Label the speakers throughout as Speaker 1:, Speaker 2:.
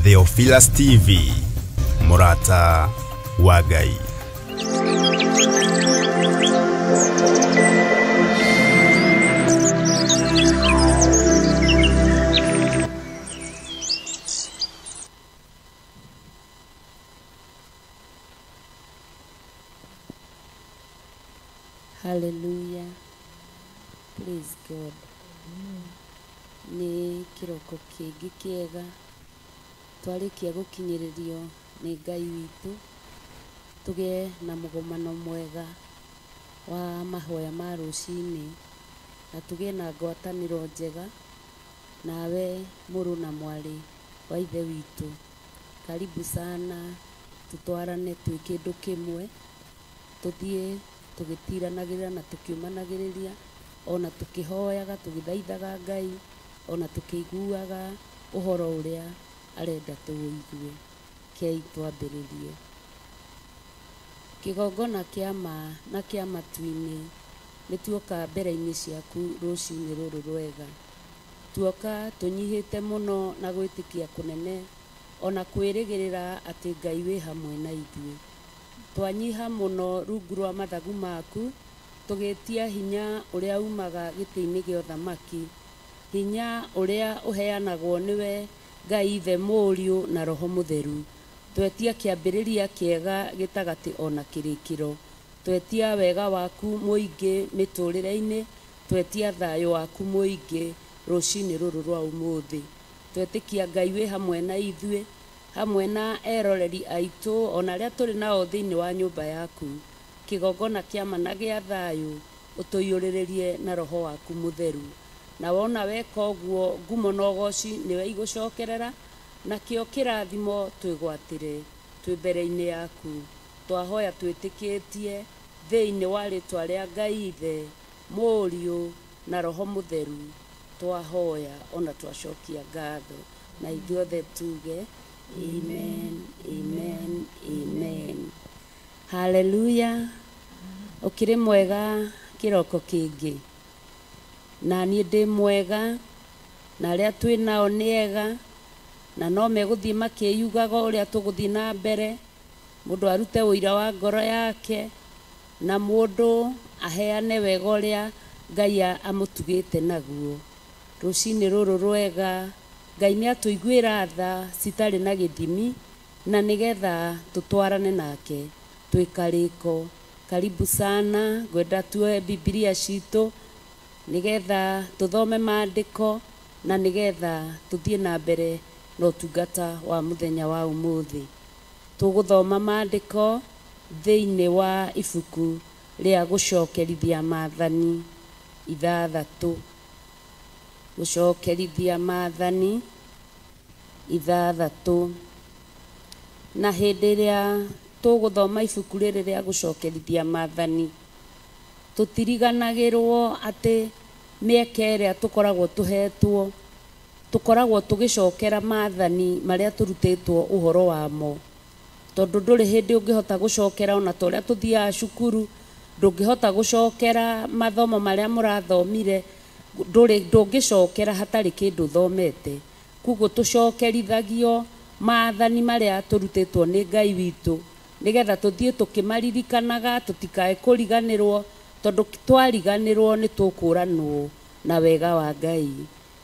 Speaker 1: Theophilus TV, Murata wa Ngai.
Speaker 2: Hallelujah. Praise God. Ni kiroko kingi kiega twarikia gukinyiririo ni Ngai witu tuge na mugomano mwega wa mahoya ma rucini na tuge na ngwataniro njega nawe muru na mwari wa ithe witu. Karibu sana tutwarane twi kindu kimwe tuthie tugitiranagirira na tukiumanagiriria ona tukihoyaga tugithaithaga Ngai ona tukiguaga uhoro uria arenda tuwigue. Kei twambiririe. Kigongona kiama na kiama twini nituoka mbere-ini ciaku rucini ruru rwega. Tuoka tunyihite muno na gwitikia kunene ona kwirigirira ati Ngai wi hamwe na ithuĩ. Twanyiha muno rungu rwa mathagu maku tugetia hinya uria umaga giti-ini gia uthamaki, hinya uria uheanagwo niwe Ngai ithe Mũriũ na Roho Mutheru. Twetia kiambiriria kiega gitagati ona kirikiro. Twetia wega waku muingi miturire-ini, twetia thayo waku muingi rucini ruru rwa umuthi. Twetikia Ngai wi hamwe na ithuĩ, hamwe na eroreri aitu ona aria turi nao thiini wa nyumba yaku. Kigongona kiama na gia thayo utuyuriririe na Roho waku Mutheru. Na wona weka uguo ngumo na ugoci niwe igucokerera na kio kirathimo twigwatire twi mbere-ini yaku. Twahoya twitikitie thiini wa ritwa ria Ngai ithe Mũriũ na Roho Mutheru. Twahoya ona twacokia ngatho na ithuothe tuge amen, amen, amen. Hallelujah. Ukiri mwega kiroko kingi na ni ndi mwega na aria twi nao ni ega na no meguthii makiyugaga uria tuguthii na mbere. Mundu arute uira wa ngoro yake na mundu aheane wega uria Ngai amutugite naguo. Rucini ruru rwega Ngai ni atuiguira tha citari na githimi na nigetha tutwarane nake twikariko. Karibu sana, gwenda tue Biblia citu nigetha tuthome maandiko na nigetha tuthie na mbere no tungata wa muthenya wa umuthi. Tuguthoma maandiko thiini wa ibuku ria gucokerithia maathani 6. Gucokerithia maathani 6. Na hindi iria tuguthoma ibuku riri ria gucokerithia maathani tutiriganagirwo ati mieke iria tukoragwo tuhetwo tukoragwo tugicokera maathani maria turutitwo uhoro wamo. Tondu nduri hindi ungihota gucokera ona toria tuthia cukuru, ndungihota gucokera mathomo maria murathomire, ndungicokera hatari kindu thomete. Kuguo tucokerithagio maathani maria turutitwo ni Ngai witu nigetha tuthie tukimaririkanaga tutikae kuriganirwo, tondu twariganirwo ni tukuranwo na wega wa Ngai.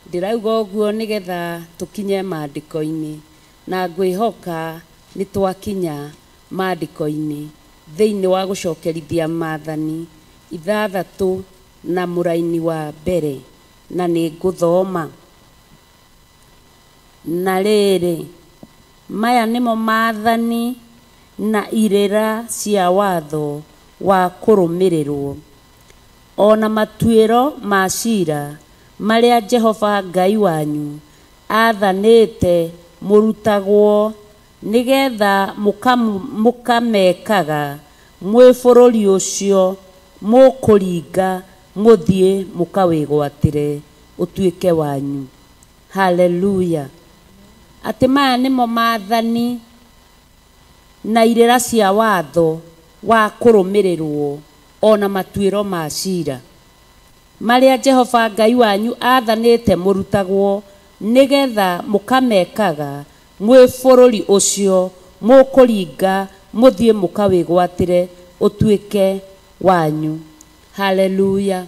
Speaker 2: Ndirauga uguo nigetha tukinye maandiko-ini na ngwihoka ni twakinya maandiko-ini thiini wa gucokerithia maathani 6 na muraini wa mbere na ni nguthoma. Na riri maya nimo maathani na irira cia watho wa kurumirirwo ona matuiro ma cira maria Jehova Ngai wanyu athanite murutagwo nigetha mukamekaga mwi bururi ucio mukuringa muthie mukawigwatire utuike wanyu. Hallelujah. Ati maya nimo maathani na irira cia watho wa kurumirirwo ona matuiro ma cira maria Jehova Ngai wanyu athanite murutagwo nigetha mukamekaga mwĩ bũrũri ũcio mũkũringa mũthiĩ mũkawĩgwatĩre ũtuĩke wanyu. Haleluya.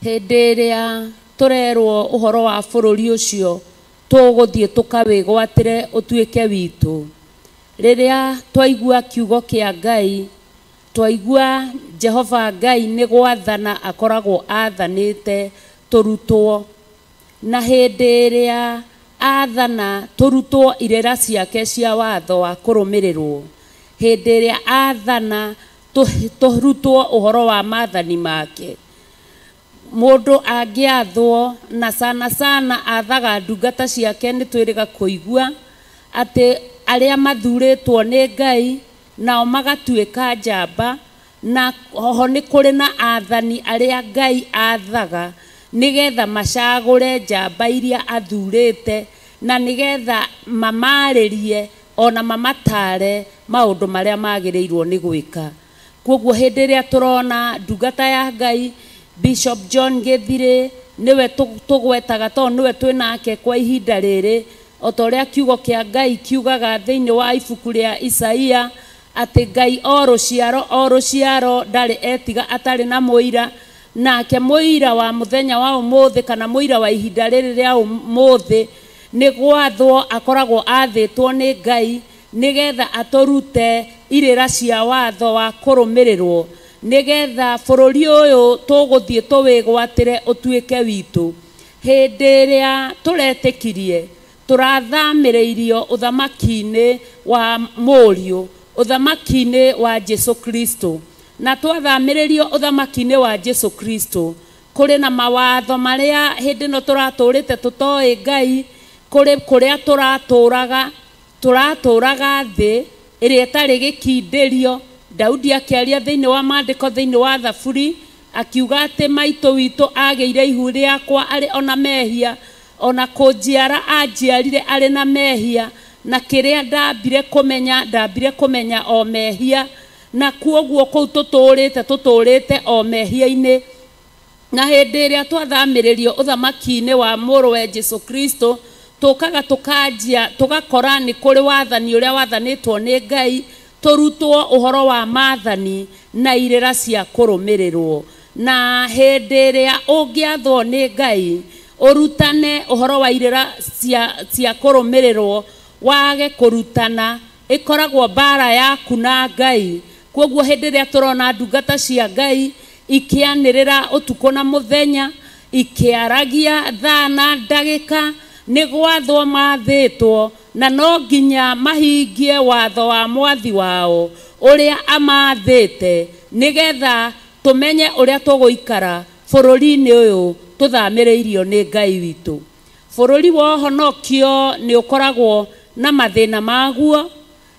Speaker 2: Hĩndĩ ĩrĩa tũrerwo ũhoro wa bũrũri ũcio tũgũthiĩ tũkawĩgwatĩre ũtuĩke witũ, rĩrĩa twaigua kiugo kĩa Ngai, twaigua Jehova Ngai nĩ gwathana akoragwo athanĩte tũrutwo, na hĩndĩ ĩrĩa athana tũrutwo irĩra ciake cia watho wa kũrũmĩrĩrwo, hĩndĩ ĩrĩa athana tũrutwo ũhoro wa maathani make, mũndũ angĩathwo na sana athaga ndungata ciake, nĩ twĩrĩga kũigua atĩ arĩa mathurĩtwo nĩ Ngai nao magatuĩka njamba, na ho nĩ kũrĩ na athani arĩa Ngai athaga nĩgetha macagũre njamba iria athurĩte, na nĩgetha mamarĩrie ona mamatare maũndũ marĩa magĩrĩirwo nĩ gwĩka. Koguo hĩndĩ ĩrĩa tũrona ndungata ya Ngai Bishop John Gĩthirĩ, niwe tũgwetaga tondũ niwe twĩnake kwa ihinda rĩrĩ, o ta ũrĩa kiugo kĩa Ngai kiugaga thĩinĩ wa ibuku rĩa Isaia atĩ Ngai o rũciaro ndarĩ etiga atarĩ na mũira, nake mũira wa mũthenya wa ũmũthĩ kana mũira wa ihinda rĩrĩ rĩa ũmũthĩ nĩ gwathwo akoragwo athĩtwo nĩ Ngai nĩgetha atũrute irĩra cia watho wa kũrũmĩrĩrwo, nĩgetha bũrũri ũyũ tũgũthiĩ tũwĩgwatĩre ũtuĩke witũ. Hĩndĩ ĩrĩa tũretĩkirie tũrathamĩrĩirio ũthamaki-inĩ wa mũriũ, ũthamaki-inĩ wa Jesu Kristo, na twathamĩrĩrio ũthamaki-inĩ wa Jesu Kristo, kũrĩ na mawatho marĩa hĩndĩ ĩno tũratũrĩte tũtoĩ Ngai, kũrĩa tũratũraga thĩ ĩrĩa ĩtarĩ gĩkindĩrio. Daudi akĩaria thĩinĩ wa maandĩko thĩinĩ wa Thaburi akiuga atĩ maitũ witũ agĩire ihu rĩakwa arĩ ona mehia, ona kũnjiara anjiarire arĩ na mehia, na kĩrĩa ndambire kũmenya o mehia, na kuoguo kũu tũtũrĩte o mehia-inĩ. Na hĩndĩ ĩrĩa twathamĩrĩrio ũthamaki-inĩ wa mũrũwe Jesu Kristo, tũkaga tũkanjia tũgakora nĩ kũrĩ wathani ũrĩa wathanĩtwo nĩ Ngai, tũrutwo ũhoro wa maathani na irĩra cia kũrũmĩrĩrwo. Na hĩndĩ ĩrĩa ũngĩathwo nĩ Ngai ũrutane ũhoro wa irĩra cia kũrũmĩrĩrwo, wage kũrutana, ĩkoragwo mbara yaku na Ngai. Koguo hĩndĩ ĩrĩa tũrona ndungata cia Ngai ikĩanĩrĩra ũtukũ na mũthenya, ikĩaragia thaa na ndagĩka, nĩ gwathwo mathĩtwo, na no nginya mahingie watho wa mwathi wao ũrĩa amathĩte, nĩgetha tũmenye ũrĩa tũgũikara bũrũri-inĩ ũyũ tũthamĩrĩirio nĩ Ngai witũ. Bũrũri wa ũhonokio nĩ ũkoragwo na mathĩna maguo,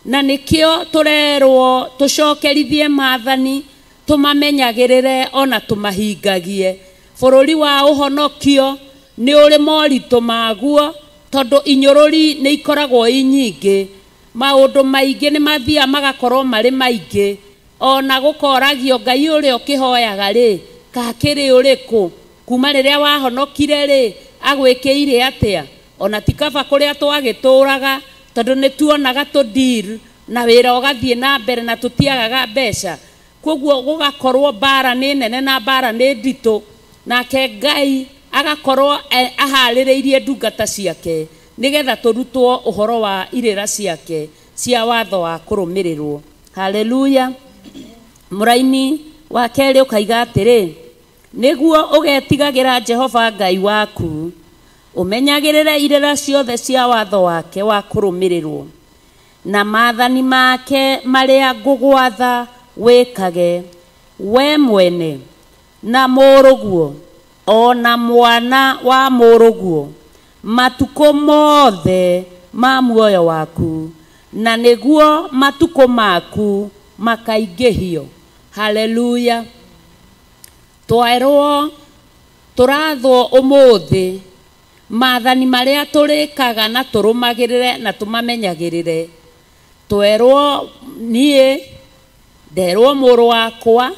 Speaker 2: na nĩkĩo tũrerwo tũcokerithie maathani, tũmamenyagĩrĩre ona tũmahingagie. Bũrũri wa ũhonokio nĩ ũrĩ moritũ maguo, tondũ inyũrũri nĩ ikoragwo nyingĩ, maũndũ maingĩ nĩ mathiaga magakorwo marĩ maingĩ, ona gũkoragio Ngai ũrĩa ũkĩhoyaga rĩ, kakĩrĩ ũrĩkũ, kuma rĩrĩa wahonokire rĩ, agwĩkĩire atĩa, ona tikaba kũrĩa twagĩtũraga, tondũ nĩ tuonaga deal na wĩra ũgathiĩ na mbere na tũtiagaga mbeca. Koguo gũgakorwo mbara nĩ nene na mbara nĩ nditũ, nake Ngai agakorwo aharĩrĩirie ndungata ciake nĩgetha tũrutwo ũhoro wa irĩra ciake cia watho wa kũrũmĩrĩrwo. Haleluya. Mũraini wa kerĩ ũkaiga atĩrĩ, nĩguo ũgetigagĩra Jehova Ngai waku, ũmenyagĩrĩre irĩra ciothe cia watho wake wa kũrũmĩrĩrwo, na maathani make marĩa ngũgwatha wĩkage, we mwene na mũrũguo ona mwana wa mũrũguo matukũ mothe ma muoyo waku, na nĩguo matukũ maku makaingĩhio. Haleluya. Twaerwo tũrathwo ũmũthĩ maathani marĩa tũrĩkaga na tũrũmagĩrĩre na tũmamenyagĩrĩre. Twerwo niĩ, nderwo mũrũ wakwa,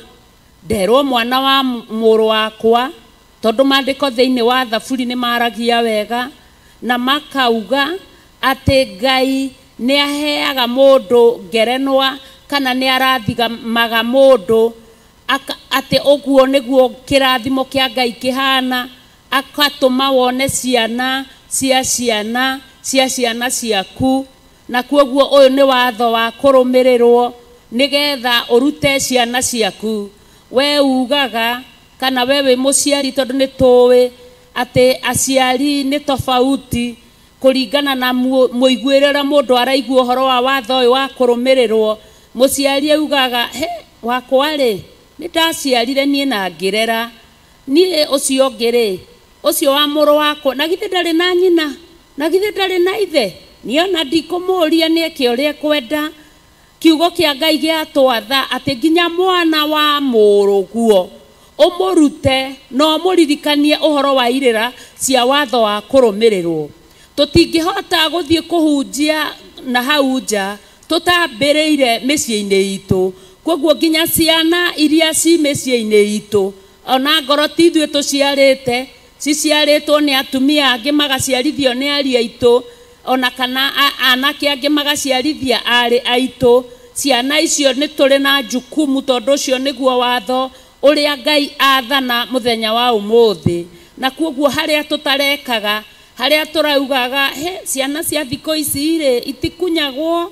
Speaker 2: nderwo mwana wa mũrũ wakwa, tondũ maandĩko thĩinĩ wa Thaburi nĩ maragia wega na makauga ati Ngai ni aheaga mundu ngerenwa kana ni arathimaga mundu ati oguo niguo kirathimo kia Ngai kihana akatuma wone ciana cia ciana cia ciana ciaku na kuoguo uyu ni watho wa kurumirirwo nigetha urute ciana ciaku we ugaga kana wewe muciari tondu ni tuwi ati aciari ni tofauti kuringana na muiguirira mundu araigua horo wa watho uyu wa kurumirirwo muciari ugaga he wakwa ri ni ndaciarire nie na ngirera nie ucio ngiri ucio wa muru wako na githe ndari na nyina na githe ndari na ithe niona ndikumuria ni eke uria kwenda kiugo kia Ngai giatwatha ati nginya mwana wa muruguo umurute no muririkanie uhoro wa irira cia watho wa kurumirirwo tutingihota guthie kuhunjia na hau nja tutambiriire micii-ini itu koguo nginya ciana iria ci micii-ini itu ona ngoro tithue tuciarite ciciaritwo ni atumia angi magaciarithio ni ari aitu ona kana anake angi magaciarithia ari aitu ciana icio ni turi na jukumu tondu cio niguo watho uria Ngai athana muthenya wa umuthi na koguo haria tutarekaga haria turaugaga he ciana cia thiko ici ri itikunyagwo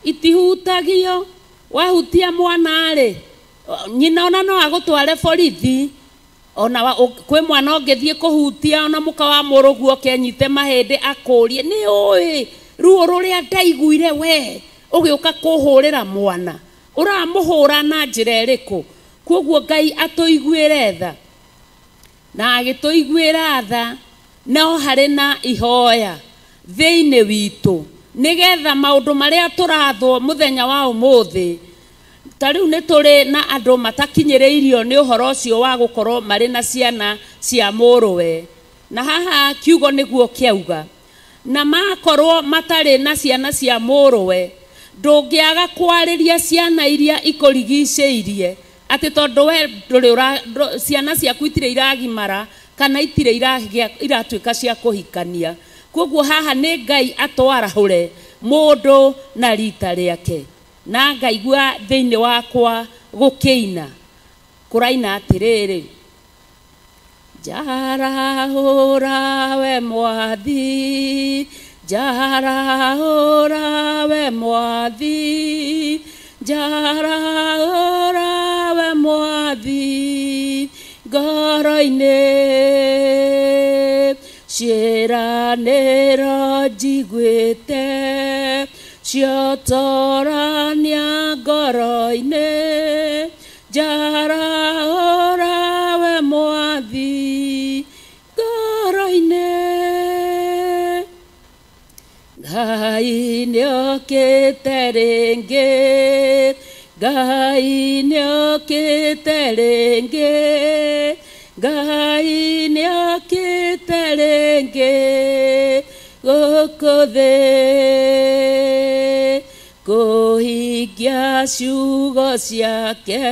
Speaker 2: itihutagio wahutia mwana ri nyina ona no agutware borithi ona kwi mwana ongethie kuhutia ona muka wa muruguo kenyite mahindi akurie ni oi ruo ruria ndaiguire we ugiuka kuhurira mwana uramuhura na njira iriku koguo Ngai atuiguire tha na agituiguira tha no hari na ihoya thiini witu nigetha maundu maria turathwo muthenya wa umuthi tariu ni turi na andu matakinyiriirio ni uhoro ucio wa gukorwo mari na ciana cia muruwe na haha kiugo niguo kiauga na makorwo matari na ciana cia muruwe ndungiaga kwariria ciana iria ikurigiceirie ati tondu we ciana ciaku itire iragimara kana itire iratuika cia kuhikania koguo haha ni Ngai atwarahure mundu na rita riake na ngaigua thiini wakwa gukiina kuraina atiriri jarahura we mwathi jarahura we mwathi jarahura we mwathi ngoro-ini ciĩranĩro njiguĩte ciotorania ngoro-ini jarahura we mwathi ngoro-ini Ngai nĩokĩte rĩngĩ Ngai nĩokĩte rĩngĩ Ngai nĩokĩte rĩngĩ gũkũ thĩ kũhingia ciugo ciake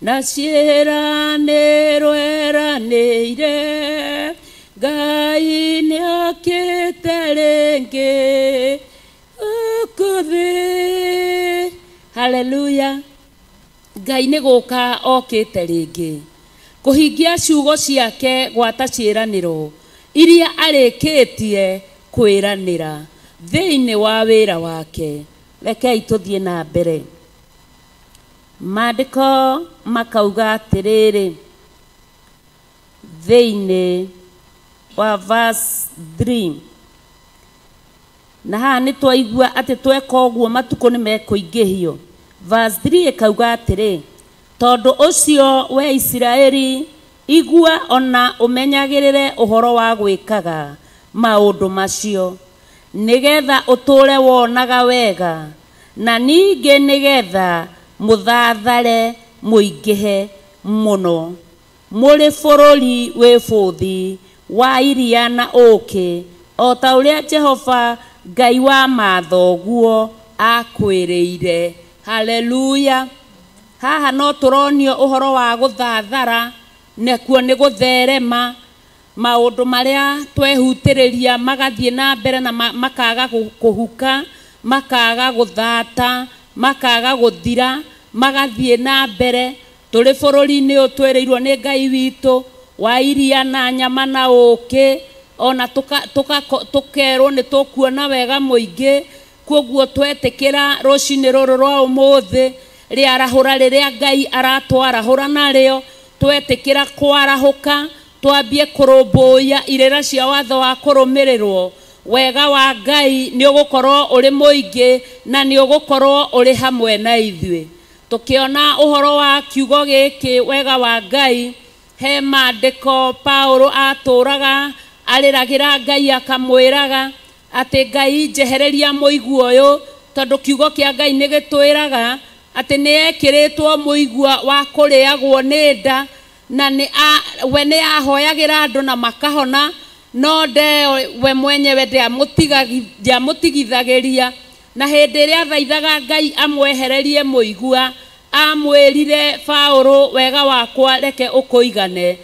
Speaker 2: na ciĩranĩro eranĩire Ngai nĩokĩte rĩngĩ gũkũ thĩ. Haleluya. Ngai nĩgũka okĩte rĩngĩ kuhingia ciugo ciake gwata ciĩranĩro iria arĩkĩtie kwĩranĩra thĩinĩ wa wĩra wake. Rekei tũthiĩ na mbere. Maandĩko makauga atĩrĩrĩ thĩinĩ wa verse 3 na haha nĩ twaigua atĩ tweka ũguo matukũ nĩ mekũingĩhio. Verse 3 ĩkauga atĩrĩ tondu ucio we Israeli igua ona umenyagirire uhoro wa gwikaga maundu macio nigetha uture wonaga wega na ninge nigetha muthathare muingihe muno muri bururi wi buthi wa iria na uki o ta uria Jehova Ngai wa mathoguo akwiriire. Haleluya. Haha no turonio uhoro wa guthathara nekuo ni gutherema maundu maria twehutiriria magathie na mbere na makaga kuhuka, makaga guthata, makaga guthira, magathie na mbere. Tuli bururi-ini utwereirwo ni Ngai witu wa iria na nyama na uki, ona tukerwo ni tukuona wega muingi. Koguo twetikira rucini ruru rwa umuthi riarahura riria Ngai aratwarahura nario, twetikira kwarahuka, twambie kurumbuya irira cia watho wa kurumirirwo. Wega wa Ngai ni ugukorwo uri muingi na ni ugukorwo uri hamwe na ithui. Tukiona uhoro wa kiugo giki wega wa Ngai, he maandiko Paulo aturaga ariragira Ngai akamwiraga ati Ngai njehereria muigua uyu, tondu kiugo kia Ngai ni gitwiraga ati ni ekiritwo muigua wa kuriagwo ni nda, na we ni ahoyagira andu na makahona, no nde we mwenyewe ndiamutigithagiria. Na hindi iria thaithaga Ngai amwehererie muigua, amwirire Paulo, wega wakwa reke ukuigane.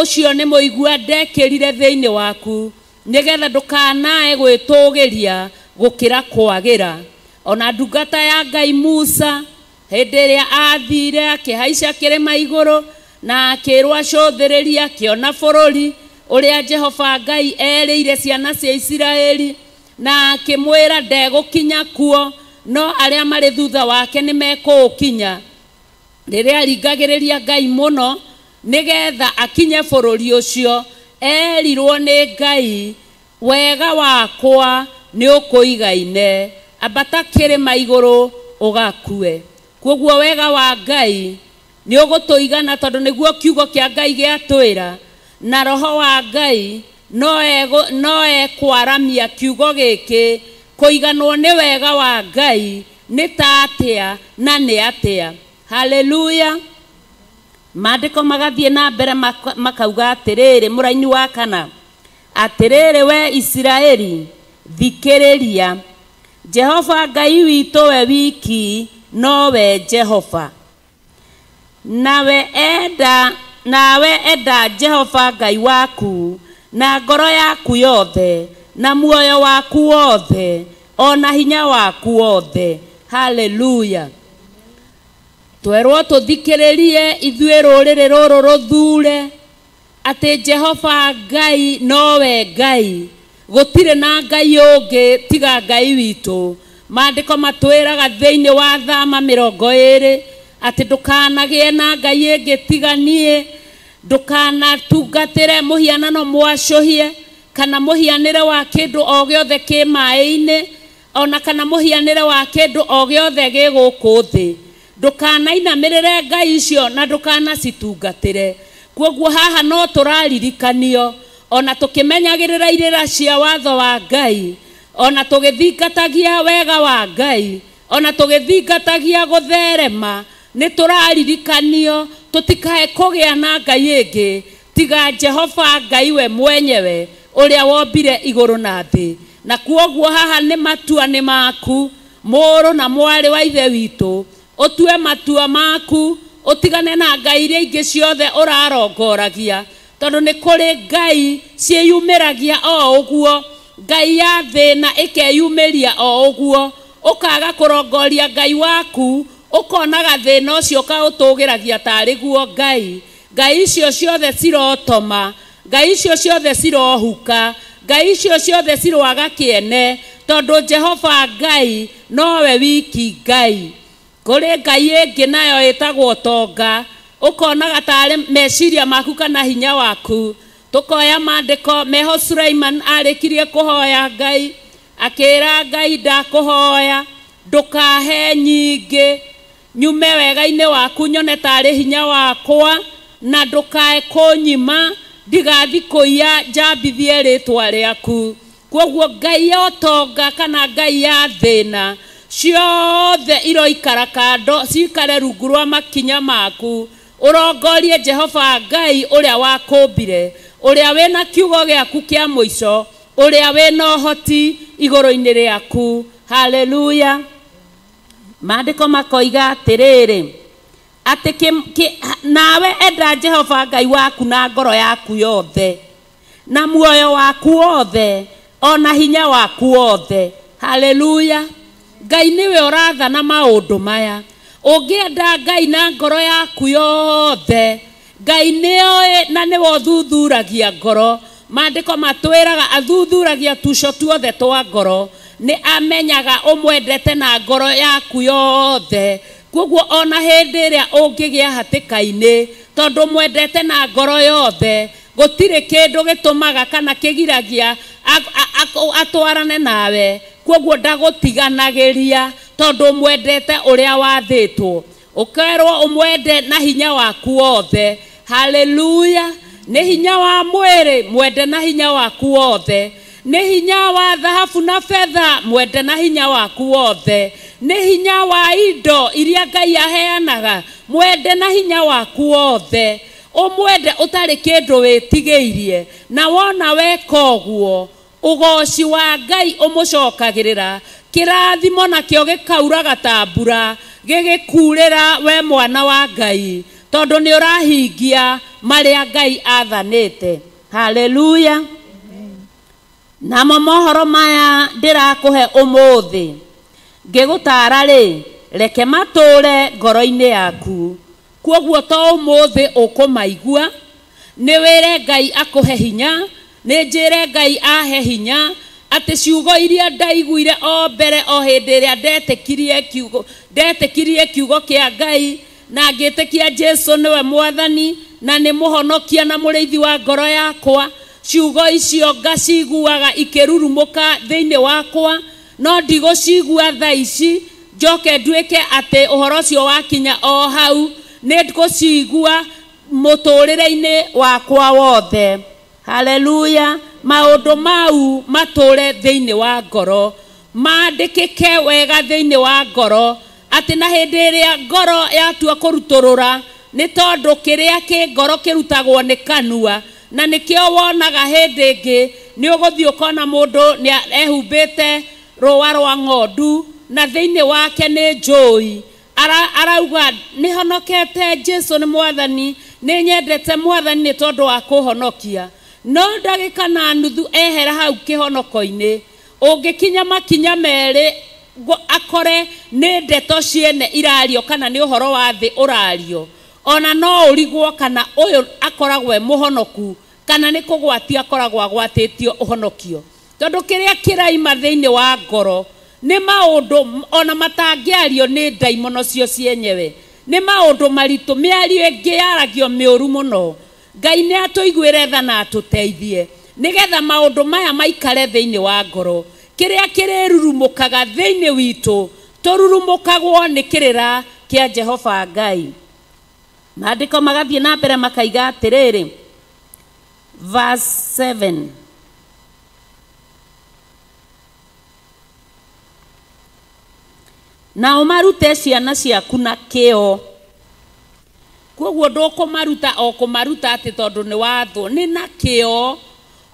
Speaker 2: Ucio ni muigua ndekirire thiini waku, nigetha ndukanae gwitugiria gukira kwagira. Ona ndungata ya Ngai Musa, hindi iria athire akihaica kirima iguru na akirwo acuthiriria, akiona bururi uria Jehova Ngai erire ciana cia Isiraeli, na akimwira ndegukinya kuo, no aria mari thutha wake ni mekukinya. Riria aringagiriria Ngai muno nigetha akinye bururi ucio, erirwo ni Ngai, wega wakwa ni ukuigaine, ambata kirima iguru ugakue. Koguo wega wa Ngai ni ugutuigana, tondu niguo kiugo kia Ngai giatwira, na roho wa Ngai no ekwaramia kiugo giki. Kuiganwo ni wega wa Ngai ni tatia na ni atia. Haleluya. Maandiko magathie na mbere makauga atiriri, muraini wa kana, atiriri we Israeli thikiriria, Jehova Ngai witu we wiki nowe Jehova. Nawe enda Jehova Ngai waku na ngoro yaku yothe, na muoyo waku wothe, ona hinya waku wothe. Haleluya. Twerwo tuthikiririe ithuĩ rũrĩrĩ rũrũ rũthure ati Jehova Ngai nowe Ngai, gutire na Ngai ũngĩ tiga Ngai witu. Maandiko matwiraga thiini wa Thama 20 ati ndukanagie na Ngai ĩngĩ tiga niĩ, ndukanatungatĩre mũhianano mwacũhie, kana mũhianĩre wa kĩndũ o gĩothe kĩ maĩ-inĩ, ona kana mũhianĩre wa kĩndũ o gĩothe gĩ gũkũ thĩ. Ndukanainamĩrĩre ngai icio na ndukanacitungatĩre. Koguo haha no tũraririkanio, ona tukimenyagirira irira cia watho wa Ngai, ona tugithingatagia wega wa Ngai, ona tugithingatagia gutherema, ni turaririkanio tutikae kugia na Ngai ingi tiga Jehova Ngai we mwenyewe uria wombire iguru na thi. Na kuoguo haha ni matua ni maku, muru na mwari wa ithe witu, utue matua maku, utigane na ngai iria ingi ciothe urarongoragia, tondu ni kuri ngai cieyumiragia o uguo, ngai ya thina ikeyumiria o uguo, ukaga kurongoria ngai waku, ukonaga thina ucio kautugiragia tari guo ngai. Ngai icio ciothe cirotoma, ngai icio ciothe cirohuka, ngai icio ciothe cirwaga kiene, tondu Jehova Ngai nowe wiki Ngai. Kuri ngai ingi nayo itagwo tonga, ukonaga tari meciria maku kana hinya waku. Tukoya maandiko meho Suleiman arikirie kuhoya Ngai, akira Ngai ndakuhoya ndukahe nyingi, nyume wega-ini waku nyone tari hinya wakwa, na ndukae kunyima, ndigathi kuiya njambithie ritwa riaku. Koguo ngai ya tonga kana ngai ya thina ciothe iroikara kando, cikare rungu rwa makinya maku, urongorie Jehova Ngai uria wakumbire, uria wina kiugo giaku kia muico, uria wina uhoti iguru-ini riaku. Haleluya. Maandiko makoiga atiriri, ati nawe enda Jehova Ngai waku na ngoro yaku yothe, na muoyo waku wothe ona hinya waku wothe. Haleluya. Ngai niwe ũrathana maũndũ maya. Ũngĩenda Ngai na ngoro yaku yothe, Ngai nĩoĩ na nĩwe ũthuthuragia ngoro. Maandĩko matwĩraga athuthuragia tuco tuothe twa ngoro. Nĩ amenyaga ũmwendete na ngoro yaku yothe. Koguo ona hĩndĩ ĩrĩa ũngĩgĩa hatĩka-inĩ, tondũ mwendete na ngoro yothe, gũtirĩ kĩndũ gĩtũmaga kana kĩgiragia atwarane nawe. Koguo ndagũtiganagĩria tondũ mwendete ũrĩa wathĩtwo. Ũkerwo ũmwende na hinya waku wothe. Haleluya. Nĩ hinya wa mwĩrĩ, mwende na hinya waku wothe. Nĩ hinya wa thahabu na fedha, mwende na hinya waku wothe. Nĩ hinya wa indo iria Ngai aheanaga, mwende na hinya waku wothe. Ũmwende ũtarĩ kĩndũ wĩtigĩirie, na wona weka ũguo, ũgoci wa Ngai ũmũcokagĩrĩra. Kĩrathimo nakĩo gĩkauraga ta mbura, gĩgĩkurĩra we mwana wa Ngai, tondũ nĩ ũrahingia marĩa Ngai athanĩte. Haleluya. Namo mohoro maya ndĩrakũhe ũmũthĩ, ngĩgũtara rĩ, reke matũre ngoro-inĩ yaku. Koguo to ũmũthĩ ũkũmaigua, nĩ wĩre Ngai akũhe hinya, nĩ njĩre Ngai ahe hinya, atĩ ciugo iria ndaiguire o mbere o hĩndĩ ĩrĩa ndetĩkirie kiugo kĩa Ngai, na ngĩtĩkia Jesu nĩwe mwathani na nĩ mũhonokia na mũrĩithi wa ngoro yakwa. Ciugo icio ngaciguaga ikĩrurumũka thĩinĩ wakwa, no ndigũcigua thaa ici, njoke nduĩke atĩ ũhoro ũcio wakinya o hau, nĩ ngũcigua mũtũrĩre-inĩ wakwa wothe. Haleluya. Maũndũ mau matũre thĩinĩ wa ngoro, maandĩkĩke wega thĩinĩ wa ngoro, atĩ na hĩndĩ ĩrĩa ngoro yatua kũrutũrũra, nĩ tondũ kĩrĩa kĩ ngoro kĩrutagwo nĩ kanua. Na nĩkĩo wonaga hĩndĩ ĩngĩ nĩ ũgũthiĩ ũkona mũndũ nĩ ehumbĩte rũa rwa ng'ondu, na thĩinĩ wake nĩ njũi. Arauga nĩ honokete, Jesu nĩ mwathani, nĩ nyendete mwathani nĩ tondũ wa kũhonokia. No ndagĩka na nuthu ehera hau kĩhonoko-inĩ, ũngĩkinya makinya merĩ akore nĩ ndeto ciene irario kana nĩ ũhoro wa thĩ ũrario. Ona no ũrigwo kana ũyũ akoragwo mũhonoku kana nĩ kũgwatia akoragwo agwatĩtio ũhonokio. Tondũ kĩrĩa kĩraima thĩinĩ wa ngoro nĩ maũndũ ona matangĩario nĩ ndaimono cio cienyewe. Nĩ maũndũ maritũ, mĩario ĩngĩ yaragio mĩũru mũno. Ngai nĩ atũiguĩre tha na atũteithie nĩgetha maũndũ maya maikare thĩinĩ wa ngoro. Kĩrĩa kĩrĩrurumũkaga thĩinĩ witũ, tũrurumũkagwo nĩ kĩrĩra kĩa Jehova Ngai. Maandĩko magathiĩ na mbere makaiga atĩrĩrĩ, verse 7. Na ũmarute ciana ciaku na kĩo. Koguo ndũkũmaruta o kũmaruta atĩ tondũ nĩ wathwo, nĩ na kĩo.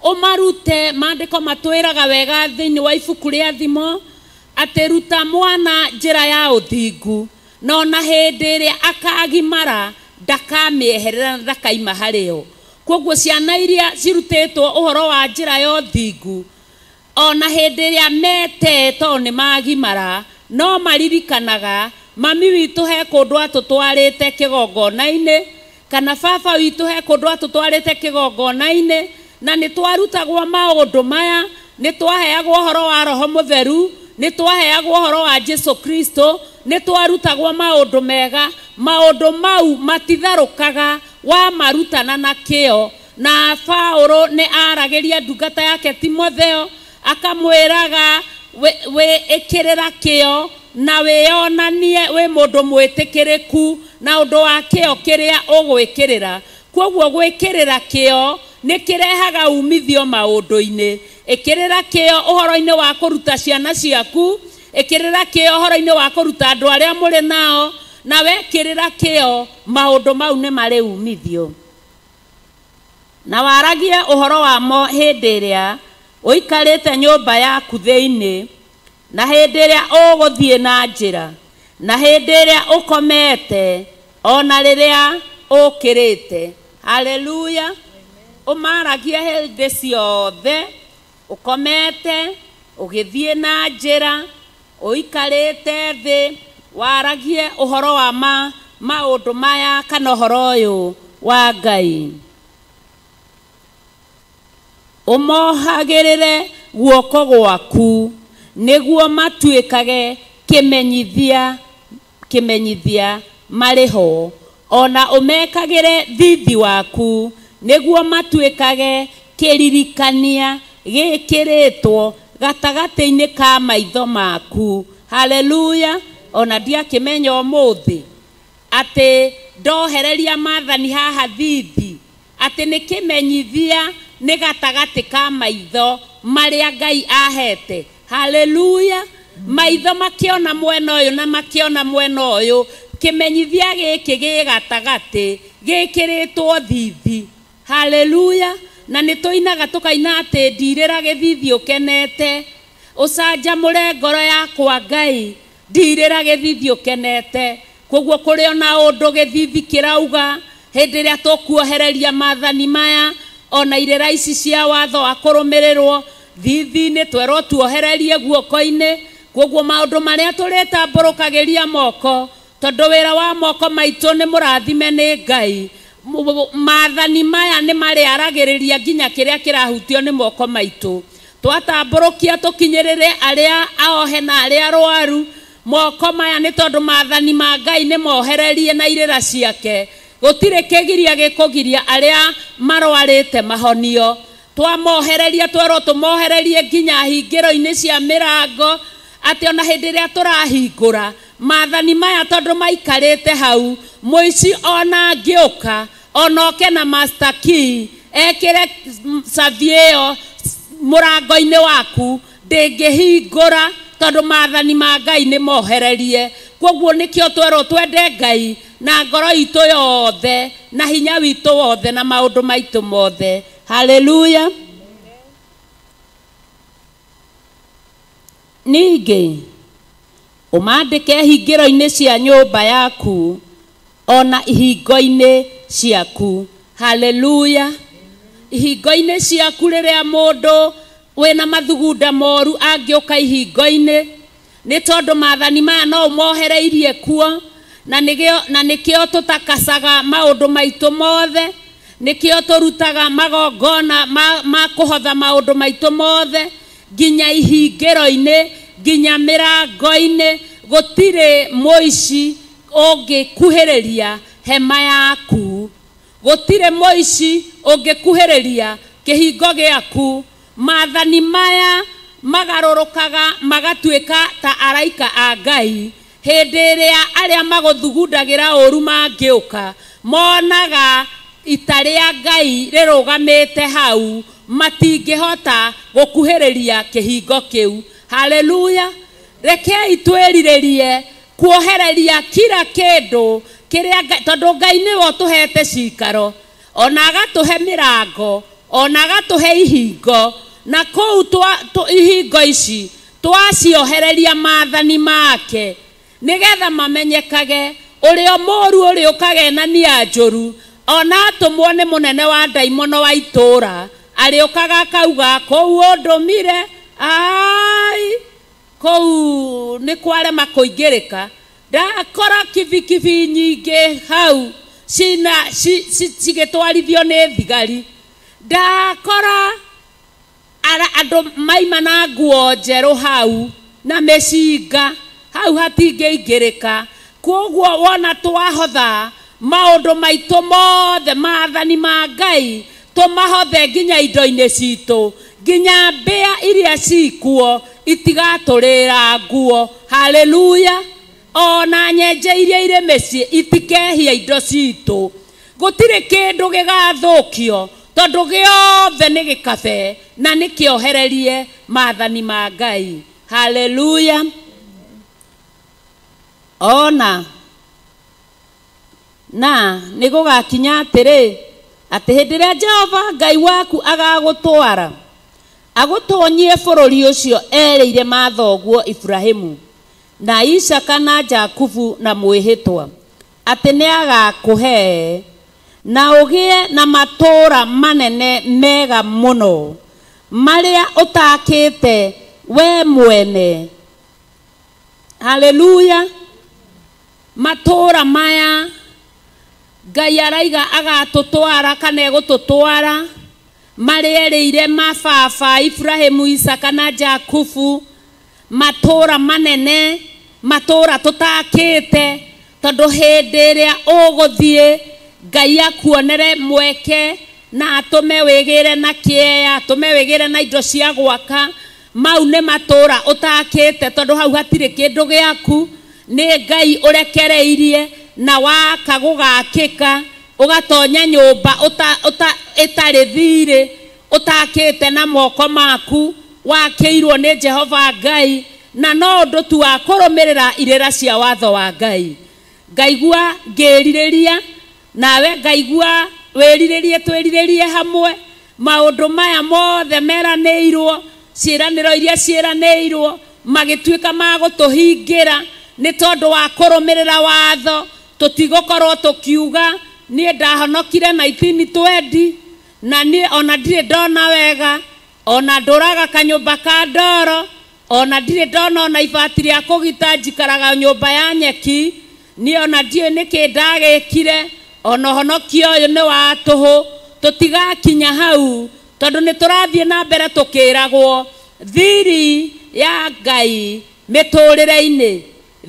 Speaker 2: Ũmarute, maandĩko matwĩraga wega thĩinĩ wa ibuku rĩa thimo, atĩ ruta mwana njĩra ya ũthingu, na ona hĩndĩ ĩrĩa akagimara ndakamĩeherera na ndakaima harĩo. Koguo ciana iria cirutĩtwo ũhoro wa njĩra ya ũthingu, ona hĩndĩ ĩrĩa mete tondũ nĩ magimara, no maririkanaga mami witũ he kũndũ atũtwarĩte kĩgongona-inĩ, kana baba witũ he kũndũ atũtwarĩte kĩgongona-inĩ, na nĩ twarutagwo maũndũ maya, nĩ twaheagwo ũhoro wa Roho Mũtheru, nĩ twaheagwo ũhoro wa Jesu Kristo, nĩ twarutagwo maũndũ mega. Maũndũ mau matitharũkaga wa marutana na kĩo. Na Paulo nĩ aragĩria ndungata yake Timotheo, akamwĩraga wĩkĩrĩra kĩo na wĩonanie wĩ mũndũ mwĩtĩkĩrĩku na ũndũ wa kĩo kĩrĩa ũgwĩkĩrĩra. Koguo gwĩkĩrĩra kĩo nĩ kĩrehaga umithio maũndũ-inĩ. Ĩkĩrĩra kĩo ũhoro-inĩ wa kũruta ciana ciaku, ĩkĩrĩra kĩo ũhoro-inĩ wa kũruta andũ arĩa mũrĩ nao, na wekĩrĩra kĩo maũndũ mau nĩ marĩ umithio. Na waragie ũhoro wamo hĩndĩ ĩrĩa ũikarĩte nyũmba yaku thĩinĩ, na hĩndĩ ĩrĩa ũgũthiĩ na njĩra, na hĩndĩ ĩrĩa ũkomete, ona rĩrĩa ũkĩrĩte. Haleluya. umaragie hĩndĩ ciothe ukomete ugithie na njira uikarite thi waragie uhoro wa maundu maya kana uhoro uyu wa Ngai umohagirire guoko gwaku niguo matuikage kimenyithia mariho ona umekagire thithi waku niguo matuikage kiririkania gikiritwo gatagati-ini ka maitho maku. Haleluya. Ona dia kimenya umuthi ati ndohereria mathani haha thithi ati ni kimenyithia ni gatagati ka maitho maria Ngai ahete. Haleluya. Maitho makiona mwena uyu na makiona mwena uyu kimenyithia giki gi gatagati gikiritwo thithi. Haleluya. Na nituinaga tukaina ati ndirira githithi ukenete ucanjamure ngoro yakwa Ngai ndirira githithi ukenete koguo kuri ona undu githithi kirauga hindi ria tukuohereria mathani maya ona irera ici cia watho akurumirirwo thithi ni twero tuohererie guoko-ini koguo maundu maria turitamburukagiria moko tondu wira wa moko maitu ni murathime ni Ngai. Mathani maya ni mari aragiriria nginya kiria kirahutio ni moko maitu twatamburukia tukinyirire aria aohe na aria arwaru moko maya ni tondu mathani ma Ngai ni mohererie na irira ciake gutire kigiria gikugiria aria marwarite mahonio twamohereria twero tumohererie nginya hingiro-ini cia mirango ati ona hindi ria turahingura mathani maya tondu maikarite hau muici ona ngiuka onoke na master key ekire savio murango-ini waku ndingihingura tondu mathani ma Ngai ni mohererie. Koguo nikio twero twende Ngai na ngoro itu yothe na hinya witu wothe na maundu maitu mothe. Haleluya. Ningi umandike hingiro-ini cia nyumba yaku ona ihingo-ini ciaku. Haleluya. Ihingo-ini ciaku riria mundu wina mathugunda moru angiuka ihingo-ini ni tondu mathani maya no umohereirie kuo na nikio tutakacaga maundu maitu mothe nikio turutaga magongona ma kuhotha maundu maitu mothe nginya ihingiro-ini nginya mirango-ini gutire muici ungikuhiriria hema yaku gutire muici ungikuhiriria kihingo giaku. Mathani maya magarurukaga magatuika ta araika a Ngai hindi ria aria maguthugundagira uru mangiuka monaga itaria Ngai rirugamite hau matingihota gukuhiriria kihingo kiu. Haleluya. Rekei twiriririe kuohereria kila kindu kiria tondu Ngai niwe tuhete cikaro ona agatuhe mirango ona agatuhe ihingo na kou ihingo ici twaciohereria mathani make nigetha mamenyekage urio moru uri ukagenania njuru ona atumwo ni munene wa ndaimono wa itura ariukaga akauga kou ndumire ai kou ni kwarema kuingirika ndakora kibikibi nyingi hau cigitwarithio ni thigari ndakora andu maima na nguo njeru hau na mecinga hau hatingiingirika. Koguo wona twahotha maundu maitu mothe mathani ma Ngai tumahothe nginya indo-ini citu nginya mbia iria cikuo itigaturira nguo. Haleluya. Ona nyenje iria ire mecii itikehia indo citu gutire kindu gigathukio tondu giothe ni gikabe na nikiohererie mathani ma Ngai. Haleluya. Ona na nigugakinya atiri ati hindi ria Jehova Ngai waku agagutwara agutonyie bururi ucio ereire mathoguo Ibrahimu na Isaka na Jakubu na mwihitwa ati ni agakuhe na ugie na matura manene mega muno maria utakite we mwene. Haleluya. Matura maya Ngai araiga agatutwara kana egututwara mariereire mababa Ibrahimu, Isaka na Jakubu, matura manene, matura tutakite, tondu hindi iria uguthie Ngai akuonere mweke na atume wigire na kieya, atume wigire na indo cia gwaka. Mau ne matura utakite, tondu hau hatire kindu giaku, ni Ngai urekereirie na waka gugakika, ugatonya nyumba itari thire, utakite na moko maku, wakiirwo ni Jehova Ngai, na no undu tu wa kurumirira irira cia watho wa Ngai. Ngaigua ngiririria nawe ngaigua wiriririe, twiriririe hamwe maundu maya mothe meranirwo, ciiraniro iria ciiranirwo magituika ma gutuhingira ni tondu wa kurumirira watho. Tutigokorwo tukiuga nie ndahonokire 1920 na nie ona ndire ndona wega, ona nduraga kanyumba ka ndoro, ona ndire ndona ona ibati ria kugita njikaraga nyumba ya nyeki, nie ona ndie niki ndagikire, ona honokio uyu ni wa tuhu. Tutigakinya hau tondu ni turathie na mbere tukiragwo thiri ya Ngai miturire-ini,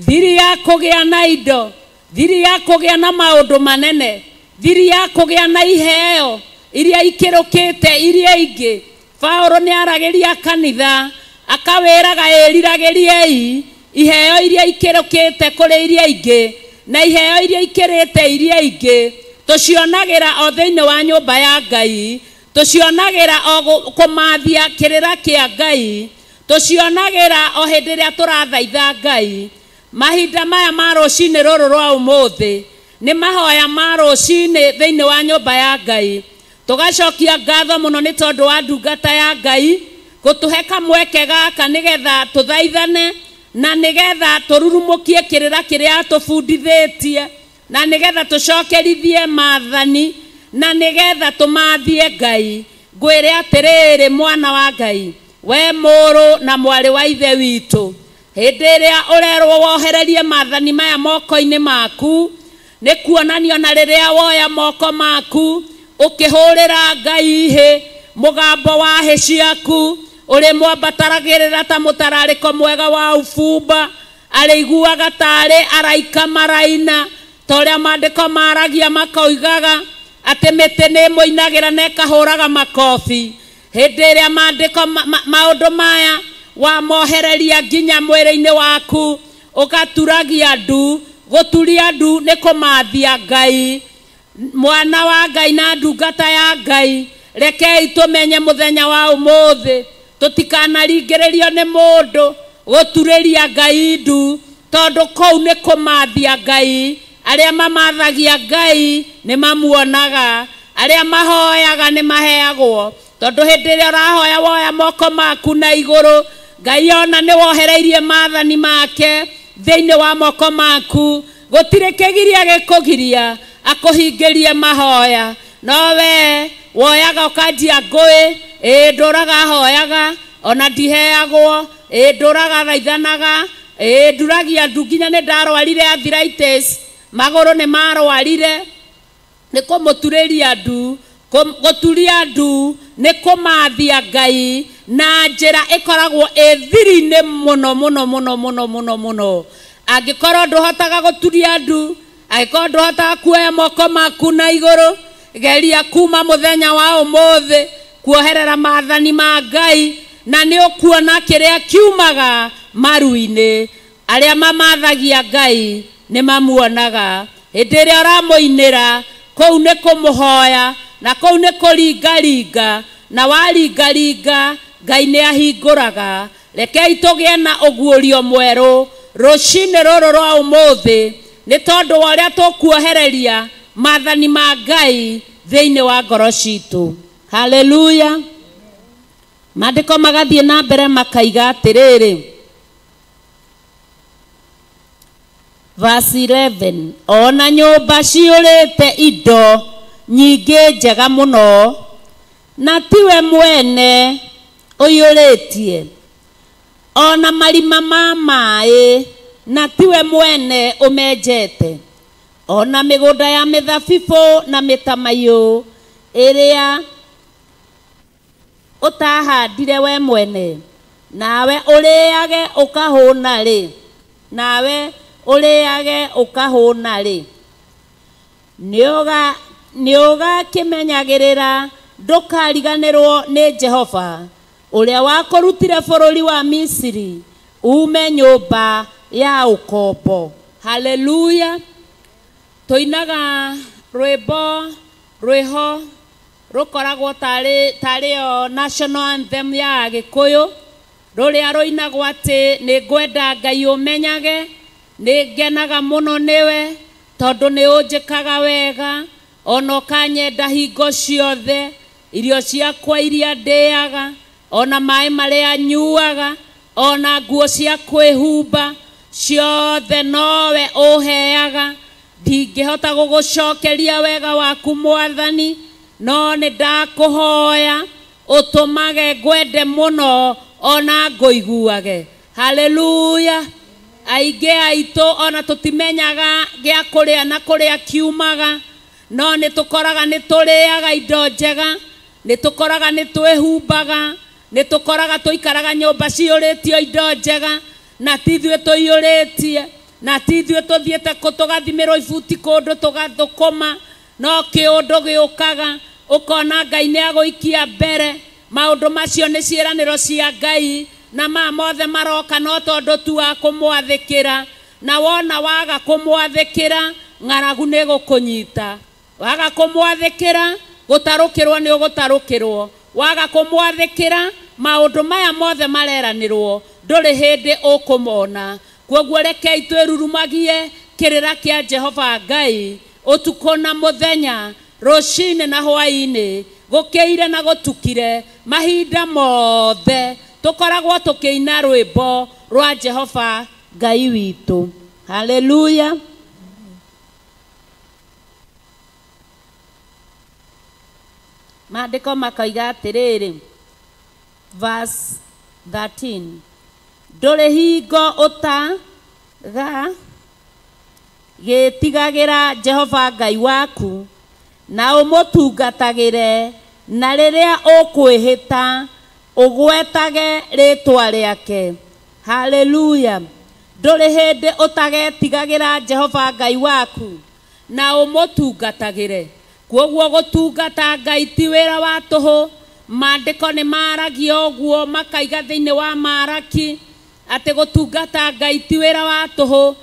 Speaker 2: thiri ya kugia na indo, thiri ya kugia na maundu manene, thiri ya kugia na iheo iria ikirukite iria ingi. Paulo ni arageria kanitha akawiraga erirageriei iheo iria ikirukite kuri iria ingi, na iheo iria ikirite iria ingi tucionagira o thiini wa nyumba ya Ngai, tucionagira o kumathia kirira kia Ngai, tucionagira o hindi ria turathaitha Ngai. Mahinda maya ma rucini ruru rwa umuthi ni mahoya ma rucini thiini wa nyumba ya Ngai. Tugacokia ngatho muno ni tondu wa ndungata ya Ngai gutuhe kamweke gaka nigetha tuthaithane, na nigetha tururumukie kirira kiria atubundithitie, na nigetha tucokerithie maathani, na nigetha tumathie Ngai. Ngwire atiriri mwana wa Ngai, we muru na mwari wa ithe witu, hindi iria urerwo wohererie maathani maya moko-ini maku, ni kuonanio na riria woya moko maku ukihurira Ngai hi mugambo wa hi ciaku, uri mwambataragirira ta mutarariko mwega wa ufumba, ariguaga tari araika maraina, toria maandiko maragia makoigaga ati miti ni muinagira na ikahuraga makofi. Hindi iria maandiko maundu maya wa mohereria nginya mwiri-ini waku ugaturagia ndu. Guturia ndu ni kumathia Ngai. Mwana wa Ngai na ndungata ya Ngai, rekei tumenye muthenya wa umuthi tutikanaringiririo ni mundu guturiria Ngai ndu, tondu kou ni kumathia Ngai. Aria mamathagia Ngai ni mamuonaga, aria mahoyaga ni maheagwo, tondu hindi iria urahoya woya moko maku na iguru, Ngai ona ni wohereirie maathani make thiini wa moko maku. Gutire kigiria gikugiria akuhingirie mahoya. No we woyaga ukanjia ngui, nduraga hoyaga, ona ndiheagwo, nduraga thaithanaga, nduragia ndu nginya ni ndarwarire arthritis, maguru ni marwarire. Ni kumuturiria ndu. Guturia ndu ni kumathia Ngai na njira ikoragwo ithiri-ini muno muno muno muno muno muno. Angikorwo nduhotaga guturia ndu, angikorwo nduhotaga kuoya moko maku na iguru, geria kuma muthenya wa umuthi kuoherera maathani ma Ngai, na ni ukuona kiria kiumaga maru-ini. Aria mamathagia Ngai ni mamuonaga. Hindi iria uramuinira kou ni kumuhoya, na kou ni kuringaringa, na waringaringa Ngai ni ahinguraga. Rekei tugie na uguurio mweru rucini ruru rwa umuthi ni tondu wa uria tukuohereria maathani ma Ngai thiini wa ngoro citu. Haleluya. Maandiko magathie na mbere makaiga atiriri, verse 11, ona nyumba ciurite indo nyingĩ njega mũno, na tiwe mwene ũiyũrĩtie ona marima ma maĩ, na tiwe mwene ũmenjete ona mĩgũnda ya mĩthabibũ na mĩtamaiyũ ĩrĩa ũtahandire we mwene, nawe ũrĩage ũkahũna rĩ, nawe ũrĩage ũkahũna rĩ. Nĩũgakĩmenyagĩrĩra ndũkariganĩrwo nĩ Jehova ũrĩa wakũrutire bũrũri wa Misiri ume nyũmba ya ũkombo. Haleluya. Tũinaga rwĩmbo rwĩho rũkoragwo tarĩ o national anthem ya Gĩkũyũ, rũrĩa rũinagwo atĩ nĩ ngwenda Ngai ũmenyage, nĩ ngenaga mũno nĩwe tondũ nĩ ũnjĩkaga wega, ona ũkanyenda hingo ciothe, irio ciakwa iria ndĩaga, ona maĩ marĩa nyuaga, ona nguo cia kwĩhumba ciothe nowe ũheaga. Ndingĩhota gũgũcokeria wega waku Mwathani, no nĩ ndakũhoya ũtũmage ngwende mũno ona ngũiguage. Haleluya. Aingĩ aitũ ona tũtimenyaga gĩa kũrĩa na kũrĩa kiumaga, no nĩ tũkoraga nĩ tũrĩaga indo njega, nĩ tũkoraga nĩ twĩhumbaga, nĩ tũkoraga tũikaraga nyũmba ciyũrĩtio indo njega, na tithuĩ tũiyũrĩtie, na tithuĩ tũthiĩte tũgathimĩrwo ibuti kũndũ tũgathũkũma, no kĩũndũ gĩũkaga ũkona Ngai nĩ agũikia mbere. Maũndũ macio nĩ ciĩranĩro cia Ngai, na mothe maroka no tondũ tu wa kũmwathĩkĩra, na wona waga kũmwathĩkĩra ng'aragu nĩ gũkũnyita. Waga kũmwathĩkĩra gũtarũkĩrwo nĩ ũgũtarũkĩrwo. Waga kũmwathĩkĩra maũndũ maya mothe mareranĩrwo ndũrĩ hĩndĩ ũkũmona. Kwoguo rekei twĩrurumagie kĩrĩra kĩa Jehova Ngai ũtukũ na mũthenya, rũcinĩ na hwaĩ-inĩ, gũkĩire na gũtukire, mahinda mothe tũkoragwo tũkĩina rwĩmbo rwa Jehova Ngai witũ. Haleluya. Maandĩko makoiga atĩrĩrĩ, verse 13, ndũrĩ hingo ũtagĩtigagĩra Jehova Ngai waku na ũmũtungatagĩre, na rĩrĩa ũkwĩhĩta ũgwetage rĩtwa rĩake. Haleluya. Ndũrĩ hĩndĩ ũtagetigagĩra Jehova Ngai waku na ũmũtungatagĩre. Kwoguo gũtungata Ngai ti wĩra wa tũhũ. Maandĩko nĩ maragia ũguo, makaiga thĩinĩ wa Maraki atĩ gũtungata Ngai ti wĩra wa tũhũ.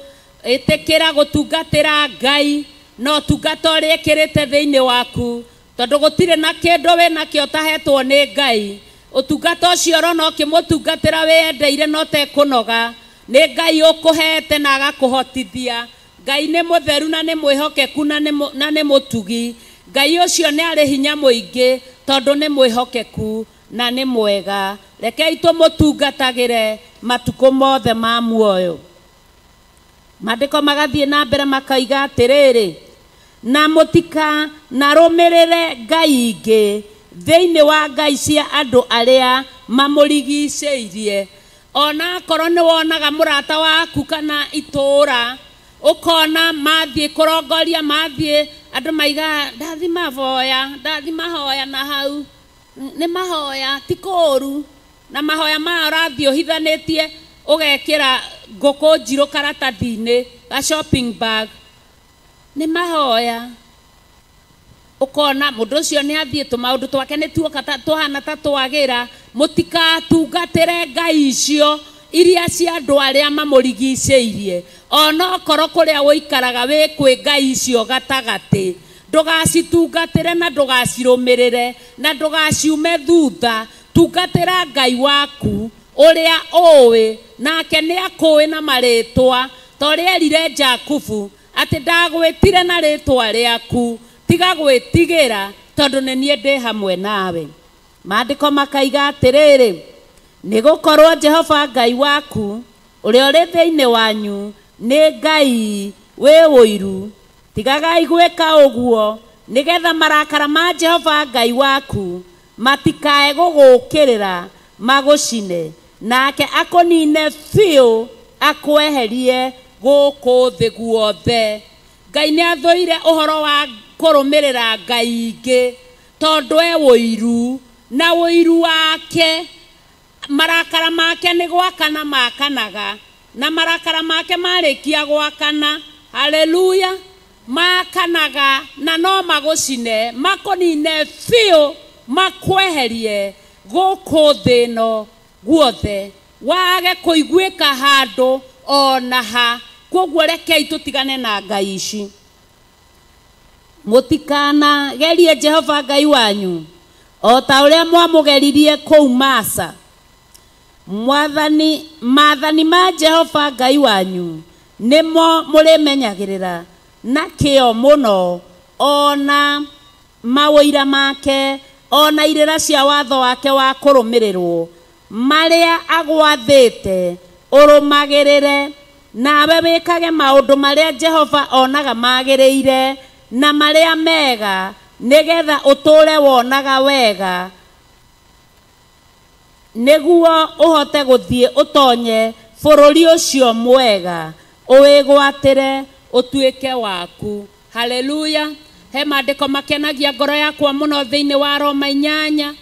Speaker 2: Ĩtĩkĩra gũtungatĩra Ngai no tungata ũrĩa ekĩrĩte thĩinĩ waku, tondũ gũtirĩ na kĩndũ wĩ nakĩo ũtahetwo nĩ Ngai. Ũtungata ũcio ũrona ũkĩmũtungatĩra wĩyendeire no tekũnoga, nĩ Ngai ũkũhete na agakũhotithia. Ngai nĩ mũtheru na nĩ mwĩhokeku na nĩ mũtugi. Ngai ũcio nĩ arĩ hinya mũingĩ tondũ nĩ mwĩhokeku na nĩ mwega. Rekei tũmũtungatagĩre matukũ mothe ma muoyo. Maandĩko magathiĩ na mbere makoiga atĩrĩrĩ, na mũtika na rũmĩrĩre ngai ingĩ thĩinĩ wa ngai cia andũ arĩa mamũrigicĩirie. Ona akorwo nĩ wonaga mũrata waku kana itũũra, ũkona mathiĩ kũrongoria, mathiĩ andũ maiga ndathi mahoya na hau nĩ mahoya ti kũũru, na mahoya maya ũrathiĩ ũhithanĩtie ũgekĩra ngũkũ njirũ karatathi-inĩ ga shopping bag, nĩ mahoya. Ũkona mũndũ ũcio nĩ athiĩ tũmaũndũ twake nĩ tuoka tũhana ta twagĩra. Mũtikatungatĩre ngai icio iria cia andũ arĩa mamũrigicĩirie, ona okorwo kũrĩa ũikaraga wĩ kwĩ ngai icio gatagatĩ. Ndũgacitungatĩre na ndũgacirũmĩrĩre na ndũgaciume thutha. Tungatĩra Ngai waku ũrĩa ũĩ, nake nĩ akũĩ na marĩtwa, torĩa erire Jakubu atĩ ndagwĩtire na rĩtwa rĩaku, tiga gwĩtigĩra tondũ nĩ niĩ ndĩ hamwe nawe. Maandĩko makaiga atĩrĩrĩ, nĩ gũkorwo Jehova Ngai waku ũrĩa ũrĩ thĩinĩ wanyu nĩ Ngai wĩ ũiru. Tigagai gwĩka ũguo nigetha marakara ma Jehova Ngai waku matikae gũgũkĩrĩra magũcine, nake akonine biũ akweherie gũkũ thĩ guothe. Ngai nĩ athũire ũhoro wa kũrũmĩrĩra ngai ingĩ tondũ ũiru, na ũiru wake marakara make nĩ gwakana makanaga, na marakara make marĩkia gwakana, haleluya, makanaga na no magũcine, makonine biũ, makweherie gũkũ thĩ ĩno guothe, wage kũiguĩka handũ ona ha. Koguo rekei tũtigane na ngai ici. Mũtikana gerie Jehova Ngai wanyu o ta ũrĩa mwamũgeririe kũu Masa. Maathani ma Jehova Ngai wanyu nĩmo mũrĩmenyagĩrĩra na kĩo mũno, ona mawĩra make, ona irĩra cia watho wake wa kũrũmĩrĩrwo marĩa agwathĩte ũrũmagĩrĩre, nawe wĩkage maũndũ marĩa Jehova onaga magĩrĩire na marĩa mega, nigetha ũtũũre wonaga wega, nĩguo ũhote gũthiĩ ũtonye bũrũri ũcio mwega, ũwĩgwatĩre ũtuĩke waku. Haleluya. He maandĩko makenagia ngoro yakwa mũno thĩinĩ wa Roma 8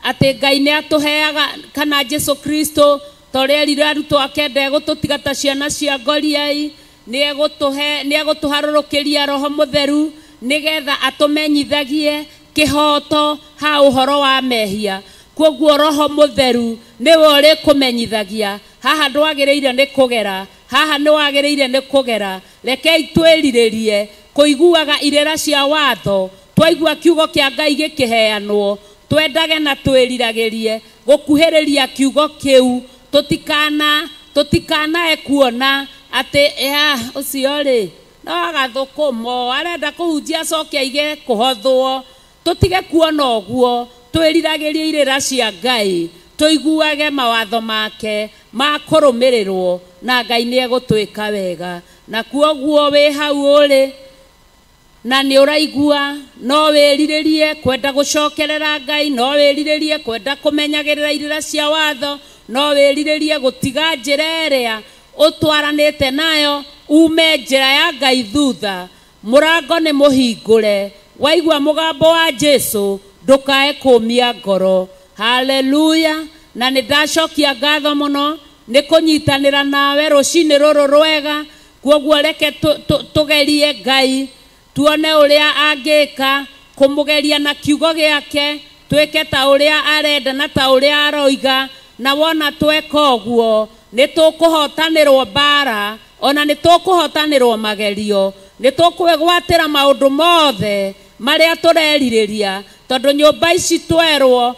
Speaker 2: atĩ Ngai nĩ atũheaga, kana Jesu Kristo torĩa erire arutwo ake ndegũtũtiga ta ciana cia ngoriai, nĩ egũtũharũrũkĩria Roho Mũtheru nigetha atũmenyithagie kĩhoto ha ũhoro wa mehia. Koguo Roho Mũtheru nĩwe ũrĩkũmenyithagia haha ndwagĩrĩire nĩ kũgera, haha nĩ wagĩrĩire nĩ kũgera. Rekei twĩrirĩrie kũiguaga irĩra cia watho, twaigua kiugo kĩa Ngai gĩkĩheanwo, twendage na twĩriragĩrie gũkuhĩrĩria kiugo kĩu, tũtikanae kuona atĩ ũcio rĩ no agathũkũmo arenda kũhunjia acoke aige kũhothwo. Tũtige kuona ũguo, twĩriragĩrie irĩra cia Ngai, tũiguage mawatho make ma kũrũmĩrĩrwo, na Ngai nĩ egũtwĩka wega. Na kuoguo wĩ hau ũrĩ na nĩ ũraigua, no wĩrirĩrie kwenda gũcokerera Ngai, no wĩrirĩrie kwenda kũmenyagĩrĩra irĩra cia watho, no wĩrirĩrie gũtiga njĩra ĩrĩa ũtwaranĩte nayo, ume njĩra ya Ngai thutha. Mũrango nĩ mũhingũre, waigua mũgambo wa Jesu ndũkae kũmia ngoro. Haleluya. Na nĩ ndacokia ngatho mũno nĩ kũnyitanĩra nawe rũcinĩ rũrũ rwega. Kuoguo reke tũgerie Ngai, tuone ũrĩa angĩka kũmũgeria na kiugo gĩake, twĩke ta ũrĩa arenda na ta ũrĩa aroiga. Na wona tweka ũguo nĩ tũkũhotanĩrwo mbara, ona nĩ tũkũhotanĩrwo magerio, nĩ tũkwĩgwatĩra maũndũ mothe marĩa tũrerirĩria, tondũ nyũmba ici twerwo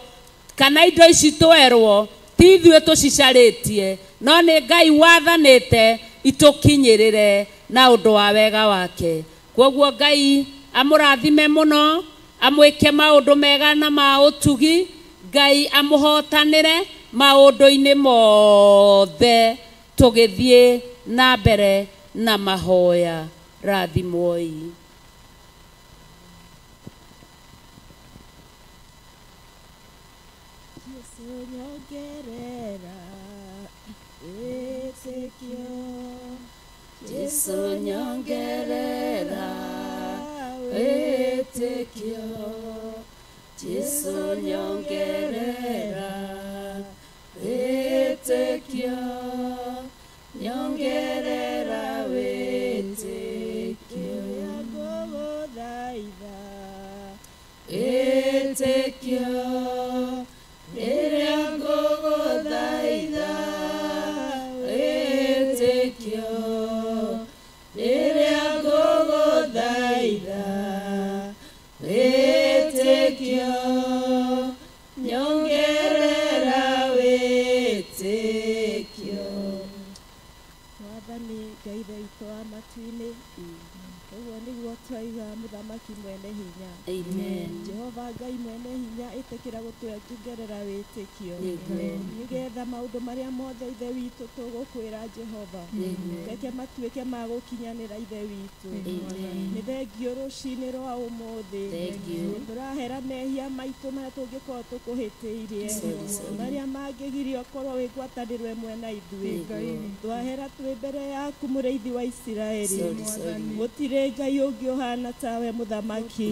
Speaker 2: kana indo ici twerwo ti ithuĩ tũcicarĩtie, no nĩ Ngai wathanĩte itũkinyĩrĩre na ũndũ wa wega wake. Koguo Ngai amũrathime mũno, amwĩke maũndũ mega na ma ũtugi, Ngai amũhotanĩre maũndũ-inĩ mothe, tũgĩthiĩ na mbere na mahoya. Rathimwoi. Jesu nyongerera wĩtĩkio, Jesu nyongerera wĩtĩkio, nyongerera wĩtĩkio, ngũgũthaitha wĩtĩkio, rĩrĩa ngũgũthaitha wĩtĩkio, rĩrĩa ngũgũthaitha wĩtĩkio, nyongerera wĩtĩkio.
Speaker 3: Mwathani Ngai witũ wa matu-inĩ ũguo nĩguo twaiga mũthamaki mwene hinya.
Speaker 2: Amen.
Speaker 3: Jehova Ngai mwene hinya ĩtĩkĩra gũtuongerera wĩtĩkio nĩgetha maũndũ marĩa mothe ithe witũ tũgũkwĩra Jehova reke matuĩke ma gũkinyanĩra ithe witũ. Nĩ thengio rũcinĩ rwa ũmũthĩ tũrahera mehia maitũ marĩa tũngĩkorwo tũkũhĩtĩirie marĩa mangĩgirio korwo wĩ ngwatanĩro ĩmwe na ithuĩ. Twahera twĩ mbere yaku mũrĩithi wa Isiraeli, gũtirĩ Ngai ũngĩ ũhana tawe mũthamaki.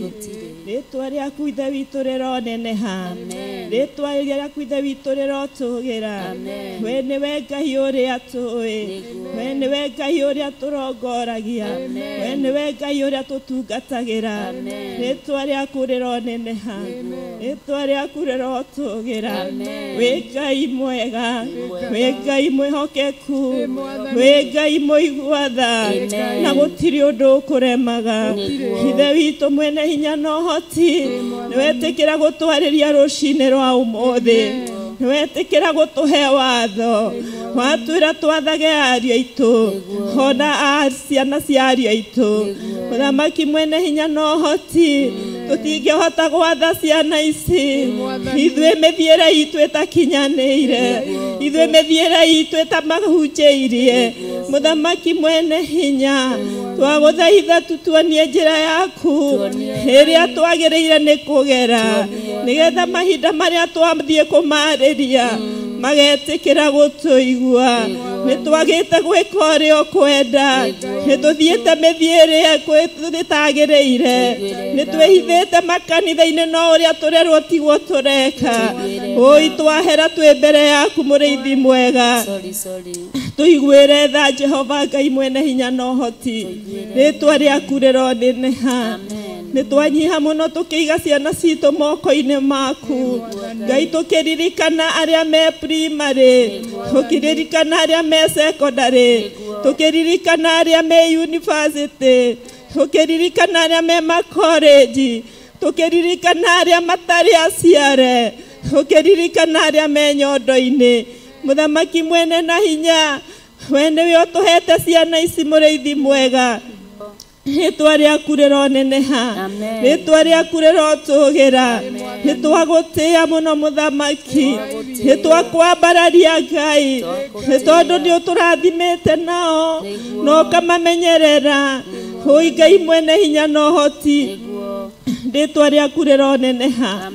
Speaker 3: Rĩtwa rĩaku ithe witũ rĩroneneha, rĩtwa rĩaku ithe witũ rĩrotũgĩra. We nĩwe Ngai ũrĩa tũĩ, we nĩwe Ngai ũrĩa tũrongoragia, we nĩwe Ngai ũrĩa tũtungatagĩra. Rĩtwa rĩaku rĩroneneha, rĩtwa rĩaku rĩrotũgĩra. Wĩ Ngai mwega, wĩ Ngai mwĩhokeku, wĩ Ngai mũigua-tha, na gũtirĩ ũndũ ũkũremaga. Ithe witũ mwene hinya na ũhoti, nĩwetĩkĩra gũtwarĩria rũcinĩ rwa ũmũthĩ, nĩwetĩkĩra gũtũhe watho, watwĩra twathage ariũ aitũ ona ciana cia ariũ aitũ. Mũthamaki mwene hinya na ũhoti, tũtingĩhota gwatha ciana ici, ithuĩ mĩthiĩre itũ ĩtakinyanĩire, ithuĩ mĩthiĩre itũ ĩtamahunjĩirie. Mũthamaki mwene hinya, twagũthaitha tutuonie njĩra yaku ĩrĩa twagĩrĩire nĩ kũgera, nĩgetha mahinda marĩa twathiĩ kũmarĩria magetĩkĩra gũtũigua. Nĩtwagĩte gwĩka ũrĩa ũkwenda, nĩtũthiĩte mĩthiĩre ĩtagĩrĩire, nĩtwĩhithĩte makanitha-inĩ no ũrĩa tũrerwo tiguo tũreka. Oi twahera twĩ mbere yaku mũrĩithi mwega, tũiguĩre tha Jehova Ngai mwene hinya na ũhoti. Rĩtwa rĩaku rĩroneneha, nĩtwanyiha mũno tũkĩiga ciana citũ moko-inĩ maku Ngai, tũkĩririkana arĩa me primary, tũkĩririkana arĩa me secondary, tũkĩririkana arĩa me university, tũkĩririkana arĩa me makoreji, tũkĩririkana arĩa matarĩ aciare, tũkĩririkana arĩa me nyondo-inĩ. Mũthamaki mwene na hinya, we nĩwe ũtũhete ciana ici mũrĩithi mwega. Rĩtwa rĩaku rĩroneneha, rĩtwa rĩaku rĩrotũgĩra. Nĩtwagũtĩĩa mũno mũthamaki, nĩtwakwambararia Ngai, nĩ tondũ nĩ ũtũrathimĩte nao na ũkamamenyerera. Oi Ngai mwene hinya na ũhoti, rĩtwa rĩaku rĩroneneha.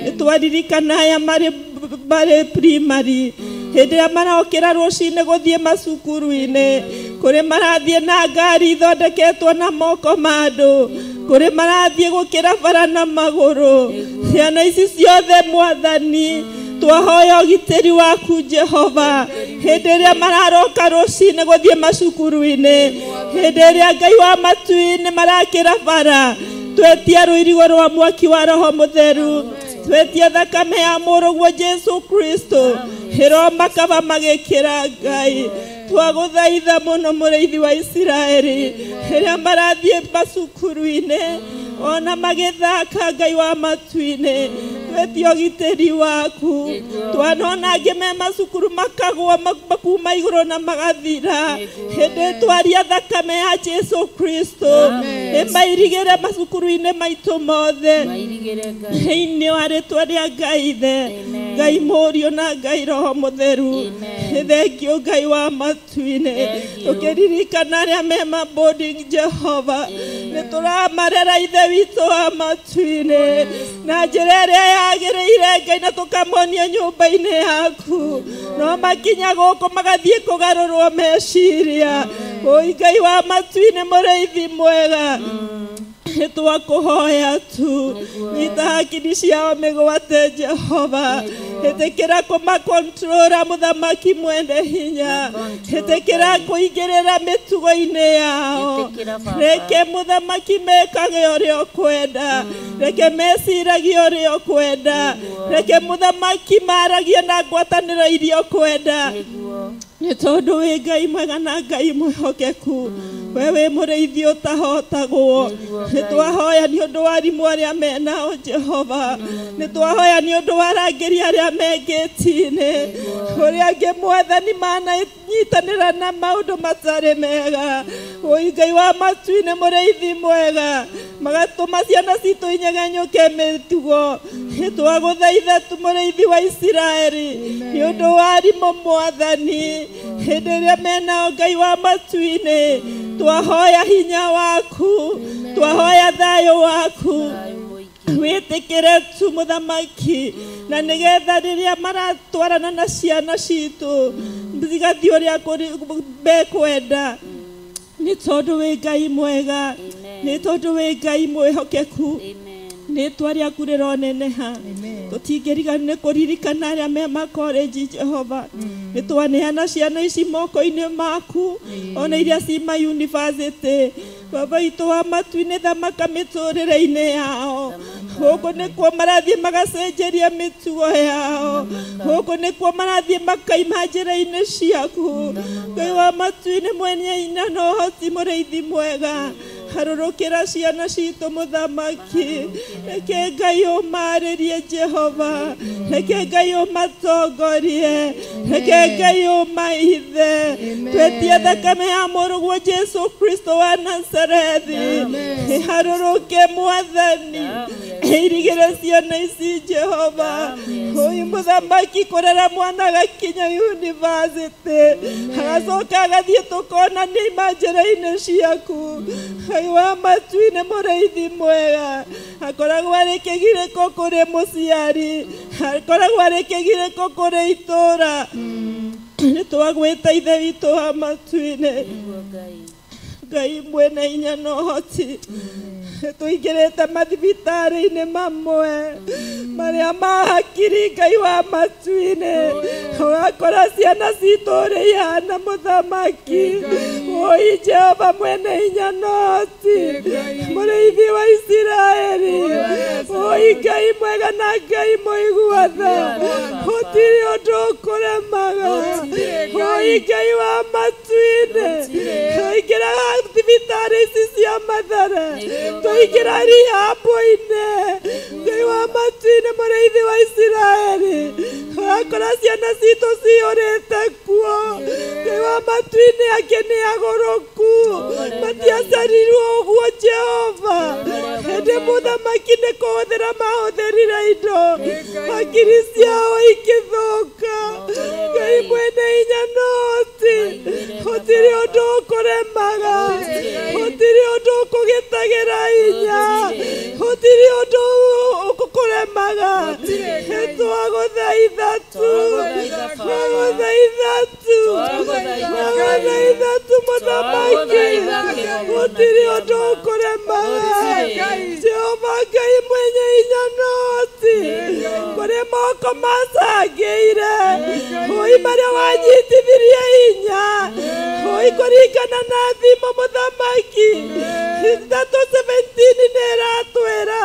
Speaker 3: Nĩtwaririkana aya marĩ primary, hĩndĩ ĩrĩa marokĩra rũcinĩ gũthiĩ macukuru-inĩ, kũrĩ marathiĩ na ngari ithondeketwo na moko ma andũ, kũrĩ marathiĩ gũkĩra bara na magũrũ. Ciana ici ciothe Mwathani, twahoya ũgitĩri waku Jehova, hĩndĩ ĩrĩa mararoka rũcinĩ gũthiĩ macukuru-inĩ, hĩndĩ ĩrĩa Ngai wa matu-inĩ marakĩra bara, twetia rũirigo rwa mwaki wa Roho Mũtheru, twetia thakame ya mũrũguo Jesu Kristo ĩromakaga magĩkĩra Ngai. Twagũthaitha mũno mũrĩithi wa Isiraeli, rĩrĩa marathiĩ macukuru-inĩ ona magĩthaka Ngai wa matu-inĩ, twetia ũgitĩri waku. Twanona angĩ me macukuru makagwa makuma igũrũ na magathira, hĩndĩ twaria thakame ya Jesu Kristo ĩmairigĩre macukuru-inĩ maitũ mothe, thĩinĩ wa rĩtwa rĩa Ngai Ithe, Ngai Mũriũ na Ngai Roho Mũtheru. Thengio Ngai wa matu-inĩ, tũkĩririkana arĩa me maboarding Jehova, nĩtũramarera Ithe witũ wa matu-inĩ na njĩra ĩrĩa yagĩrĩire Ngai, na tũkamonia nyũmba-inĩ yaku, no makinya gũkũ magathiĩ kũgarũrwo meciria. Oi Ngai wa matu-inĩ mũrĩithi mwega, nĩtwakũhoya tu, nyita hakiri ciao mĩgwate Jehova, ĩtĩkĩra kũmakontrora mũthamaki mwene hinya, ĩtĩkĩra kũingĩrĩra mĩtugo-inĩ yao, reke mũthamaki mekage ũrĩa ũkwenda, reke meciragie ũrĩa ũkwenda, reke mũthamaki maragie na ngwatanĩro iria ũkwenda. Nĩ tondũ wĩ Ngai mwega na Ngai mwĩhokeku, wewe mũrĩithi ũtahotagwo nĩ twahoya nĩ ũndũ wa arimũ arĩa menao Jehova nĩ twahoya nĩ ũndũ wa arangĩri arĩa me ngĩti-inĩ ũrĩa angĩ Mwathani mananyitanĩra na maũndũ matarĩ mega Ngai wa matu-inĩ mũrĩithi mwega magatũma ciana citũ inyegenyũke mĩtugo nĩ twagũthaitha tu mũrĩithi wa Isiraeli nĩ ũndũ wa arimũ Mwathani hĩndĩ ĩrĩa menao Ngai wa matu-inĩ twahoya hinya waku twahoya thayũ waku wĩtĩkĩre tu mũthamaki na nĩgetha rĩrĩa maratwarana na ciana citũ zigathiĩ ũrĩa bekwenda nĩ tondũ wĩ Ngai mwega nĩ tondũ wĩ Ngai mwĩhokeku rĩtwa rĩaku rĩroneneha tũtingĩriganĩrwo nĩ kũririkana arĩa me makorenji Jehova nĩ twaneana ciana ici moko-inĩ maku ona iria ci ma university Baba itũ wa matu-inĩ thamaka mĩtũrĩre-inĩ yao gũkũ nĩkuo marathiĩ magacenjeria mĩtugo yao gũkũ nĩkuo marathiĩ makaima njĩra-inĩ ciaku Ngai wa matu-inĩ mwene hinya na ũhoti mũrĩithi mwega harũrũkĩra ciana citũ mũthamaki reke Ngai ũmarĩrie Jehova reke Ngai ũmatongorie reke Ngai ũmaithe twetie thakame ya mũrũguo Jesu Kristo wa Nazarethi harũrũke Mwathani irigĩre ciana ici Jehova ũyũ mũthamaki kũrera mwana agakinya university agacoka agathiĩ tũkonania ima njĩra-inĩ ciaku Ngai wa matu-inĩ mũrĩithi mwega akoragwo arĩ kĩgirĩko kũrĩ mũciari akoragwo arĩ kĩgirĩko kũrĩ itũũra nĩ twagwĩta ithe witũ wa matu-inĩ Ngai mwene hinya na ũhoti tũingĩrĩte mathibitarĩ-inĩ mamwe marĩa ma hakiri Ngai wa matu-inĩ ũgakora ciana citũ ũrĩa ihana mũthamaki ũi Jehova mwene hinya na ũhoti mũrĩithi wa Isiraeli ũi Ngai mwega na Ngai mũiguatha gũtirĩ ũndũ ũkũremaga ũi Ngai wa matu-inĩ tũingĩra thibitarĩ ici cia Mathare tũingĩra rehab-inĩ Ngai wa matu-inĩ mũrĩithi wa Isiraeli ũgakora ciana citũ ciũrĩte kuo Ngai wa matu-inĩ angĩ nĩ agũrũku matiacarirwo ũguo Jehova hĩndĩ mũthamaki nĩ kũhũthĩra mahũthĩrire indo hakiri ciao ikĩthũka Ngai mwene hinya na ũhoti gũtirĩ ũndũ ũkũremaga gũtirĩ ũndũ ũkũgĩtagĩra hinya gũtirĩ ũndũ ũkũremaga twagũthaitha tu twagũthaitha tu mũthamaki gũtirĩ ũndũ ũkũremaga Jehova Ngai mwenye hinya na ũhoti kũrĩ moko macangĩire ũi marĩa wanyitithirie hinya ũi kũringana na thimo mũthamaki 3:17 nĩ ĩratwĩra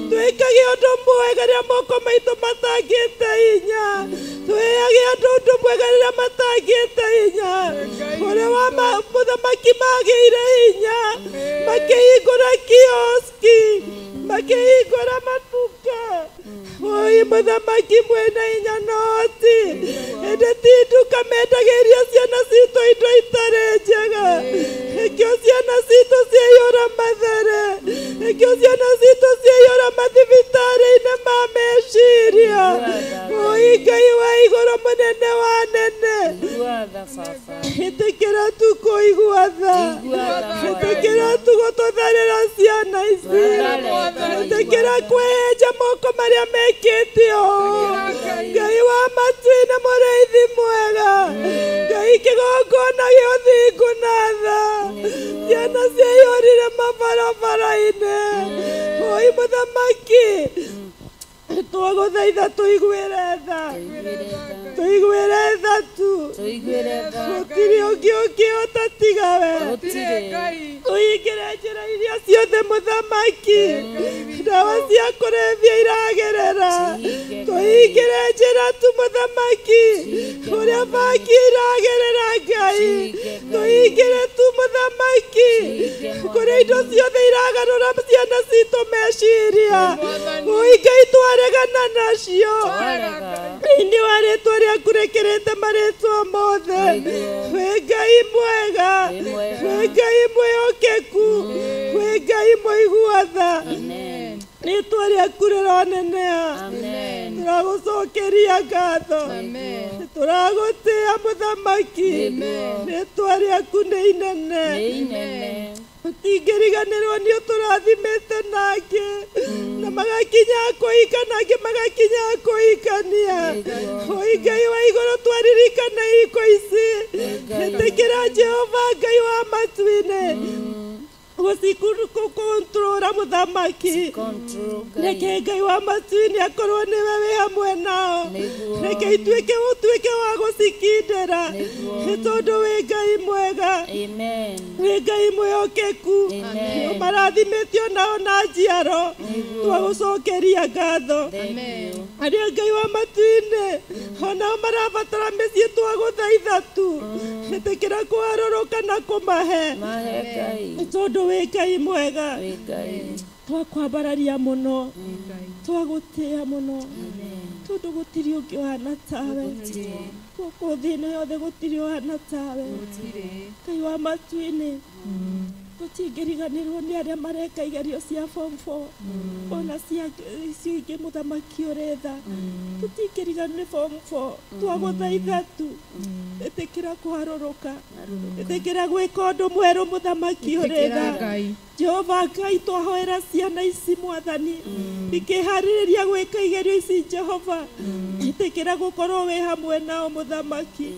Speaker 3: twĩkage ũndũ mwega rĩrĩa moko maitũ matangĩte hinya twĩage ũndũ mwega rĩrĩa matangĩte hinya ũrĩa wa mũthamaki magĩire hinya makĩhingũra kioski makĩhingũra matuka ũi mũthamaki mwene hinya na ũhoti hĩndĩ ti nduka mendagĩria ciana citũ indo itarĩ njega nĩkĩo ciana citũ ciaiyũra Mathare nĩkĩo ciana citũ ciaiyũra mathibitarĩ-inĩ ma meciria ũi Ngai wa igũrũ mũnene wa nene ĩtĩkĩra tu kũigua tha ĩtĩkĩra tu gũtũtharĩra ciana ici ĩtĩkĩra kwĩhenja moko marĩa mekĩte ũũ Ngai wa matu-inĩ mũrĩithi mwega Ngai kĩgongona gĩa ũthingu na tha ciana ciaiyũrire mabarabara-inĩ ũi mũthamaki twagũthaitha tũiguĩre tha tu gũtirĩ ũngĩ ũngĩhota tiga we tũingĩre njĩra iria ciothe mũthamaki ndawa cia kũrebia iragerera tũingĩre njĩra tu mũthamaki ũrĩa bangi iragerera Ngai tũingĩre tu muthamaki kuria indo ciothe iragarura ciana citũ meciria Ngai twaregana nacio thĩinĩ wa rĩtwa rĩaku rĩkĩrĩte marĩtwa mothe wĩ Ngai mwega wĩ Ngai mwĩhokeku wĩ Ngai mũigua-tha rĩtwa rĩaku rĩroneneha tũragũcokeria ngatho tũragũtĩĩa mũthamaki rĩtwa rĩaku nĩ inene tũtingĩriganĩrwo nĩ ũtũrathimĩte nangĩ na magakinya kũhikana angĩ magakinya kũhikania Ngai wa igũrũ twaririkana iko ici ĩtĩkĩra Jehova Ngai wa matu-inĩ gũcikontrora mũthamaki reke Ngai wa matu-inĩ akorwo nĩwe wĩ hamwe nao reke ituĩke wa gũcikindĩra nĩ tondũ wĩ Ngai mwega wĩ Ngai mwĩhokeku ũmarathimĩtio nao na njiaro twagũcokeria ngatho arĩa Ngai wa matu-inĩ onao marabatara mĩciĩ twagũthaitha tu ĩtĩkĩra kũharũrũka na kũmahe tondũ wĩ Ngai mwega twakwambararia mũno twagũtĩĩa mũno tondũ gũtirĩ ũngĩ ũhana tawe gũkũ thĩ-inĩ yothe gũtirĩ ũhana tawe Ngai wa matu-inĩ tũtingĩriganĩrwo nĩ arĩa mareka igerio cia form 4 ona icio ingĩ mũthamaki ũrĩ tha tũtingĩriganĩrwo nĩ form 4 twagũthaitha tu ĩtĩkĩra kũharũrũka ĩtĩkĩra gwĩka ũndũ mwerũ mũthamaki ũrĩ tha Jehova Ngai twahoera ciana ici mwathani ikĩharĩrĩria gwĩka igerio ici Jehova ĩtĩkĩra gũkorwo wĩ hamwe nao mũthamaki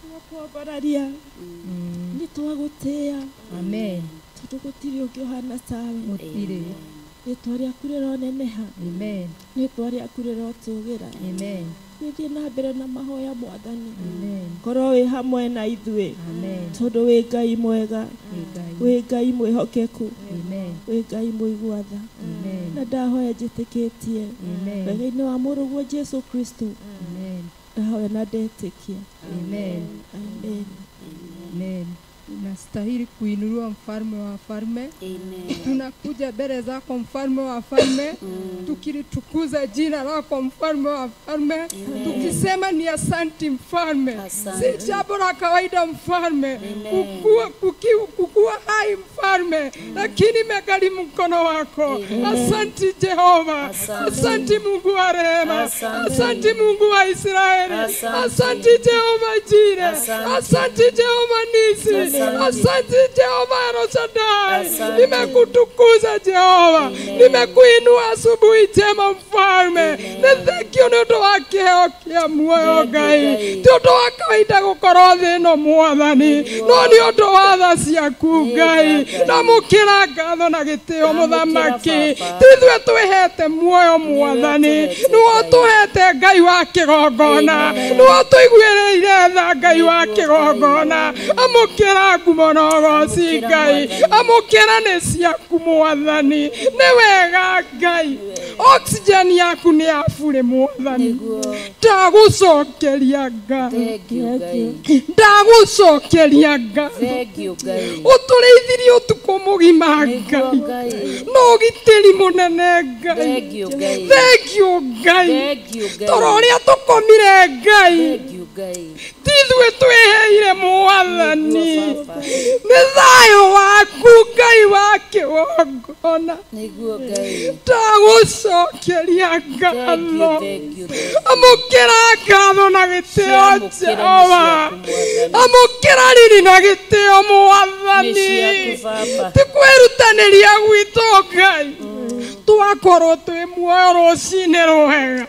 Speaker 3: twakwambararia nĩ twagũtĩĩa tondũ gũtirĩ ũngĩ ũhana tawe rĩtwa rĩaku rĩroneneha rĩtwa rĩaku rĩrotũgĩra gĩthiĩ na mbere na mahoya mwathani korwo wĩ hamwe na ithuĩ tondũ wĩ Ngai mwega wĩ Ngai mwĩhokeku wĩ Ngai mũigua-tha na ndahoya njĩtĩkĩtie wega-inĩ wa mũrũguo Jesu Kristo ndahoya na ndetĩkia amen.
Speaker 4: Unastahili kuinuliwa mfalme wa falme. Tunakuja mbele zako mfalme wa falme, tukilitukuza jina lako mfalme wa falme, tukisema ni asanti mfalme. Si jambo la kawaida mfalme kukua hai mfalme, lakini megharimu mkono wako. Asanti Jehova, asanti Mungu wa rehema, asanti Mungu wa Israeli, asanti Jehova Jire, asanti Jehova Nisi, asante Jehova Eroshadai, nimekutukuza Jehova, nimekuinua asubuhi njema mfalme. Nithekio nĩ ũndũ wa kĩheo kĩa muoyo Ngai, ti ũndũ wa kawaida gũkorwo thĩ ĩno mwathani, no nĩ ũndũ wa tha ciaku Ngai. Ndamũkĩra ngatho na gĩtĩo mũthamaki, ti ithuĩ twĩhete muoyo mwathani, nĩwe ũtũhete Ngai wa kĩgongona, nĩwe ũtũiguĩrĩire tha Ngai wa kĩgongona. Amũkĩra ngumo na ũgooci Ngai, amũkĩra nĩ ciaku mwathani, nĩ wega Ngai. Oxygen yaku nĩ ya bure mwathani, ndagũcokeria ngatho, ndagũcokeria ngatho. Ũtũrĩithirie ũtukũ mũgima Ngai, na ũgitĩri mũnene Ngai. Thengiũ Ngai, toro ũrĩa tũkomire Ngai, ti ithuĩ twĩheire mwathani, nĩ thayũ waku Ngai wa kĩgongona. Ndagũcokeria ngatho, amũkĩra ngatho na gĩtĩo Jehova, amũkĩra riri na gĩtĩo mwathani. Ti kwĩrutanĩria gwitũ Ngai twakorwo twĩ muoyo rũcinĩ rwega,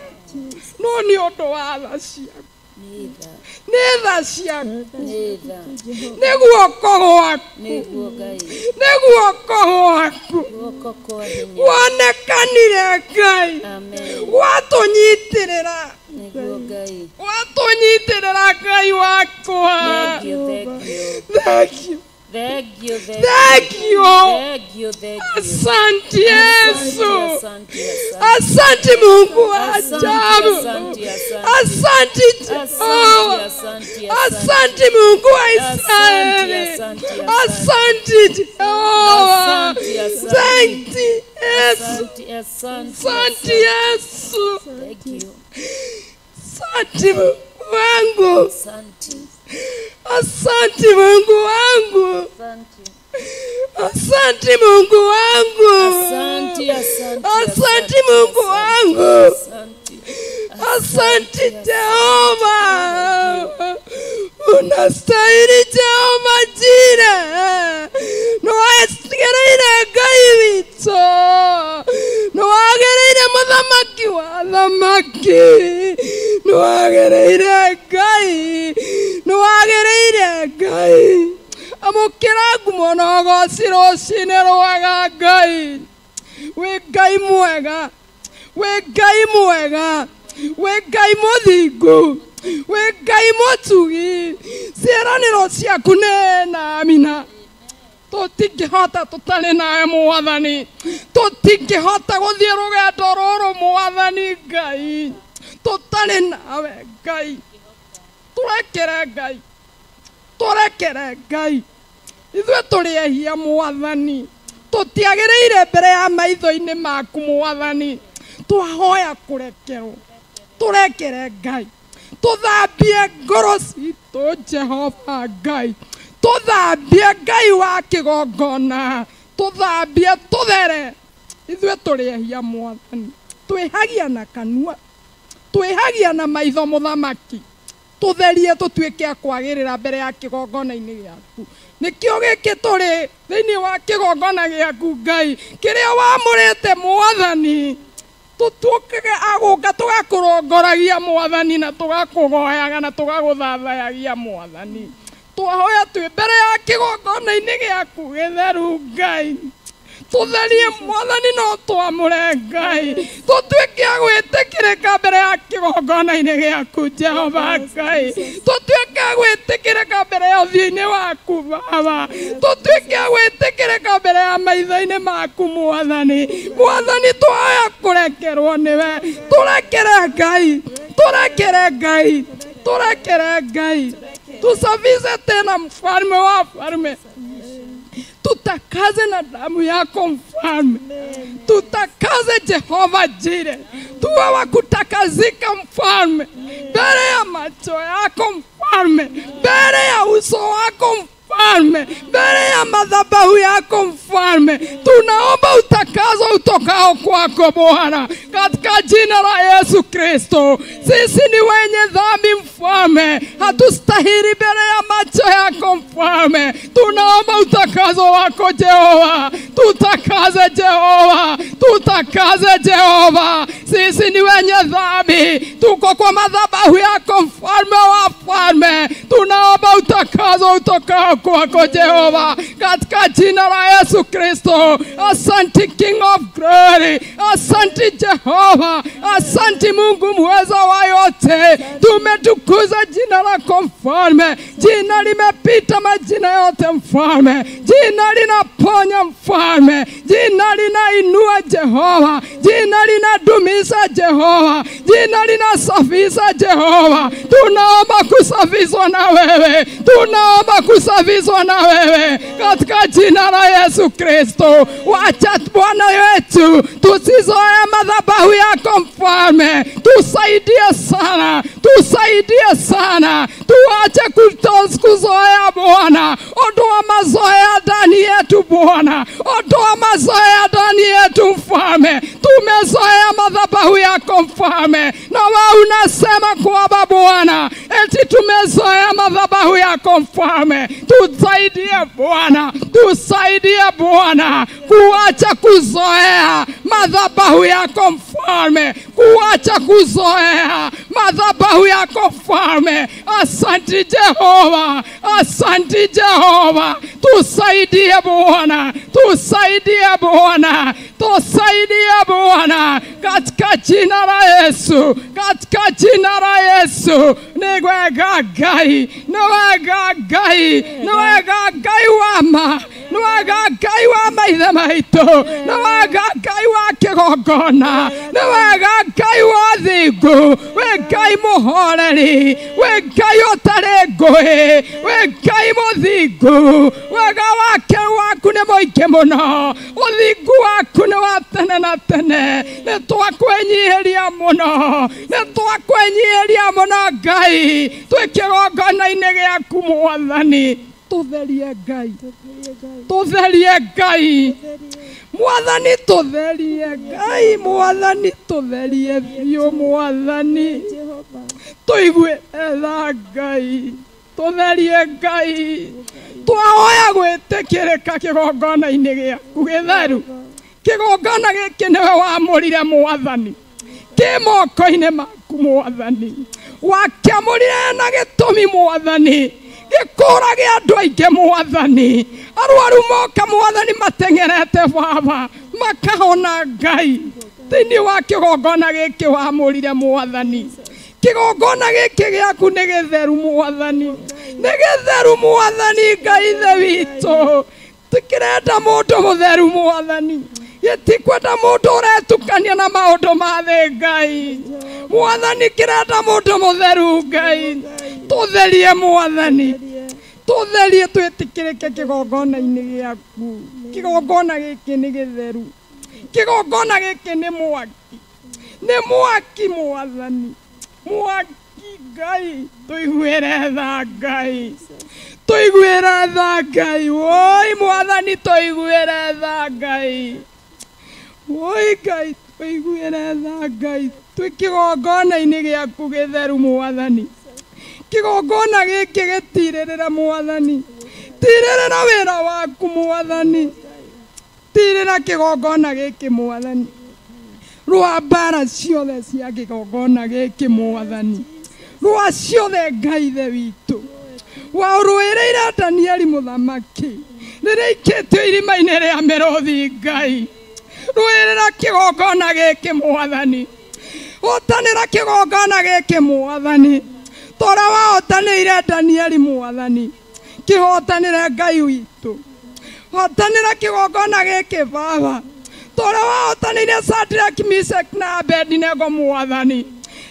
Speaker 4: no nĩ ũndũ wa tha ciaku, nĩ tha ciaku, nĩ guoko gwaku, nĩ guoko gwaku wonekanire Ngai, watũnyitĩrĩra, watũnyitĩrĩra Ngai wakwa. Thank you,
Speaker 2: Thank you.
Speaker 4: Asante Yesu. Asante Mungu wa ajabu. Asante Jehova. Asante Mungu wa Israeli. Asante Jehova. Asante Yesu. Asante Yesu. Asante Mungu wangu. Asante Mungu wangu. Asante Mungu wangu. Asante Mungu wangu. Asante Jehova. Unastahili Jehova jina. Noagereire Ngai witũ. Noagereire mũthamaki wa thamaki. Noagereire Ngai. Noagereire Ngai. Amukĩra ngumo na ũgooci rũcinĩ rwega Ngai. Wĩ Ngai mwega. Wĩ Ngai mwega. Wĩ Ngai mũthingu. Wĩ Ngai mũtugi. Ciĩranĩro ciaku nĩ na amina. Tũtingĩhota tũtarĩ nawe Mwathani. Tũtingĩhota gũthiĩ rũgendo rũrũ Mwathani Ngai tũtarĩ nawe Ngai. Tũrekere Ngai. Tũrekere Ngai. Ithuĩ tũrĩ ehia Mwathani. Tũtiagĩrĩire mbere ya maitho-inĩ maku Mwathani. Twahoya kũrekerwo. Tũrekere Ngai. Tũthambie ngoro citũ Jehova Ngai. Tũthambie Ngai wa kĩgongona. Tũthambie tũthere. Ithuĩ tũrĩ ehia Mwathani. Twĩhagia na kanua. Twĩhagia na maitho Mũthamaki. Tũtherie tũtuĩke a kwagĩrĩra mbere ya kĩgongona-inĩ gĩaku. Nĩkĩo gĩkĩ tũrĩ thĩinĩ wa kĩgongona gĩaku Ngai. Kĩrĩa wamũrĩte Mwathani. Tũtuĩkage agũka tũgakũrongoragia Mwathani na tũgakũgoyaga na tũgagũthathayagia Mwathani. Twahoya twĩ mbere ya kĩgongona-inĩ gĩaku gĩtheru Ngai. Tũtherie Mwathani no twamũre Ngai. Tũtuĩke a gwĩtĩkĩrĩka mbere ya kĩgongona-inĩ gĩaku Jehova Ngai. Tũtuĩke a gwĩtĩkĩrĩka mbere ya ũthiũ-inĩ waku Baba. Tũtuĩke a gwĩtĩkĩrĩka mbere ya maitho-inĩ maku Mwathani. Mwathani twahoya kũrekerwo nĩwe. Tũrekere Ngai. Tũrekere Ngai. Tũrekere Ngai. Tusafishe tena mfalme wa falme. Tutakaze na damu yako mfalme. Tutakaze Jehova Jire. Tuwe wa kutakazika mfalme. Mbele ya macho yako mfalme. Mbele ya uso wako mfalme. Mbele ya madhabahu yako mfalme. Tunaomba utakazo utokao kwako Bwana. Katika jina la Yesu Kristo. Sisi ni wenye dhambi mfalme. Hatustahili mbele ya macho yako mfalme. Tunaomba utakazo wako Jehova. Tutakaze Jehova. Tutakaze Jehova. Sisi ni wenye dhambi. Tuko kwa madhabahu yako mfalme wa falme. Tunaomba utakazo utokao kwako Jehova. Katika jina la Yesu Kristo. Asante King of Glory. Asante Jehova. Asante Mungu mweza wa yote. Tumetukuza jina lako mfalme. Jina limepita majina yote mfalme. Jina linaponya mfalme. Jina linainua Jehova. Jina linadumisha Jehova. Jina linasafisha Jehova. Tunaomba kusafishwa na wewe. Tunaomba kusafishwa na wewe. Katika jina la Yesu Kristo. Wacha Bwana wetu tusizoe madhabahu yako mfalme. Tusaidie sana. Tusaidie sana. Tuache kuzoea Bwana. Ondoa mazoea ndani yetu Bwana. Ondoa mazoea ndani yetu mfalme. Tumezoea madhabahu yako mfalme. Na wewe unasema kwamba Bwana eti tumezoea madhabahu yako mfalme. Tusaidie Bwana. Tusaidie Bwana kuacha kuzoea madhabahu yako mfalme. mfalme, kuacha kuzoea madhabahu yako mfalme. Asante Jehova, asante Jehova. Tusaidie Bwana, tusaidie Bwana, tusaidie Bwana, katika jina la Yesu, katika jina la Yesu. Niwega gai, niwega gai, niwega gai wama, niwega gai wama ithe maitũ, niwega gai wa kĩgongona, niwega gai wa thingu, we Ngai mũhoreri, we Ngai ũtarĩ ngũĩ, we Ngai mũthingu, wega wake waku nĩ mũingĩ mũno, ũthingu waku nĩ wa tene na tene. Nĩ twakwenyihiria mũno, nĩ twakwenyihiria mũno Ngai, twĩ kĩgongona-inĩ gĩaku Mwathani. Tutherie Ngai, tutherie Ngai Mwathani, tutherie Ngai Mwathani, tutherie biũ Mwathani, tuigue etha Ngai, tutherie Ngai. Twahoya gwĩtĩkĩrĩka kĩgongona-inĩ gĩaku gĩtheru. Kĩgongona gĩkĩ nĩwe wamũrire Mwathani, kĩ moko-inĩ maku Mwathani, wakĩamũrire na gĩtũmi Mwathani, gĩkũrage andũ aingĩ Mwathani. Arwaru moka Mwathani mateng'erete Baba, makahona Ngai thĩinĩ wa kĩgongona gĩkĩ wamũrire Mwathani. Kĩgongona gĩkĩ gĩaku nĩ gĩtheru Mwathani, nĩ gĩtheru Mwathani Ngai ithe witũ. Tũkĩrenda mũndũ mũtheru Mwathani, gĩtikwenda mũndũ ũretukania na maũndũ ma thĩ Ngai. Mwathani kĩrenda mũndũ mũtheru Ngai. Tutherie Mwathani, tutherie, twĩtĩkĩrĩke kĩgongona-inĩ gĩaku. Kĩgongona gĩkĩ nĩ gĩtheru, kĩgongona gĩkĩ nĩ mwaki, nĩ mwaki Mwathani, mwaki Ngai. Tũiguĩre tha Ngai, tũiguĩre tha Ngai, woi Mwathani, tũiguĩre tha Ngai, woi Ngai, tũiguĩre tha Ngai. Twĩ kĩgongona-inĩ gĩaku gĩtheru Mwathani, kĩgongona gĩkĩ gĩtirĩrĩra Mwathani, tirĩrĩra wĩra waku Mwathani, tirĩra kĩgongona gĩkĩ Mwathani, rwa mbara ciothe cia kĩgongona gĩkĩ Mwathani, rwa ciothe Ngai ithe witũ, warũĩrĩire Danieli mũthamaki rĩrĩa aikĩtio irima-inĩ rĩa mĩrũthi Ngai. Rũĩrĩra kĩgongona gĩkĩ Mwathani, hotanĩra kĩgongona gĩkĩ Mwathani, tora wahotanĩire Danieli Mwathani, kĩhotanĩre Ngai witũ, hotanĩra kĩgongona gĩkĩ Baba, tora wahotanĩire Shadrach, Meshach na Abednego Mwathani,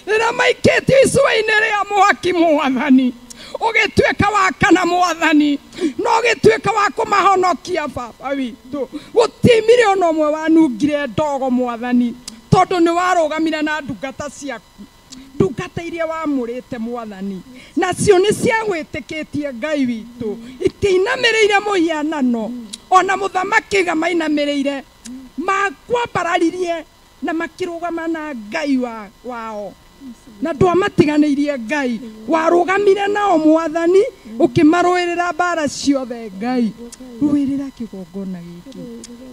Speaker 4: rĩrĩa maikĩtio icua-inĩ rĩa mwaki Mwathani, ũgĩtuĩka wa kana Mwathani, no ũgĩtuĩka wa kũmahonokia Baba witũ. Gũtimire ona ũmwe wanungire ndogo Mwathani, tondũ nĩ warũgamire na ndungata ciaku, ndungata iria wamũrĩte Mwathani, nacio nĩ cia gwĩtĩkĩtie Ngai witũ, ikĩinamĩrĩire mũhianano, ona mũthamaki mainamĩrĩire, makwambararirie na makĩrũgama na Ngai wao, na ndwamatiganĩirie Ngai, warũgamire nao Mwathani, ũkĩmarũĩrĩra mbara ciothe Ngai. Rũĩrĩra kĩgongona gĩkĩ,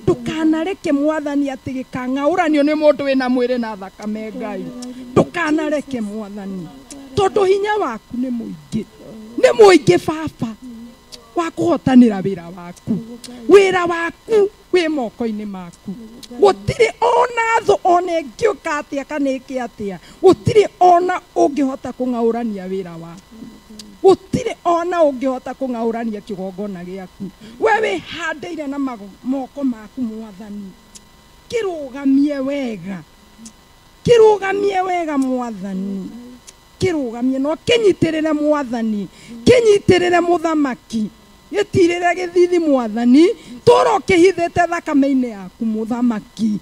Speaker 4: ndũkanareke Mwathani atĩ gĩkang'aũranio nĩ mũndũ wĩna mwĩrĩ na thakame Ngai, ndũkanareke Mwathani, tondũ hinya waku nĩ mũingĩ, nĩ mũingĩ Baba wa kũhotanĩra wĩra waku. Wĩra waku wĩ moko-inĩ maku, gũtirĩ ona thũ ona ĩngĩũka atĩa kana ĩke atĩa, gũtirĩ ona ũngĩhota kũng'aũrania wĩra waku, gũtirĩ ona ũngĩhota kũng'aũrania kĩgongona gĩaku. We wĩhandĩire na moko maku Mwathani, kĩrũgamie wega, kĩrũgamie wega Mwathani, kĩrũgamie no kĩnyitĩrĩre Mwathani, kĩnyitĩrĩre mũthamaki, gĩtirĩre gĩthithi Mwathani, tũra ũkĩhithĩte thakame-inĩ yaku mũthamaki,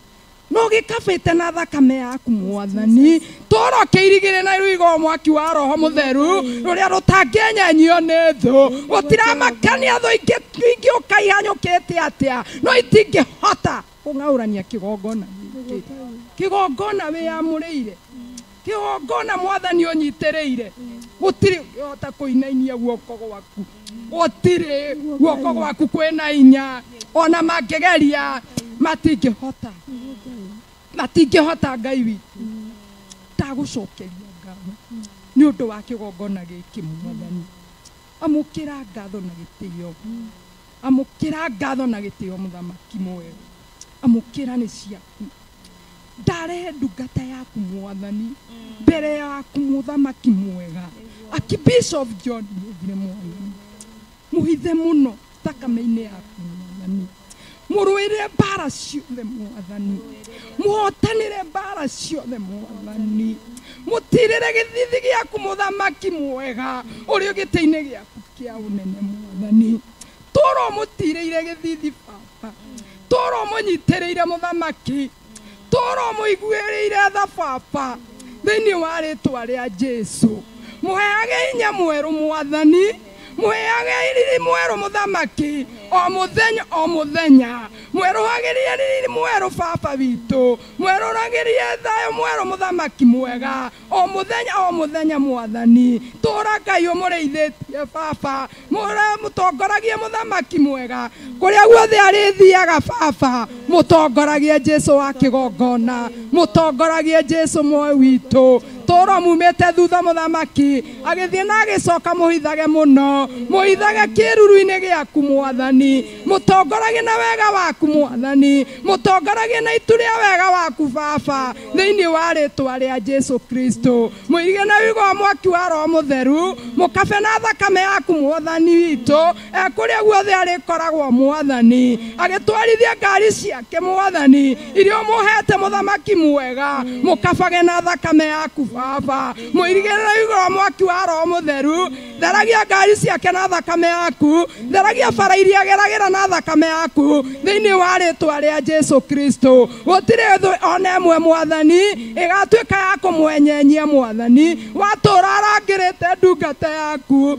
Speaker 4: no gĩkabĩte na thakame yaku Mwathani, tũra ũkĩirigĩre na rũigo mwaki wa Roho Mũtheru rũrĩa rũtangĩenyenyio nĩ thũ. Gũtiramakania thũ ingĩũka ihanyũkĩte atĩa, no itingĩhota kũng'aũrania kĩgongona gĩkĩ. Kĩgongona wĩamũrĩire, kĩgongona Mwathani ũnyitĩrĩire, gũtirĩ ũngĩhota kũinainia guoko gwaku, gũtirĩ guoko gwaku kwĩna hinya, ona mangĩgeria matingĩhota. matingĩhota Ngai witũ. Ndagũcokeria ngatho nĩ ũndũ wa kĩgongona gĩkĩ Mwathani. Amũkĩra ngatho na gĩtĩo, amũkĩra ngatho na gĩtĩo mũthamaki mwega. Amũkĩra nĩ ciaku. Ndarehe ndungata yaku Mwathani mbere yaku mũthamaki mwega. Archbishop John Gĩthire Mwathani, mũhithe mũno thakame-inĩ yaku Mwathani. Mũrũĩre mbara ciothe Mwathani, mũhotanĩre mbara ciothe Mwathani. Mũtirĩre gĩthithi gĩaku mũthamaki mwega ũrĩ gĩtĩ-inĩ gĩaku kĩa ũnene Mwathani. Tũro mũtirĩire gĩthithi Baba, tũro mũnyitĩrĩire mũthamaki, tũro mũiguĩrĩire tha Baba thĩinĩ wa rĩtwa rĩa Jesũ. Mũheage hinya mwerũ Mwathani, mũheage riri mwerũ mũthamaki o mũthenya, mwerũhagĩrie riri mwerũ Baba witũ, mwerũragĩrie thayũ mwerũ mũthamaki mwega o mũthenya Mwathani. Tũra Ngai ũmũrĩithĩtie Baba, mũtongoragie mũthamaki mwega kũrĩa guothe arĩthiaga Baba. Mũtongoragie Jesũ wa kĩgongona, mũtongoragie Jesũ moyo witũ. Tũra mumĩte thutha mũthamaki agĩthiĩ na agĩcoka, mũhithage mũno, mũhithage kĩruru-inĩ gĩaku Mwathani. Mũtongoragie na wega waku Mwathani, mũtongoragie na itu rĩa wega waku Baba thĩinĩ wa rĩtwa rĩa Jesũ Kristo. Mũirige na wigo mwaki wa Roho Mũtheru, mũkabe na thakame yaku Mwathani witũ kũrĩa guothe arĩkoragwo Mwathani, agĩtwarithia ngari ciake Mwathani iria mũhete mũthamaki mwega. Mũkabage na thakame yaku Baba, mũirige na wigo mwaki wa Roho Mũtheru, theragia ngari ciake na thakame yaku, theragia bara iria ageragĩra na thakame yaku thĩinĩ wa rĩtwa rĩa Jesũ Kristo. Gũtirĩ thũ ona ĩmwe Mwathani ĩgatuĩka ya kũmwenyenyia Mwathani. Watũra arangĩrĩte ndungata yaku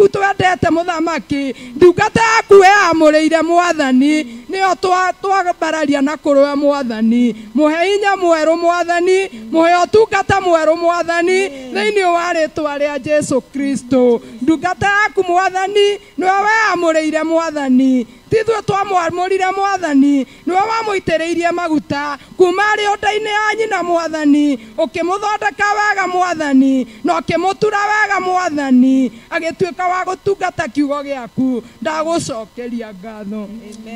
Speaker 4: twendete mũthamaki, ndungata yaku wĩamũrĩire Mwathani, nĩyo twambararia na kũrũa Mwathani. Mũhe hinya mwerũ Mwathani, mũhe ũtungata mwerũ Mwathani thĩinĩ wa rĩtwa rĩa Jesũ Kristo. Ndungata yaku Mwathani nĩwe wĩamũrĩire Mwathani, tithuĩ twamwamũrire Mwathani, nĩwe wamũitĩrĩirie maguta kuma arĩ nda-inĩ ya nyina Mwathani, ũkĩmũthondeka wega Mwathani, na ũkĩmũtura wega Mwathani, agĩtuĩka wa gũtungata kiugo gĩaku. Ndagũcokeria ngatho,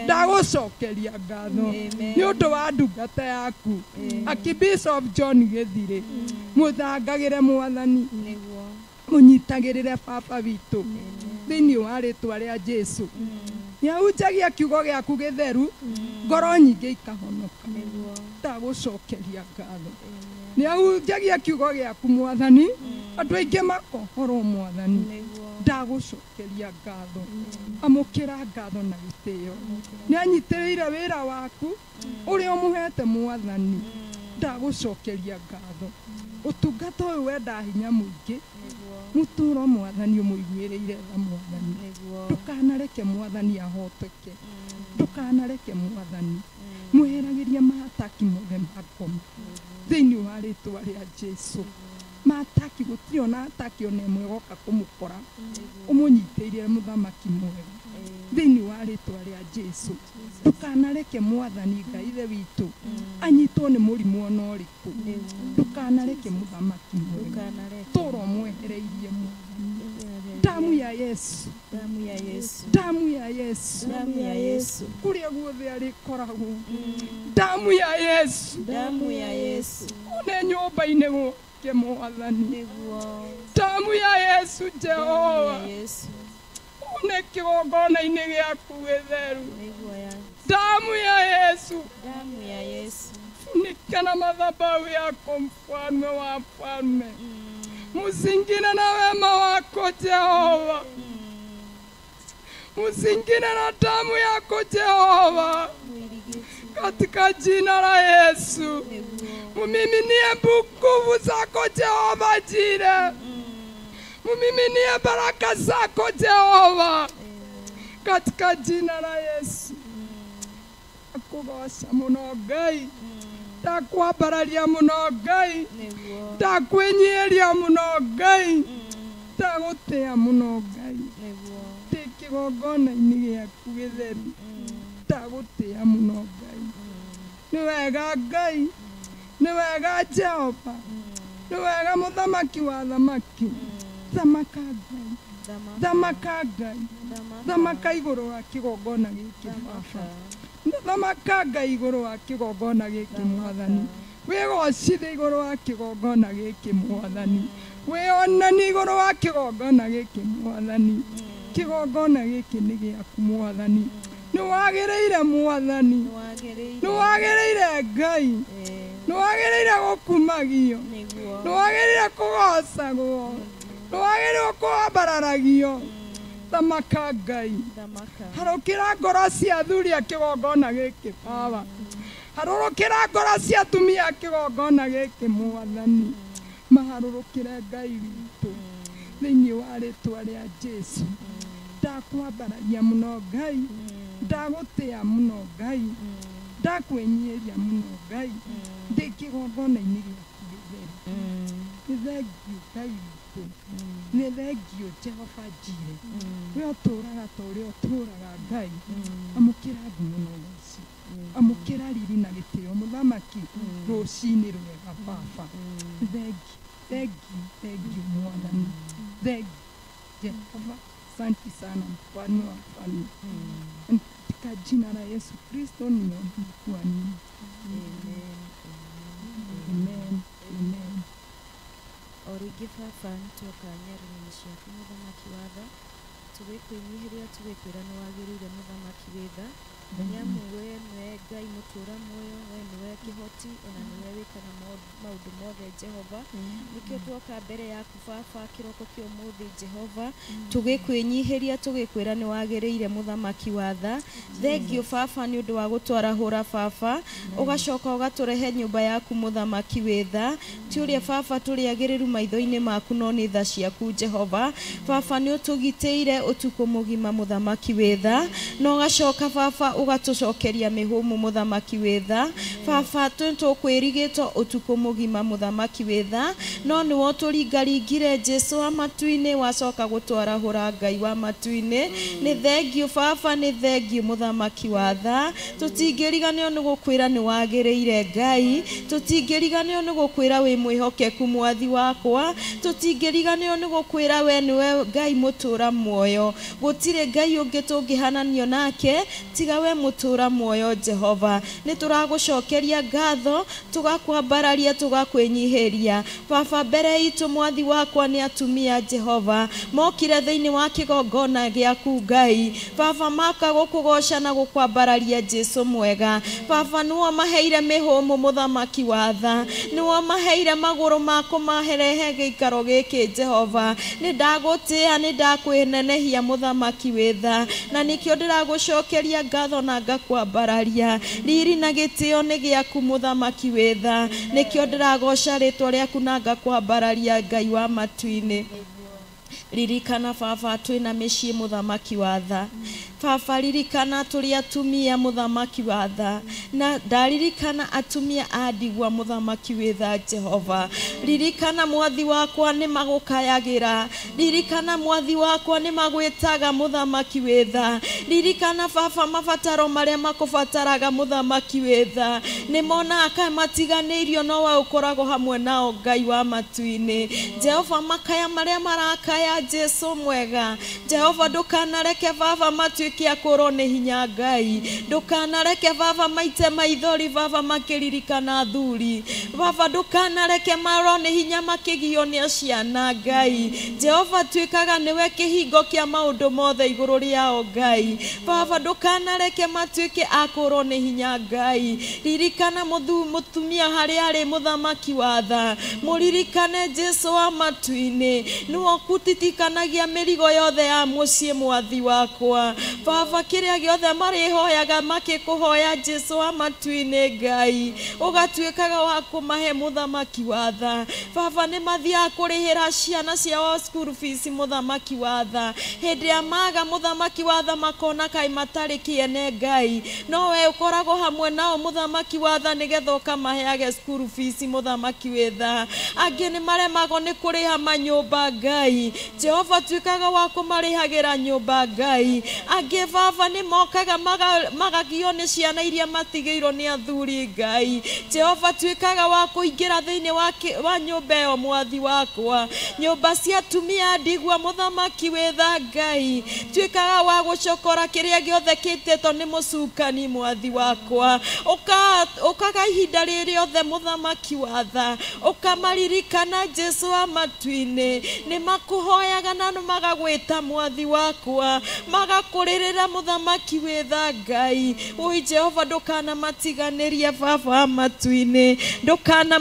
Speaker 4: ndagũcokeria ngatho nĩ ũndũ wa ndungata yaku Archbishop John Gĩthire. Mũthangagĩre Mwathani, mũnyitagĩrĩre Baba witũ thĩinĩ wa rĩtwa rĩa Jesũ. Nĩahunjagia kiugo gĩaku gĩtheru, ngoro nyingĩ ikahonoka. Ndagũcokeria ngatho. Nĩahunjagia kiugo gĩaku Mwathani, andũ aingĩ makohorwo Mwathani. Ndagũcokeria ngatho. Amũkĩra ngatho na gĩtĩo. Nĩanyitĩrĩire wĩra waku ũrĩa ũmũhete Mwathani. Ndagũcokeria ngatho. Ũtungata ũyũ wenda hinya mũingĩ, mũtũro Mwathani ũmũiguĩrĩire tha Mwathani. Ndũkanareke Mwathani ahoteke, ndũkanareke Mwathani. Mũheragĩria mahataki mothe makoma thĩinĩ wa rĩtwa rĩa Jesũ. Mahataki gũtirĩ ona hataki ona ĩmwe goka kũmũkora, ũmũnyitĩrĩre mũthamaki mwega thĩinĩ wa rĩtwa rĩa Jesũ. Ndũkanareke Mwathani Ngai ithe witũ anyitwo nĩ mũrimũ ona ũrĩkũ. Ndũkanareke mũthamaki mwega, tũra ũmwehereirie Mwathani. Damu ya Yesu, damu ya Yesu, damu ya Yesu, damu ya Yesu, kũrĩa guothe arĩkoragwo. Damu ya Yesu, damu ya Yesu, une nyũmba-inĩ gwake Mwathani. Damu ya Yesu Jehova, une kĩgongona-inĩ gĩaku gĩtheru. Damu ya Yesu, damu ya Yesu, funika na madhabahu yako Mfalme wa falme. Muzingine na wema wako Jehova, muzingine na damu yako Jehova, katika jina la Yesu. Mumiminie nguvu zako Jehova Jire, mumiminie baraka zako Jehova, katika jina la Yesu. Akugosha muno Ngai, ndakwambararia muno Ngai, ndakwĩnyĩria muno Ngai, ndagũtĩa muno Ngai, ndĩ kĩgongona-inĩ gĩaku gĩtheru, ndagũtĩa muno Ngai. nĩ wega Ngai, nĩ wega Jehova, nĩ wega mũthamaki wa thamaki. Thamaka Ngai, thamaka Ngai, thamaka igũrũ wa kĩgongona gĩkĩ Baba, thamaka Ngai igũrũ wa kĩgongona gĩkĩ Mwathani, wĩgocithie igũrũ wa kĩgongona gĩkĩ Mwathani, wĩonanie igũrũ wa kĩgongona gĩkĩ Mwathani. Kĩgongona gĩkĩ nĩ gĩaku Mwathani, nĩ wagĩrĩire Mwathani, nĩ wagĩrĩire Ngai, nĩ wagĩrĩire gũkumagio, nĩ wagĩrĩire kũgocagwo, nĩ wagĩrĩire kwambararagio. Thamaka Ngai, harũkĩra ngoro cia athuri a kĩgongona gĩkĩ Baba, harũrũkĩra ngoro cia atumia a kĩgongona gĩkĩ Mwathani, maharũrũkĩre Ngai witũ thĩinĩ wa rĩtwa rĩa Jesu. Ndakwambararia mũno Ngai, ndagũtĩa mũno Ngai, ndakwĩnyihĩria mũno Ngai, ndĩ kĩgongona-inĩ gĩaku gĩtheru. Nĩ thengio Ngai witũ, nĩ thengio Jehova Njire, we ũtũũraga ta ũrĩa ũtũũraga Ngai. Amũkĩra ngumo ici, amũkĩra riri na gĩtĩo mũthamaki rũcinĩ rwega Baba. Thengio, thengio, thengio Mwathani, thengio Jehova. Asante sana mfalme wa wafalme, katika jina la Yesu Kristo ninakuamini. Amen. Amen.
Speaker 3: Origi Baba nĩtwakanya rĩnĩ ciaku mũthamaki wa tha, tũgĩkwĩnyihĩria tũgĩkwĩra nĩ wagĩrĩire mũthamaki wĩ tha, nĩamu we nĩwe Ngai mũtũũra muoyo, we nĩwe kĩhoti, ona nĩwe wĩkaga maũndũ mothe Jehova. Nĩkĩo twoka mbere yaku Baba kĩroko kĩa ũmũthĩ Jehova, tũgĩkwĩnyihĩria tũgĩkwĩra nĩ wagĩrĩire mũthamaki wa tha. Thengio Baba nĩ ũndũ wa gũtwarahũra Baba, ũgacoka ũgatũrehe nyũmba yaku mũthamaki wĩ tha. Ti ũrĩa Baba tũrĩ agĩrĩru maitho-inĩ maku, no nĩ tha ciaku Jehova. Baba nĩ ũtũgitĩire ũtukũ mũgima mũthamaki wĩ tha, na ũgacoka Baba ũgatũcokeria mĩhũmũ mũthamaki wĩ tha. Baba tũkwĩrigĩtwo ũtukũ mũgima mũthamaki wĩ tha, no nĩwe ũtũringaringire Jesu wa matu-inĩ, wacoka gũtwarahũra Ngai wa matu-inĩ. Nĩ thengio Baba, nĩ thengio mũthamaki wa tha. Tũtingĩriganĩrwo nĩ gũkwĩra nĩ wagĩrĩire Ngai, tũtingĩriganĩrwo nĩ gũkwĩra wĩ mwĩhokeku mwathi wakwa, tũtingĩriganĩrwo nĩ gũkwĩra we nĩwe Ngai mũtũũra muoyo. Gũtirĩ Ngai ũngĩ tũngĩhananio nake tiga we mũtũũra muoyo Jehova. Nĩ tũragũcokeria ngatho, tũgakwambararia, tũgakwĩnyihĩria Baba. Mbere itũ mwathi wakwa nĩ atumia Jehova, mokire thĩinĩ wa kĩgongona gĩaku Ngai Baba, maka gũkũgoca na gũkwambararia Jesu mwega. Baba nĩwe maheire mĩhũmũ mũthamaki wa tha, nĩwe maheire magũrũ mako maherehe gĩikaro gĩkĩ Jehova. Nĩ ndagũtĩa, nĩ ndakwĩnenehia mũthamaki wĩ tha, na nĩkĩo ndĩragũcokeria ngatho na ngakwambararia. Riri na gĩtĩo nĩ gĩaku mũthamaki wĩ tha, nĩkĩo ndĩragoca rĩtwa rĩaku na ngakwambararia Ngai wa matu-inĩ. Ririkana Baba twĩna mĩciĩ mũthamaki wa tha. Baba ririkana tũrĩ atumia mũthamaki wa tha, na ndaririkana atumia a ndigwa mũthamaki wĩ tha Jehova. Ririkana mwathi wakwa nĩ magũkayagĩra, ririkana mwathi wakwa nĩ magwĩtaga mũthamaki wĩ tha. Ririkana Baba mabataro marĩa makũbataraga mũthamaki wĩ tha, nĩ monaga matiganĩirio, no we ũkoragwo hamwe nao Ngai wa matu-inĩ. Jehova makaya marĩa marakaya Jesu mwega, Jehova ndũkanareke Baba matuĩke akũrwo nĩ hinya Ngai, ndũkanareke Baba maite maithori Baba makĩririkana athuri, Baba ndũkanareke marwo nĩ hinya makĩgio nĩ ciana Ngai. Jehova tuĩkaga nĩwe kĩhingo kĩa maũndũ mothe igũrũ rĩao Ngai. Baba ndũkanareke matuĩke akũrwo nĩ hinya Ngai. Ririkana mũtumia harĩa arĩ mũthamaki wa tha, mũririkane Jesu wa matu-inĩ, nĩwe ũkutitikanagia mĩrigo yothe ya mũciĩ mwathi wakwa. Baba kĩrĩa gĩothe marĩhoyaga makĩkũhoya Jesu wa matu-inĩ Ngai, ũgatuĩkaga wa kũmahe mũthamaki wa tha. Baba nĩ mathiaga kũrĩhĩra ciana ciao school fees mũthamaki wa tha. Hĩndĩ ya maga mũthamaki wa tha makona kaĩ matarĩ kĩene Ngai, no we ũkoragwo hamwe nao mũthamaki wa tha nĩgetha ũkamaheage school fees mũthamaki wĩ tha. Angĩ nĩ maremagwo nĩ kũrĩha manyũmba Ngai, Jehova tuĩkaga wa kũmarĩhagĩra nyũmba Ngai. Angĩ
Speaker 5: angĩ baba nĩ mokaga magagio nĩ ciana iria matigĩirwo nĩ athuri Ngai. Jehova tuĩkaga wa kũingĩra thĩinĩ wa nyũmba ĩyo mwathi wakwa, nyũmba cia atumia ndigwa mũthamaki wĩtha Ngai, tuĩkaga wa gũcokora kĩrĩa gĩothe kĩtĩtwo nĩ mũcukani mwathi wakwa, ũkaga ihinda rĩrĩothe mũthamaki wa tha, ũkamaririkana Jesu wa matu-inĩ, nĩ makũhoyaga na magagwĩta mwathi wakwa, magakũrĩrĩra mũthamaki wĩtha Ngai. Ui Jehova ndũkana matiganĩrie baba wa matu-inĩ, ndũkana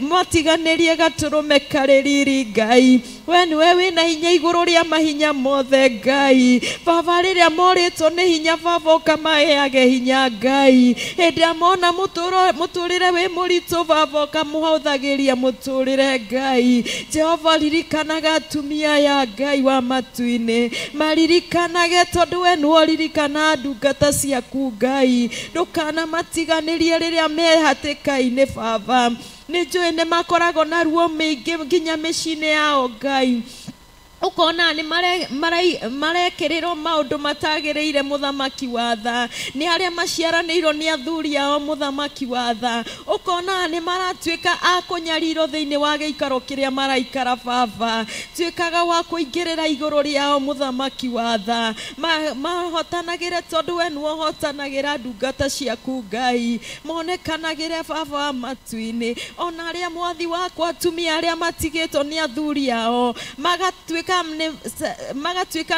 Speaker 5: matiganĩrie gatũrũme karĩ riri Ngai, we nĩwe wĩna hinya igũrũ rĩa mahinya mothe Ngai. Baba rĩrĩa morĩtwo nĩ hinya baba ũkamaheage hinya Ngai, hĩndĩ ya mona mũtũrĩre wĩ mũritũ baba ũkamũhũthagĩria mũtũrĩre Ngai. Jehova ririkanaga atumia ya Ngai wa matu-inĩ, maririkanage tondũ we nĩwe ririkana ndungata ciaku Ngai, ndũkana matiganĩrie rĩrĩa me hatĩka-inĩ baba. Nĩ njũĩ nĩ makoragwo na ruo mĩingĩ nginya mĩciĩ-inĩ yao Ngai, ukona ni marekĩrĩrwo maũndũ matagĩrĩire mũthamaki wa tha, nĩ arĩa maciaranĩirwo nĩ athuri ao mũthamaki wa tha, ukona nĩ maratuĩka a kũnyarirwo thĩinĩ wa gĩikaro kĩrĩa maraikara baba, tuĩkaga wa kũingĩrĩra igũrũ rĩao mũthamaki wa tha, mahotanagĩre tondũ we nĩwe ũhotanagĩra ndungata ciaku Ngai, monekanagĩre baba wa matu-inĩ, ona arĩa mwathi wakwa atumia arĩa matigĩtwo nĩ athuri ao magatuĩka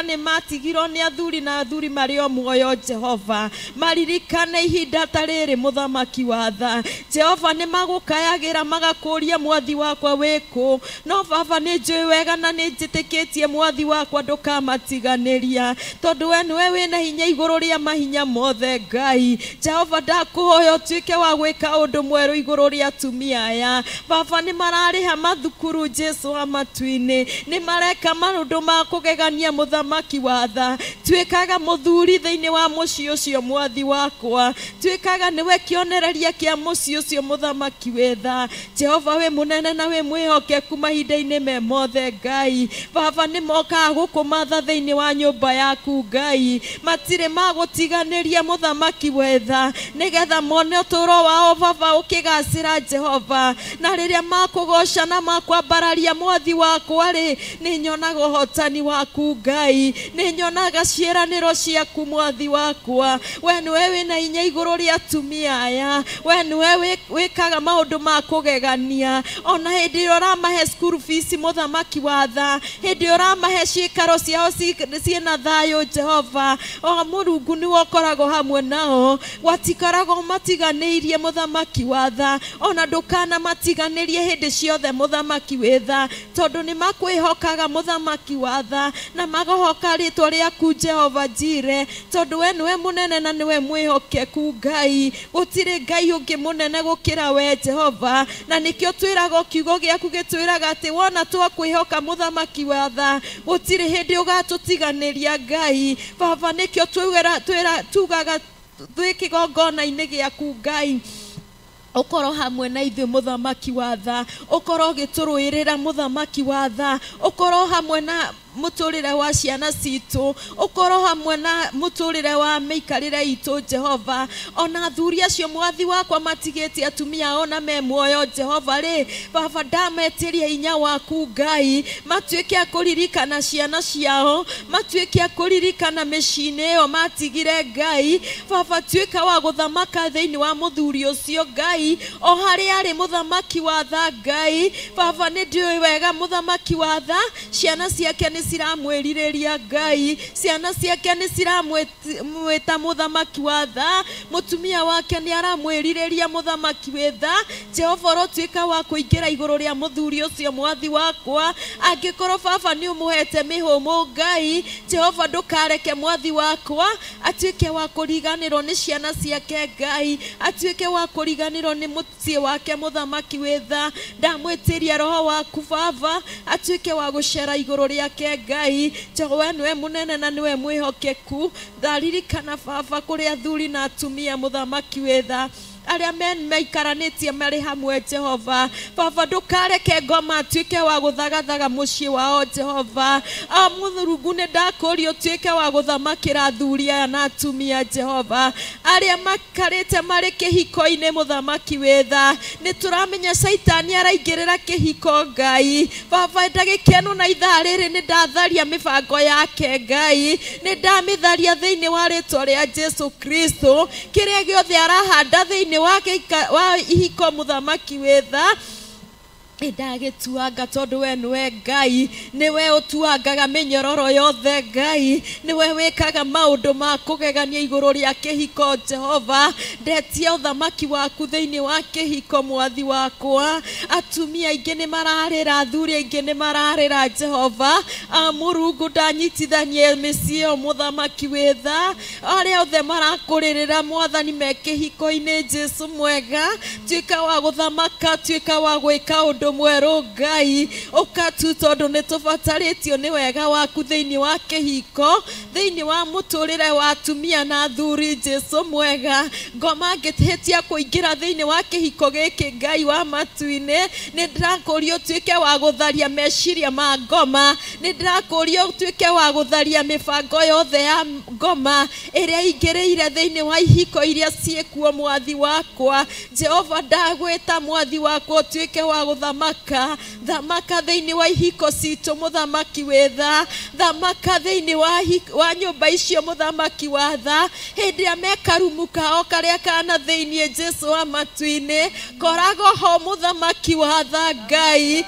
Speaker 5: nĩ matigirwo nĩ athuri na athuri marĩ o muoyo Jehova, maririkane ihinda ta rĩrĩ mũthamaki wa tha. Jehova nĩ magũkayagĩra magakũria mwathi wakwa wĩkũ, no baba nĩ njũĩ wega na nĩ njĩtĩkĩtie mwathi wakwa ndũkamatiganĩria, tondũ we nĩwe wĩna hinya igũrũ rĩa mahinya mothe Ngai. Jehova ndakũhoya ũtuĩke wa gwĩka ũndũ mwerũ igũrũ rĩa atumia aya baba, nĩ mararĩha mathukuru Jesu wa matu-inĩ, nĩ mareka maũndũ ma kũgegania mũthamaki wa tha, tuĩkaga mũthuri thĩinĩ wa mũciĩ ũcio mwathi wakwa, tuĩkaga nĩwe kĩonereria kĩa mũciĩ ũcio mũthamaki wĩtha. Jehova wĩ mũnene na wĩ mwĩhokeku mahinda-inĩ me mothe Ngai, baba nĩ mokaga gũkũmatha thĩinĩ wa nyũmba yaku Ngai, matirĩ magũtiganĩria mũthamaki wĩtha, nĩgetha mone ũtũũro wao baba ũkĩgacĩra Jehova, na rĩrĩa makũgoca na makwambararia mwathi wakwa rĩ, nĩ nyonaga ũhotani waku Ngai, nĩ nyonaga ciĩranĩro ciaku mwathi wakwa, we nĩwe wĩna hinya igũrũ rĩa atumia aya, we nĩwe wĩkaga maũndũ ma kũgegania, ona hĩndĩ ĩrĩa ũramahe school fees mũthamaki wa tha, hĩndĩ ĩrĩa ũramahe ciĩkaro ciao ciĩna thayũ Jehova, o Mũrungu nĩwe ũkoragwo hamwe nao, gwatikoragwo matiganĩirie mũthamaki wa tha, ona ndũkana matiganĩrie hĩndĩ ciothe mũthamaki wĩtha, tondũ nĩ makwĩhokaga mũthamaki wa tha, na magahoka rĩtwa rĩaku Jehova Jire, tondũ we nĩwe mũnene na nĩwe mwĩhokeku Ngai, gũtirĩ Ngai ũngĩ mũnene gũkĩra we Jehova, na nĩkĩo twĩraga kiugo gĩaku gĩtwĩraga atĩ wona twakwĩhoka mũthamaki wa tha, gũtirĩ hĩndĩ ũgatũtiganĩria Ngai. Baba nĩkĩo tugaga twĩ kĩgongona-inĩ gĩaku Ngai, ũkorwo hamwe na ithuĩ mũthamaki wa tha, ũkorwo ũgĩtũrũĩrĩra mũthamaki wa tha, ũkorwo hamwe na mũtũrĩre wa ciana citũ, ũkorwo hamwe na mũtũrĩre wa mĩikarĩre itũ Jehova, ona athuri acio mwathi wakwa matigĩtie atumia ona me muoyo Jehova rĩ, baba ndametĩria hinya waku Ngai, matuĩke a kũririkana ciana ciao, matuĩke a kũririkana mĩciĩ-inĩ ĩyo matigire Ngai, baba tuĩka wa gũthamaka thĩinĩ wa mũthuri ũcio Ngai, o harĩa arĩ mũthamaki wa tha Ngai, baba nĩ ndiũĩ wega mũthamaki wa tha, ciana ciake nĩ ciramwĩrirĩria Ngai, ciana ciake nĩ ciramwĩta mũthamaki wa tha, mũtumia wake nĩ aramwĩrirĩria mũthamaki wĩtha. Jehova rotuĩka wa kũingĩra igũrũ rĩa mũthuri ũcio mwathi wakwa, angĩkorwo baba nĩ ũmũhete mĩhũmũ Ngai, Jehova ndũkareke mwathi wakwa atuĩke wa kũriganĩrwo nĩ ciana ciake Ngai, atuĩke wa kũriganĩrwo nĩ mũciĩ wake mũthamaki wĩtha. Ndamwĩtĩria roho waku baba atuĩke wa gũcera igũrũ rĩake Ngai, Jehova nĩwe mũnene na nĩwe mwĩhokeku. Ndaririkana baba kũrĩ athuri na atumia mũthamaki wĩtha, aria meikaranĩtie marĩ hamwe Jehova. Baba ndũkareke ngoma atuĩke wa gũthagathaga mũciĩ wao Jehova. Mũrungu nĩ ndakũria ũtuĩke wa gũthamakĩra athuri aya na atumia Jehova aria makarĩte marĩ kĩhiko-inĩ mũthamaki wetha. Nĩ tũramenya Saitani araingĩrĩra kĩhiko Ngai. Baba ndagĩkeno na ithaa rĩrĩ nĩ ndatharia mĩbango yake Ngai. Nĩ ndamĩtharia thĩinĩ wa rĩtwa rĩa Jesu Kristo. Kĩrĩa gĩothe arahanda thĩinĩ wa ihiko mũthamaki wetha ndagĩtuanga tondũ we nĩwe Ngai. Nĩwe ũtuangaga mĩnyororo yothe Ngai. Nĩwe wĩkaga maũndũ ma kũgegania igũrũ rĩa kĩhiko Jehova. Ndetia ũthamaki waku thĩinĩ wa kĩhiko mwathi wakwa. Atumia aingĩ nĩ mararĩra, athuri aingĩ nĩ mararĩra Jehova. Mũrungu ndanyitithanie mĩciĩ ĩyo mũthamaki wetha. Arĩa othe marakũrĩrĩra mwathani me kĩhiko-inĩ Jesu mwega, tuĩka wa gũthamaka, tuĩka wa gwĩka ũndũ mwerũ Ngai. Ũkatu tondũ nĩ tũbatarĩtio nĩ wega waku thĩinĩ wa kĩhiko, thĩinĩ wa mũtũrĩre wa atumia na athuri Jesu mwega. Ngoma ngĩhĩtia kũingĩra thĩinĩ wa kĩhiko gĩkĩ Ngai wa matu-inĩ, nĩ ndĩrakũria ũtuĩke wa gũtharia meciria ma ngoma. Nĩ ndĩrakũria ũtuĩke wa gũtharia mĩbango yothe ya ngoma ĩrĩa ingĩrĩire thĩinĩ wa ihiko iria ciĩkuo mwathi wakwa. Jehova ndagwĩta mwathi wakwa ũtuĩke wa gũthamaka. Thamaka thĩinĩ wa ihiko citũ mũthamaki wetha. Thamaka thĩinĩ wa nyũmba icio mũthamaki watha. Hĩndĩ ĩrĩa mekarumu kao karĩa kana thĩinĩ Jesu wa matu-inĩ, korago ho mũthamaki watha Ngai.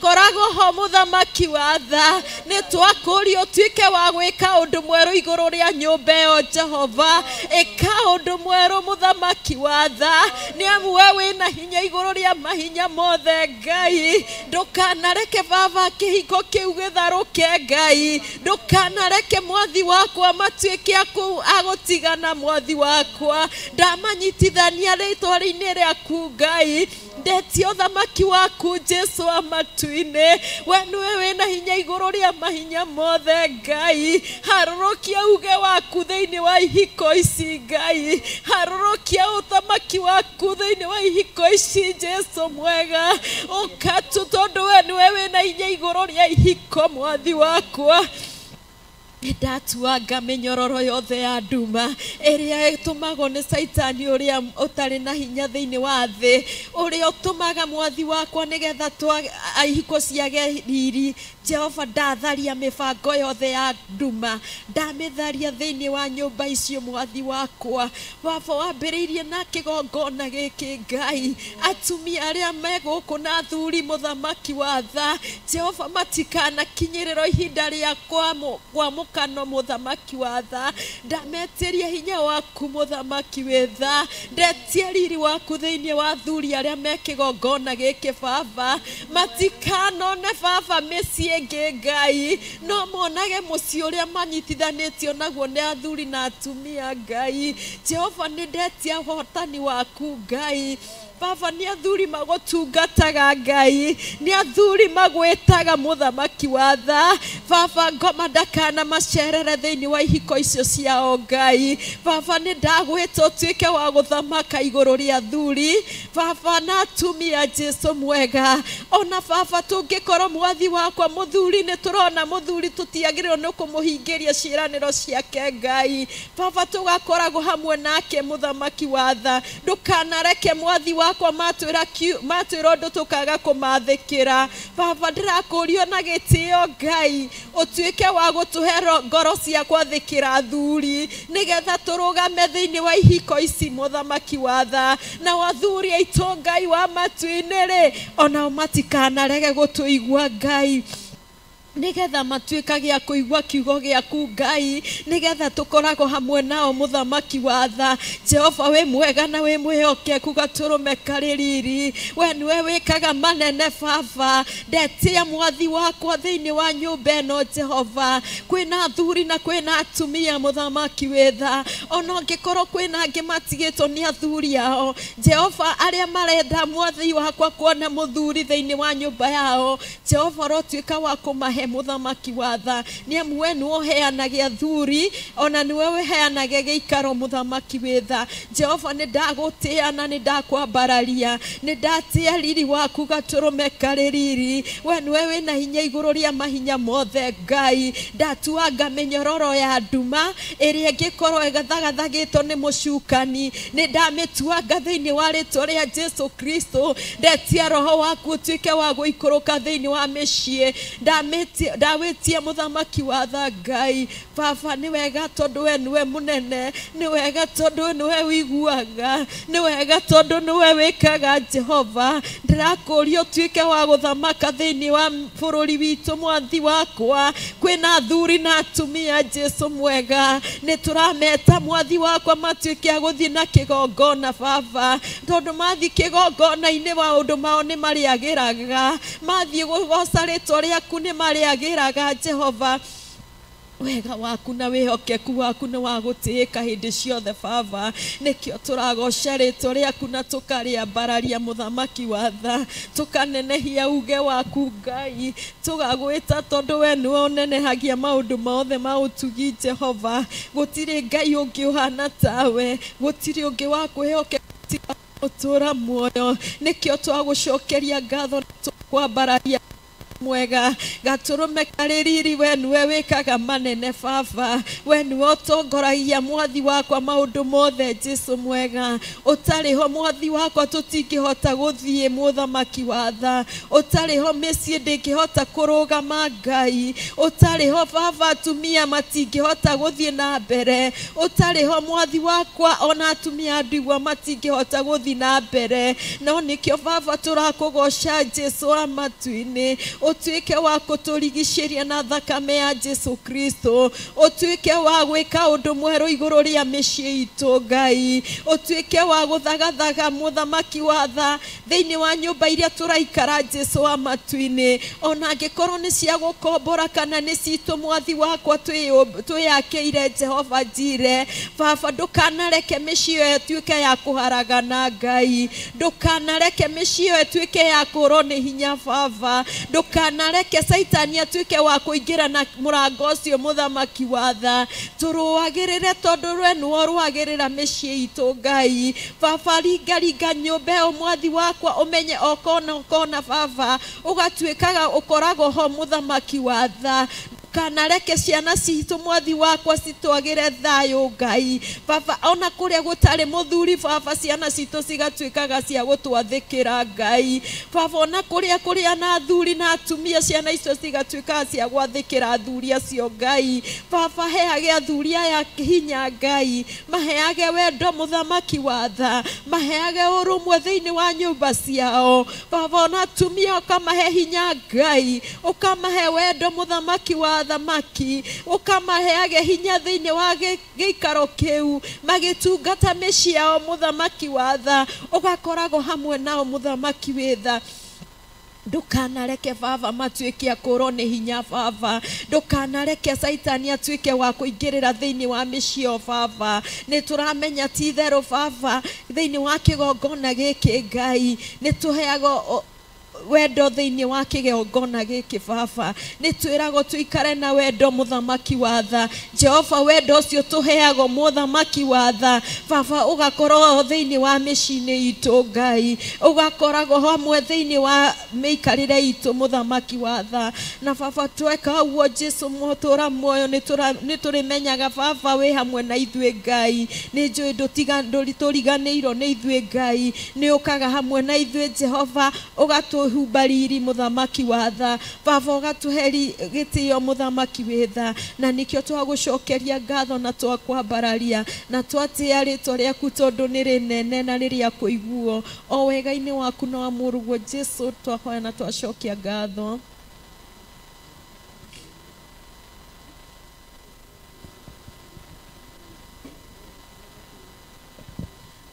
Speaker 5: Korago ho mũthamaki watha. Nĩ twakũria ũtuĩke wa gwĩka ũndũ mwerũ igũrũ rĩa nyũmba ĩyo Jehova. Ĩka ũndũ mwerũ mũthamaki watha, nĩ amu we wĩna hinya igũrũ rĩa mahinya mothe Ngai. Ndũkanareke Baba kĩhiko kĩu gĩtharũke Ngai. Ndũkanareke mwathi wakwa matuĩke agũtigana mwathi wakwa. Ndamanyitithania rĩtwa-inĩ rĩaku Ngai. Ndetia ũthamaki waku Jesu wa matu-inĩ. We nĩwe wĩna hinya igũrũ rĩa mahinya mothe Ngai. Harũrũkia uge waku thĩinĩ wa ihiko ici Ngai. Harũrũkia ũthamaki waku thĩinĩ wa ihiko ici Jesu mwega. Ũkatu tondũ we nĩwe wĩna hinya igũrũ rĩa ihiko mwathi wakwa. Ndatuanga mĩnyororo yothe ya nduma ĩrĩa ĩtũmagwo nĩ Saitani ũrĩa ũtarĩ na hinya thĩinĩ wa thĩ, ũrĩa ũtũmaga mwathi wakwa nĩgetha ihiko ciage riri. Jehova ndatharia mĩbango yothe ya nduma, ndamĩtharia thĩinĩ wa nyũmba icio mwathi wakwa. Baba wambĩrĩirie na kĩgongona gĩkĩ Ngai. Atumia arĩa megũkũ na athuri mũthamaki watha, Jehova matikanakinyĩrĩrwo ihinda rĩa kwamũkano mũthamaki watha. Ndametĩria hinya waku mũthamaki wetha. Ndetie riri waku thĩinĩ wa athuri arĩa me kĩgongona gĩkĩ Baba. Matikanone Baba mĩciĩ ĩngĩ Ngai, no monage mũciĩ ũrĩa manyitithanĩtio naguo nĩ athuri na atumia Ngai. Jehova nĩ ndetia ũhotani waku Ngai. Baba nĩ athuri magũtungataga Ngai, nĩ athuri magwĩtaga mũthamaki watha. Baba ngoma ndakana macerere thĩinĩ wa ihiko icio ciao Ngai. Baba nĩ ndagwĩta ũtuĩke wa gũthamaka igũrũ rĩa athuri Baba na atumia Jesu mwega. Ona Baba tũngĩkorwo mwathi wakwa mũthuri, nĩ tũrona mũthuri tũtiagĩrĩirwo nĩ kũmũhingĩria ciĩranĩro ciake Ngai. Baba tũgakoragwo hamwe nake mũthamaki watha. Ndũkanareke mwathi wakwa matwĩra ũndũ tũkaga kũmathĩkĩra. Baba ndĩrakũria na gĩtĩo Ngai, ũtuĩke wa gũtũhe ngoro cia gwathĩkĩra athuri nĩgetha tũrũgame thĩinĩ wa ihiko ici mũthamaki watha. Na athuri aitũ Ngai wa matu-inĩ rĩ, onao matikanarege gũtũigua Ngai, nĩgetha matuĩka gĩa kũigua kiugo gĩaku Ngai, nĩgetha tũkoragwo hamwe nao mũthamaki watha. Jehova wĩ mwega na wĩ mwĩhokeku gatũrũme karĩ riri. We nĩwe wĩkaga manene Baba. Ndetia mwathi wakwa thĩinĩ wa nyũmba ĩno Jehova. Kwĩna athuri na kwĩna atumia mũthamaki wetha. Ona angĩkorwo kwĩna angĩ matigĩtwo nĩ athuri ao, Jehova arĩa marenda mwathi wakwa kuona mũthuri thĩinĩ wa nyũmba yao, Jehova rotuĩka wa kũmahe muthamaki wa tha ni amu we niwe uheanaga athuri ona niwe uheanaga giikaro muthamaki wi tha Jehova ni ndagutia na ni ndakwambararia ni ndatia riri waku gaturume kaririri we niwe wina hinya iguru ria mahinya mothe Ngai ndatuanga minyororo ya nduma iria ngikorwo igathagathagetwo ni mucukani ni ndamituanga thiini wa ritwa ria Jesu Kristo ndetia roho waku tuike wa guikuruka thiini wa micii ndawitia muthamaki wa tha Ngai Baba ni wega tondu we niwe munene ni wega tondu niwe wiguaga ni wega tondu niwe wikaga Jehova ndirakuria tuike wa guthamaka thiini wa bururi witu mwathi wakwa kwina athuri na atumia Jesu mwega ni turameta mwathi wakwa matuike aguthii na kigongona Baba tondu mathi kigongona-ini maundu mao ni mariagiraga mathi gugoca ritwa riaku ni mariagiraga Jehova wega waku na wihokeku waku na wagutiika hindi ciothe Baba nikio turagoca ritwa riaku na tukariambararia muthamaki wa tha tukanenehia uge waku Ngai tugagwita tondu we niwe unenehagia maundu mothe ma utugi Jehova gutiri Ngai ungi uhana tawe gutiri ungi wa kwihokeka utura muoyo nikio twagucokeria ngatho kwambararia mwega gaturume kaririri we niwe wikaga manene Baba we niwe utongoragia mwathi wakwa maundu mothe Jesu mwega utariho mwathi wakwa tutingihota guthie muthamaki wa tha utariho micii ndingihota kurugama Ngai utariho Baba atumia matingihota guthie na mbere utariho mwathi wakwa ona atumia ndigwa matingihota guthie na mbere no nikio Baba turakugoca Jesu amatu-ini utuike wa kuturigishiria na thakame ya Jesu Kristo utuike wa gwika undu mweru iguru ria micii itu Ngai utuike wa guthagathaga muthamaki wa tha thiini wa nyumba iria turaikara Jesu amatu-ini ona ngikorwo ni cia gukombora kana ni citu mwathi wakwa twiyakiire Jehova Jire Baba ndukanareke micii iyo ituike ya kuharagana Ngai ndukanareke micii iyo ituike ya kurwo ni hinya Baba ndukanareke Saitani atuike wa kuingira na murango ucio muthamaki wa tha turuagirire tondu we niwe ruagirira micii itu Ngai Baba ringa nyumba mwathi wakwa umenye okona Baba ugatuikaga ukoragwo ho muthamaki wa tha kanareke ciana citu mwathi wakwa citwagire thayo Ngai Baba ona kuria gutari muthuri Baba ciana citu cigatuikaga cia gutwathikira Ngai Baba ona kuria na athuri na atumia ciana icio cigatuikaga cia gwathikira athuri acio Ngai Baba heage athuri aya hinya Ngai maheage wendo muthamaki wa tha maheage urumwe thiini wa nyumba ciao Baba ona atumia ukamahe hinya Ngai ukamahe wendo muthamaki wa thamaki ukamaheage hinya thiini wa giikaro kiu magitungata micii yao muthamaki wa tha ugakoragwo hamwe nao muthamaki wi tha ndukanareke Baba matuike akorwo ni hinya Baba ndukanareke Saitani atuike wa kuingirira thiini wa micii o Baba ni turamenya ti theru Baba thiini wa kigongona giki Ngai ni tuheago wendo thiini wa kigongona giki Baba ni twirago tuikare na wendo muthamaki wa tha Jehova wendo ucio tuheago muthamaki wa tha Baba ugakorwo thiini wa micii itu Ngai ugakoragwo hamwe thiini wa miikarire itu muthamaki wa tha na Baba tweka uo Jesu mutura moyo ni turimenyaga Baba we hamwe na ithue Ngai ni njui nduturiganirwo ni ithue Ngai ni ukaga hamwe na ithue Jehova humbariri muthamaki wa tha Baba ugatuheri gitio muthamaki wi tha na nikio twagucokeria ngatho na twakwambararia na twatia ritwa riaku tondu ni rinene na riria kuiguo o wega-ini waku na wa murugo Jesu twahoya na twacokia ngatho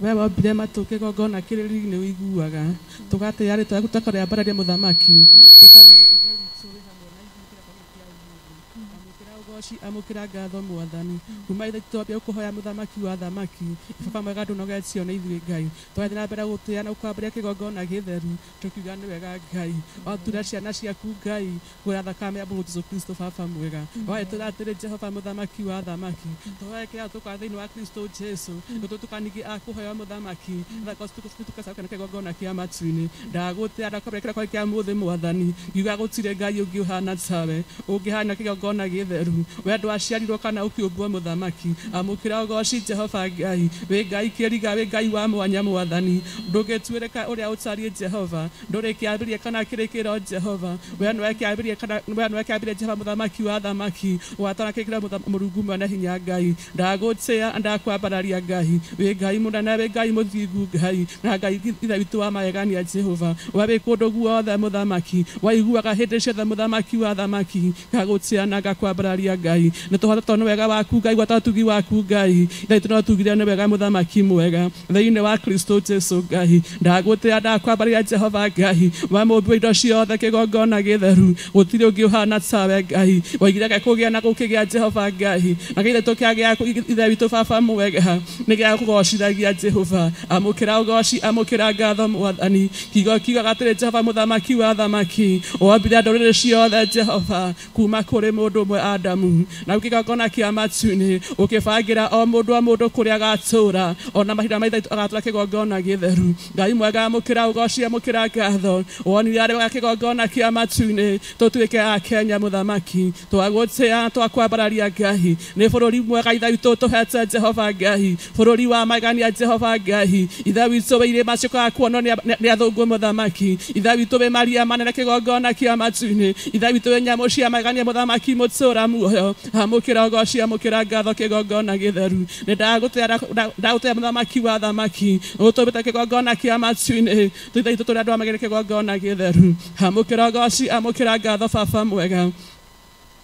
Speaker 6: wewe mbire matuke gongona kiriri ni wiguaga tugate yari twagutakore ambararia muthamaki tukamenya ithe witu wi hamwe na ithuĩ kira kwa kia umungu amukira goci amukira ngatho mwathani kuma ithe twambia kuhoya muthamaki wa thamaki baba mwega ndunogetio nĩ ithuĩ Ngai twathi na mbere gũtĩa na ũkwambĩrĩria kĩgongona gĩtheru tũkiuga nĩ wega Ngai watura ciana ciaku Ngai gwĩra thakame ya Mũrũ Jesũ Kristo baba mwega wahĩtũra atĩrĩ Jehova muthamaki wa thamaki tũhoekera tũka thĩinĩ wa Kristo Jesũ tũtukanigi akũheo muthamaki tukacoka na kĩgongona kĩa matu-inĩ ndagũtĩa ndakwambĩrĩria kĩrĩa kĩa mũthĩ mwathani ngiuga gũtirĩ Ngai ũngĩ ũhana tawe ũngĩhana kĩgongona gĩtheru we ndwaciarirwo kana ũkĩũmbwo muthamaki amũkĩra ũgoci Jehova Ngai wĩ Ngai kĩriga wĩ Ngai wa mwanya mwathani ndũngĩtuĩrĩka ũrĩa ũtariĩ Jehova ndũrĩ kĩambĩrĩria kana kĩrĩkĩro Jehova we nĩwe kĩambĩrĩria Jehova muthamaki wa thamaki watana kĩrĩkĩro Mũrungu mwene hinya Ngai ndagũtĩa ndakwambararia Ngai wĩ Ngai mũnene wĩ Ngai mũthingu Ngai na Ngai ithe witũ wa magegania Jehova we wĩ kũndũ guothe muthamaki waiguaga hĩndĩ ciothe muthamaki wa thamaki ngagũtĩa na ngakwambararia Ngai nĩ tũhote tondũ nĩ wega waku Ngai gwata ũtugi waku Ngai ithe witũ no tugire nĩ wega muthamaki mwega thĩinĩ wa Kristo Jesũ Ngai ndagũtĩa ndakwambararia Jehova Ngai wa mũmbi wa indo ciothe kĩgongona gĩtheru gũtirĩ ũngĩ ũhana tawe Ngai waigire kũgĩa na gũkĩgĩa Jehova Ngai na gĩthe tũkĩagĩa ithe witũ baba mwega nĩ gĩa kũgocithagia Jehova amũkĩra ũgoci amũkĩra ngatho mwathani kiugaga atĩrĩ Jehova muthamaki wa thamaki wombire ndũrĩrĩ ciothe Jehova kuma kũrĩ mũndũ ũmwe Adamu na kĩgongona kĩa matu-inĩ ũkĩbangĩra o mũndũ kũrĩa agatũũra ona mahinda maitha agatũũra kĩgongona gĩtheru Ngai mwega amũkĩra ũgoci amũkĩra ngatho wonire arĩ wega kĩgongona kĩa matu-inĩ tũtuĩke a Kenya muthamaki twagũtĩa twakwambararia Ngai nĩ bũrũri mwega ithe witũ tũhete Jehova Ngai bũrũri wa magania Jehova Ngai ithe witũ wĩ irĩma ciũkaga kuonwo nĩ athũngũ muthamaki ithe witũ wĩ maria manene kĩgongona kĩa matu-inĩ ithe witũ wĩ nyamũ cia magania muthamaki mũtũũra muoyo amũkĩra ũgoci amũkĩra ngatho kĩgongona gĩtheru nĩ ndagũtĩa muthamaki wa thamaki ũtũmbĩte kĩgongona kĩa matu-inĩ ithe witũ tũrĩa andũ amagĩrĩ kĩgongona gĩtheru amũkĩra ũgoci amũkĩra ngatho baba mwega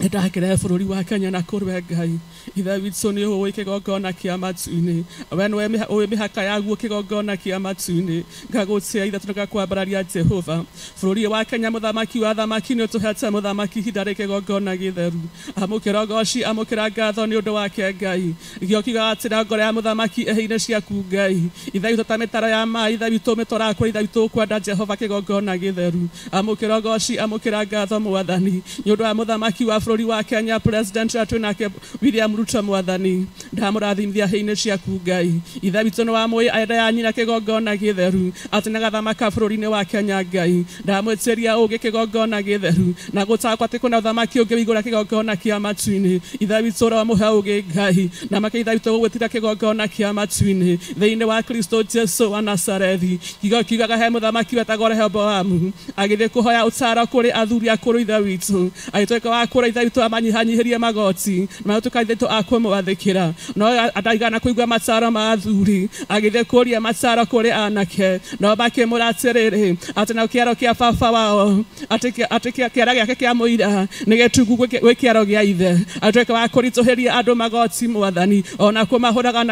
Speaker 6: ndakĩrehe bũrũri wa Kenya na kũrwe Ngai ithe witũ nĩ ũĩ kĩgongona kĩa matu-inĩ we nĩwe ũĩ mĩhaka yaguo kĩgongona kĩa matu-inĩ ngagũtĩa ithe tũgakwambararia Jehova bũrũri wa Kenya muthamaki wa thamaki nĩ ũtũhete muthamaki ihinda rĩ kĩgongona gĩtheru amũkĩra ũgoci amũkĩra ngatho nĩ ũndũ wake Ngai gĩokiuga atĩra ngoro ya muthamaki ehĩ-inĩ ciaku Ngai ithe witũ ta mĩtaro ya maaĩ ithe witũ mĩtwaraga kũrĩ ithe witũ kwenda Jehova kĩgongona gĩtheru amũkĩra ũgoci amũkĩra ngatho mwathani nĩ ũndũ wa muthamaki wa bũrũri wa Kenya president atũ nake William Ruto mwathani ndamũrathimithia hĩ-inĩ ciaku Ngai ithe witũ nĩ wamũĩ enda ya nyina kĩgongona gĩtheru atĩ nagathamaka bũrũri-inĩ wa Kenya Ngai ndamwĩtĩria ũgĩ kĩgongona gĩtheru na gũtakwo atĩ kwĩna ũthamaki ũngĩ wĩigũra kĩgongona kĩa matu-inĩ ithe witũ ũromũhe ũgĩ Ngai na make ithe witũ gũgwĩtĩra kĩgongona kĩa matu-inĩ thĩinĩ wa Kristo Jesũ wa Nazarethi kiugaga he mũthamaki wetagwo Rehoboamu agĩthiĩ kũhoya ũtaaro kũrĩ athuri akũrũ ithe witũ agĩtuĩka wa kũra ithe witũ amanyihanyihĩrie magoti na gũtuĩka ithe witũ akũmwathĩkĩra no ndaigana kũigua mataaro ma athuri agĩthiĩ kũria mataaro kũrĩ anake no makĩmũra atĩrĩrĩ atĩ na kĩaro kĩa baba wao atĩ kĩara gĩake kĩa mũira nĩ gĩtungu gwĩ kĩaro gĩa ithe atuĩka wa kũritũhĩria andũ magoti mwathani ona kũmahũraga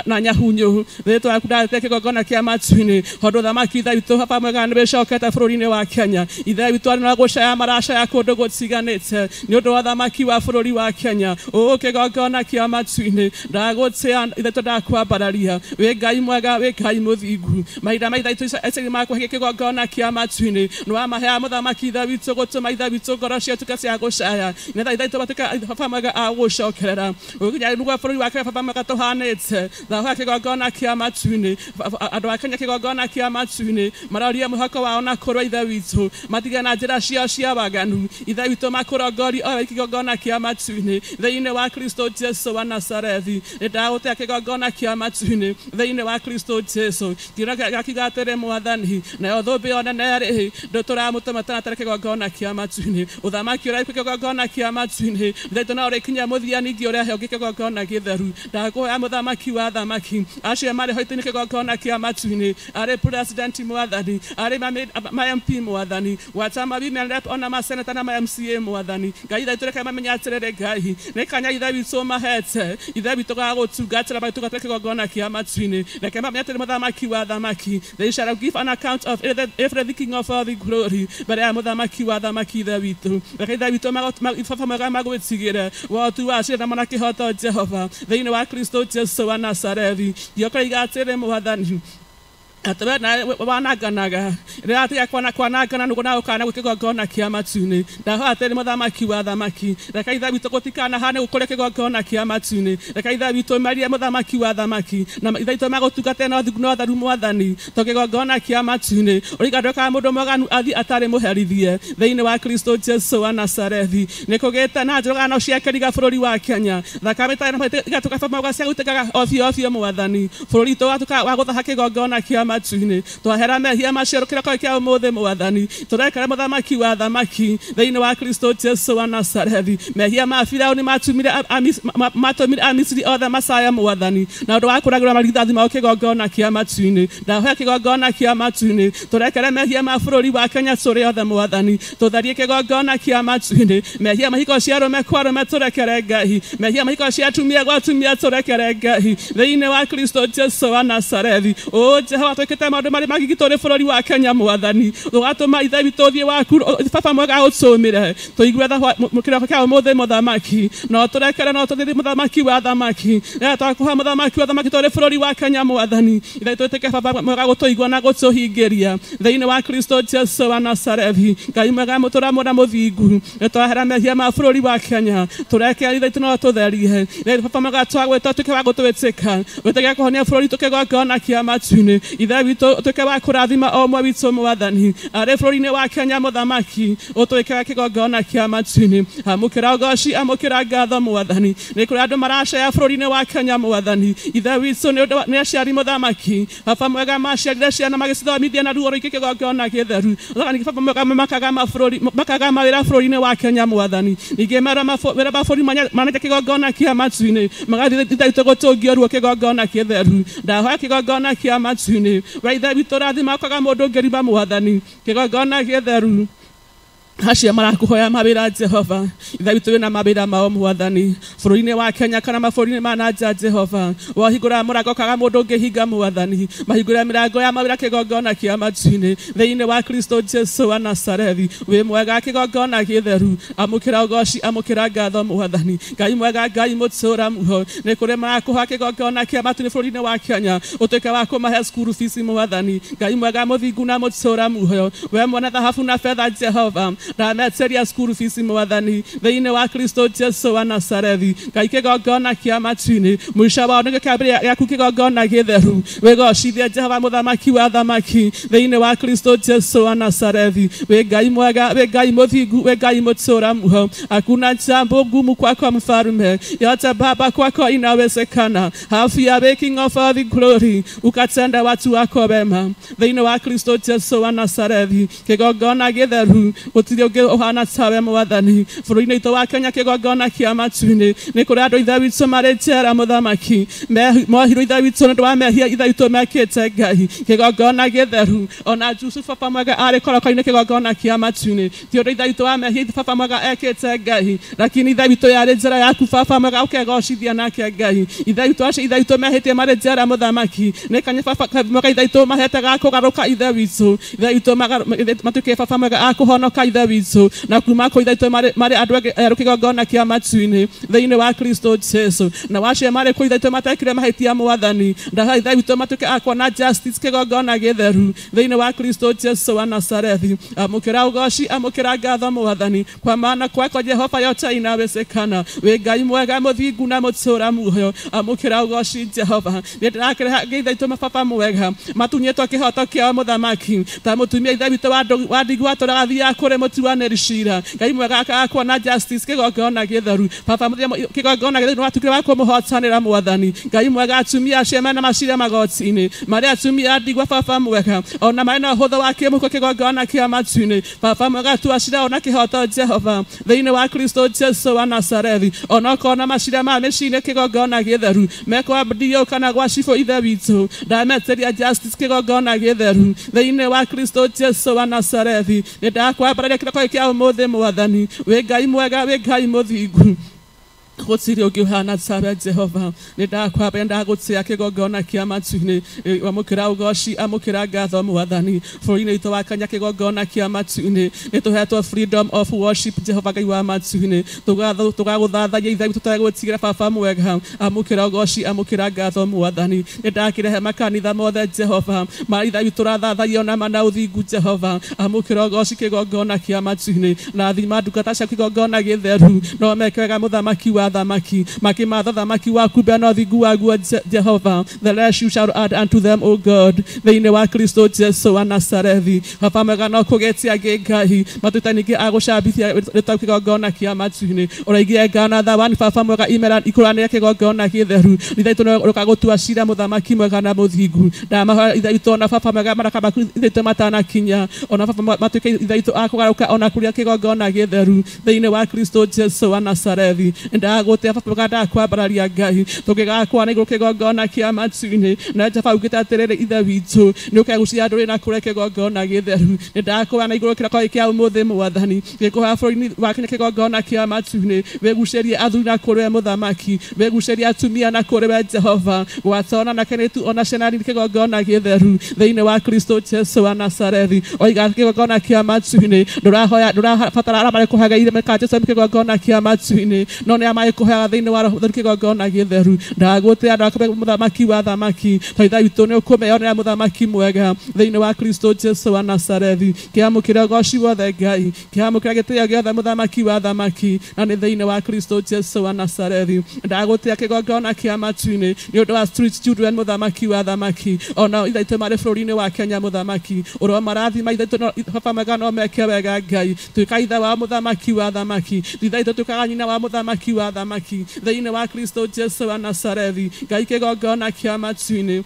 Speaker 6: na nyahunyũ rĩtwa rĩaku ndarĩte kĩgongona kĩa matu-inĩ tondũ thamaki ithe witũ baba mwega nĩ wĩcokete bũrũri-inĩ wa Kenya ithe witũ arĩ na gũcaya maracaya kũndũ gũtiganĩte nĩ ũndũ wa thamaki wa bũrũri wa Kenya kĩgongona kĩa matu-inĩ ndagũtĩa ithe tũndakwambararia wĩ Ngai mwega wĩ Ngai mũthingu mahinda maitha itũ eceri makũhe kĩgongona kĩa matu-inĩ nĩ wamahea mũthamaki ithe witũ gũtũma ithe witũ ngoro ciatuĩka cia gũcaya nĩgetha ithe witũ batuĩka baba mwega agũcokerera ũginya nĩguo bũrũri wa Kenya baba mwega tũhanĩte thahoya kĩgongona kĩa matu-inĩ andũ a Kenya kĩgongona kĩa matu-inĩ marorie mũhaka wao na kũrwa ithe witũ matige na njĩra ciao cia waganu ithe witũ makũrongori o kĩgongona kĩa matu-inĩ thĩinĩ wa Kristo Jesũ wa Nazarethi nĩ ndagũtĩa kĩgongona kĩa matu-inĩ thĩinĩ wa Kristo Jesũ gakiuga atĩrĩ mwathani nayo thũmbĩ o nene-rĩ tũramũtũma tena kĩgongona kĩa matu-inĩ ũthamaki ũrĩa kĩgongona kĩa matu-inĩ ithe witũ no ũrĩkinyia mũthia ningĩ ũrĩa he ũngĩ kĩgongona gĩtheru ndakũhoya mũthamaki wa thamaki acio marĩ ho-inĩ kĩgongona kĩa matu-inĩ arĩ president mwathani arĩ ma MP mwathani watama women rep ona ma senator na ma MCA mwathani Ngai ithe witå reke mamenya atä rä rä Ngai nä kanya ithe witå mahete ithe witå gagåtungatä ra magä kä gongona kä a matu-inä reke mamenya atä rä må thamaki wa thamaki they shall give an account of every king of all the glory mbere ya må thamaki wa thamaki ithe witå reke ithe witå baba mwega magwä tigä re wotu wacä na mana kä hoto Jehova thä-inä wa Kristo Jesu wa Nazarethi ndiokora igatä rä mwathani atwe na wananganaga rĩrĩa kwanangana nũgũ na ũkana gwĩ kĩgongona kĩa matu-inĩ ndahoya atĩ nĩ mũthamaki wa thamaki reka ithe witũ gũtikanahane gũkũrĩa kĩgongona kĩa matu-inĩ reka ithe witũ merie mũthamaki wa thamaki na ithe witũ magũtungate na ũtheru mwathani to kĩgongona kĩa matu-inĩ ũrĩga ndokaga mũndũ mwaganu athiĩ atarĩ mũherithie thĩinĩ wa Kristo Jesu wa Nazarethi nĩ kũgĩte na njũragano cia kĩriga bũrũri wa Kenya thakame igatũka baba cia gũitĩkaga ofio mwathani bũrũri witũ wa gũthaha kĩgongona kĩa matu-inĩ twahera mehia macio kĩroko kĩa ũmũthĩ mwathani tũrekera mũthamaki wa thamaki thĩinĩ wa Kristo Jesu wa Nazarethi mehia ma Firaũni matũmire Amisiri othe macaya mwathani na ũndũ wa kũragĩrwo marigithathi mao kĩgongona kĩa matu-inĩ ndahoya kĩgongona kĩa matu-inĩ tũrekere mehia ma bũrũri wa Kenya tũrĩ othe mwathani tũtharie kĩgongona kĩa matu-inĩ mehia mahiko cia arũme kwa arũme tũrekere Ngai mehia mahiko cia atumia gwa atumia tũrekere Ngai thĩinĩ wa Kristo Jesu wa Nazarethi o Jehova twĩkĩte maũndũ marĩ magigitũ rĩ bũrũri wa Kenya mwathani ũgatũma ithe witũ ũthiĩ waku baba mwega ũtũmĩre tũigue kĩroko kĩa ũmũthĩ mũthamaki no tũrekere no tũthiĩ mũthamaki wa thamaki rĩrĩa twakũha mũthamaki wa thamaki tũrĩ bũrũri wa Kenya mwathani ithe twĩtĩke baba mwega gũtũigua na gũtũhingĩria thĩinĩ wa Kristo Jesu wa Nazarethi Ngai mwega mũtũra mwena mũthingu nĩtwahera mehia ma bũrũri wa Kenya tũrekere ithe witũ no tũtherie baba mwega twagwĩtwo tuĩke wa gũtwĩtĩka wĩtĩke kũhonia bũrũri tũkĩgongona kĩa matu-inĩ ithe witũ ũtuĩke wa kũrathima o ũmwe witũ mwathani arĩ bũrũri-inĩ wa Kenya mũthamaki ũtuĩke wa kĩgongona kĩa matu-inĩ amũkĩra ũgoci amũkĩra ngatho mwathani nĩ kũrĩ andũ maracaya bũrũri-inĩ wa Kenya mwathani ithe witũ nĩ aciari mũthamaki baba mwega maciarire ciana magĩcithomithia na ruo rũingĩ kĩgongona gĩtheru ũgani baba mwega makaga mawĩra bũrũri-inĩ wa Kenya mwathani ningĩ mera mabũrũri manake kĩgongona kĩa matu-inĩ magathiĩ ithe gũtũngio ruo kĩgongona gĩtheru ndahoya kĩgongona kĩa matu-inĩ we ithe witũ rathima ũkaga mũndũ ngĩrima mwathani kĩgongona gĩtheru acio marakũhoya mawĩra Jehova ithe witũ wĩna mawĩra mao mwathani bũrũri-inĩ wa Kenya kana mabũrũri-inĩ ma nanja Jehova wahingũra mũrango ũkaga mũndũ ũngĩhinga mwathani mahingũra mĩrango ya mawĩra kĩgongona kĩa matu-inĩ thĩinĩ wa Kristo Jesu wa Nazarethi wĩ mwega kĩgongona gĩtheru amũkĩra ũgoci amũkĩra ngatho mwathani Ngai mwega Ngai mũtũra muho nĩ kũrĩ marakũhoya kĩgongona kĩa matu-inĩ bũrũri-inĩ wa Kenya ũtuĩke wa kũmahe school fees mwathani Ngai mwega mũthingu na mũtũra muho we mwene thahabu na betha Jehova rameteria school fees mwathani thĩinĩ wa Kristo Jesu wa Nazarethi Ngai kĩgongona kĩa matu-inĩ mũico wao nĩ gĩkambĩrĩria gĩaku kĩgongona gĩtheru wĩgocithie Jehova mũthamaki wa thamaki thĩinĩ wa Kristo Jesu wa Nazarethi wĩ Ngai mwega wĩ Ngai mũthingu wĩ Ngai mũtũra muho hakuna jambo ngumu kwako mfalme yote Baba kwako inawezekana hafia we King of all the glory ukatenda watu wako wema thĩinĩ wa Kristo Jesu wa Nazarethi kĩgongona gĩtheru gũtirĩ ũngĩ ũhana tawe mwathani bũrũri-inĩ witũ wa Kenya kĩgongona kĩa matu-inĩ nĩ kũrĩ andũ ithe witũ marĩ njera mũthamaki mohirwo ithe witũ nĩ ũndũ wa mehia ithe witũ mekĩte Ngai kĩgongona gĩtheru ona Jusufu baba mwega arĩ koroka-inĩ kĩgongona kĩa matu-inĩ ti ũndũ ithe witũ wa mehia baba mwega ekĩte Ngai lakini ithe witũ yarĩ njĩra yaku baba mwega ũkegocithia nake Ngai ithe witũ acio ithe witũ mehĩtie marĩ njera mũthamaki nĩ kanya baba mwega ithe witũ mahete ga kũgarũka ithe witũ ithe witũ matuĩke baba mwega a kũhonoka ithe witũ na kuma kũ ithe witũ marĩ andũ erũ kĩgongona kĩa matu-inĩ thĩinĩ wa Kristo Jesu na wacio marĩ kũ ithe witũ matekire mahĩtia mwathani ndahoya ithe witũ matuĩke a kuona justice kĩgongona gĩtheru thĩinĩ wa Kristo Jesu wa Nazarethi amũkĩra ũgoci amũkĩra ngatho mwathani kwa maana kwako Jehova yote inawezekana wĩ Ngai mwega mũthingu na mũtũra muoyo amũkĩra ũgoci Jehova nĩ ndĩrakĩreha ithe witũ mababa mwega matunyĩtwo kĩhoto kĩao mũthamaki ta mũtumia ithe witũ wa ndigwa tũrathiaga kũrĩ mũtuanĩri cira Ngai mwega akakuona justice kĩgongona gĩtheru baba kĩgongona gĩtheru watuĩkire wa kũmũhotanĩra mwathani Ngai mwega atumia acio mena macira magoti-inĩ marĩ atumia ndigwa baba mwega ona marĩ na ũhũthũ wa kĩmũhuko kĩgongona kĩa matu-inĩ baba mwega tuacira ona kĩhoto Jehova thĩinĩ wa Kristo Jesu wa Nazarethi ona ũkona macira ma mĩciĩ-inĩ kĩgongona gĩtheru mekwambĩrĩrio kana gwa cibũ ithe witũ ndameteria justice kĩgongona gĩtheru thĩinĩ wa Kristo Jesu wa Nazarethi nĩ ndakwambĩrĩria kiroko kia umothe mwathani we Ngai mwega we Ngai muthingu gutiri ukihana sabe Jehova nidakwamba ndagutia kigongona kia matu-ini amukira ugoci amukira ngatho mwathani bũrũri-inĩ witũ wa Kenya kigongona kia matu-ini nituhetwo freedom of worship Jehova Ngai wa matu-ini tugaguthatharia ithe witũ tutagũtigĩra baba mwega amukira ugoci amukira ngatho mwathani nĩndakĩrehe makanitha mothe Jehova maithe witũ turathatharia ona mana ũthingu Jehova amukira ugoci kigongona kia matu-ini na thima ndungata ciaku kigongona gĩtheru no meke wega mũthamaki wa thamaki makimatha thamaki waku mbere na ũthingu waguo Jehova the less you shall add unto them O God thĩinĩ wa Kristo Jesu wa Nazarethi baba mwega no kũgetia Ngai matuĩte ningĩ agũcambithia rĩtwa kĩgongona kĩa matu-inĩ ũraigie ngana thawani baba mwega imera ikũranĩre kĩgongona gĩtheru ithe witũ rũkagũtua cira mũthamaki mwega na mũthingu ndamahoya ithe witũ ona baba mwega maraka maku ithe witũ matanakinya ona baba matuĩke ithe witũ akũgarũka ona kũrĩa kĩgongona gĩtheru thĩinĩ wa Kristo Jesu wa Nazarethi ndagote baba ndakwambararia Ngai tũngĩgakwa na igũrũ kĩgongona kĩa matu-inĩ na Jehova ugĩte atĩrĩrĩ ithe witũ nĩũkegucia ndũrĩ na kũrĩa kĩgongona gĩtheru nĩndakwa na igũrũ kĩroko kĩa ũmũthĩ mwathani gĩkũha bũrũri-inĩ wa Kenya kĩgongona kĩa matu-inĩ wĩgucĩrie athuri na kũrĩ mũthamaki wĩgucĩrie atumia na kũrĩ we Jehova gwatona na kenĩtu ona ciana kĩgongona gĩtheru thĩinĩ wa Kristo Jesu wa Nazarethi oiga kĩgongona kĩa matu-inĩ ndũrabatara arĩa marĩkũhaga irĩma ka Jesu kĩgongona kĩa matu-inĩ no nĩ amaĩ kũheaga thĩinĩ wa kĩgongona gĩtheru ndagũtĩa ndakũbe mũthamaki wa thamaki twaitha witũ nĩ ũkũmeyonera mũthamaki mwega thĩinĩ wa Kristo Jesu wa Nazarethi kĩamũkĩra ũgoci wothe Ngai kĩamũkĩra gĩtĩĩo gĩothe mũthamaki wa thamaki na nĩ thĩinĩ wa Kristo Jesu wa Nazarethi ndagũtĩa kĩgongona kĩa matu-inĩ nĩ ũndũ wa street children mũthamaki wa thamaki ona ithe witũ marĩ bũrũri-inĩ wa Kenya mũthamaki ũromarathima ithe witũ baba mwega no meke wega Ngai tuĩka ithe wa mũthamaki wa thamaki ithe witũ tuĩkaga nyina wa mũthamaki wa thamaki thĩinĩ wa Kristo Jesu wa Nazarethi Ngai kĩgongona kĩa matu-inĩ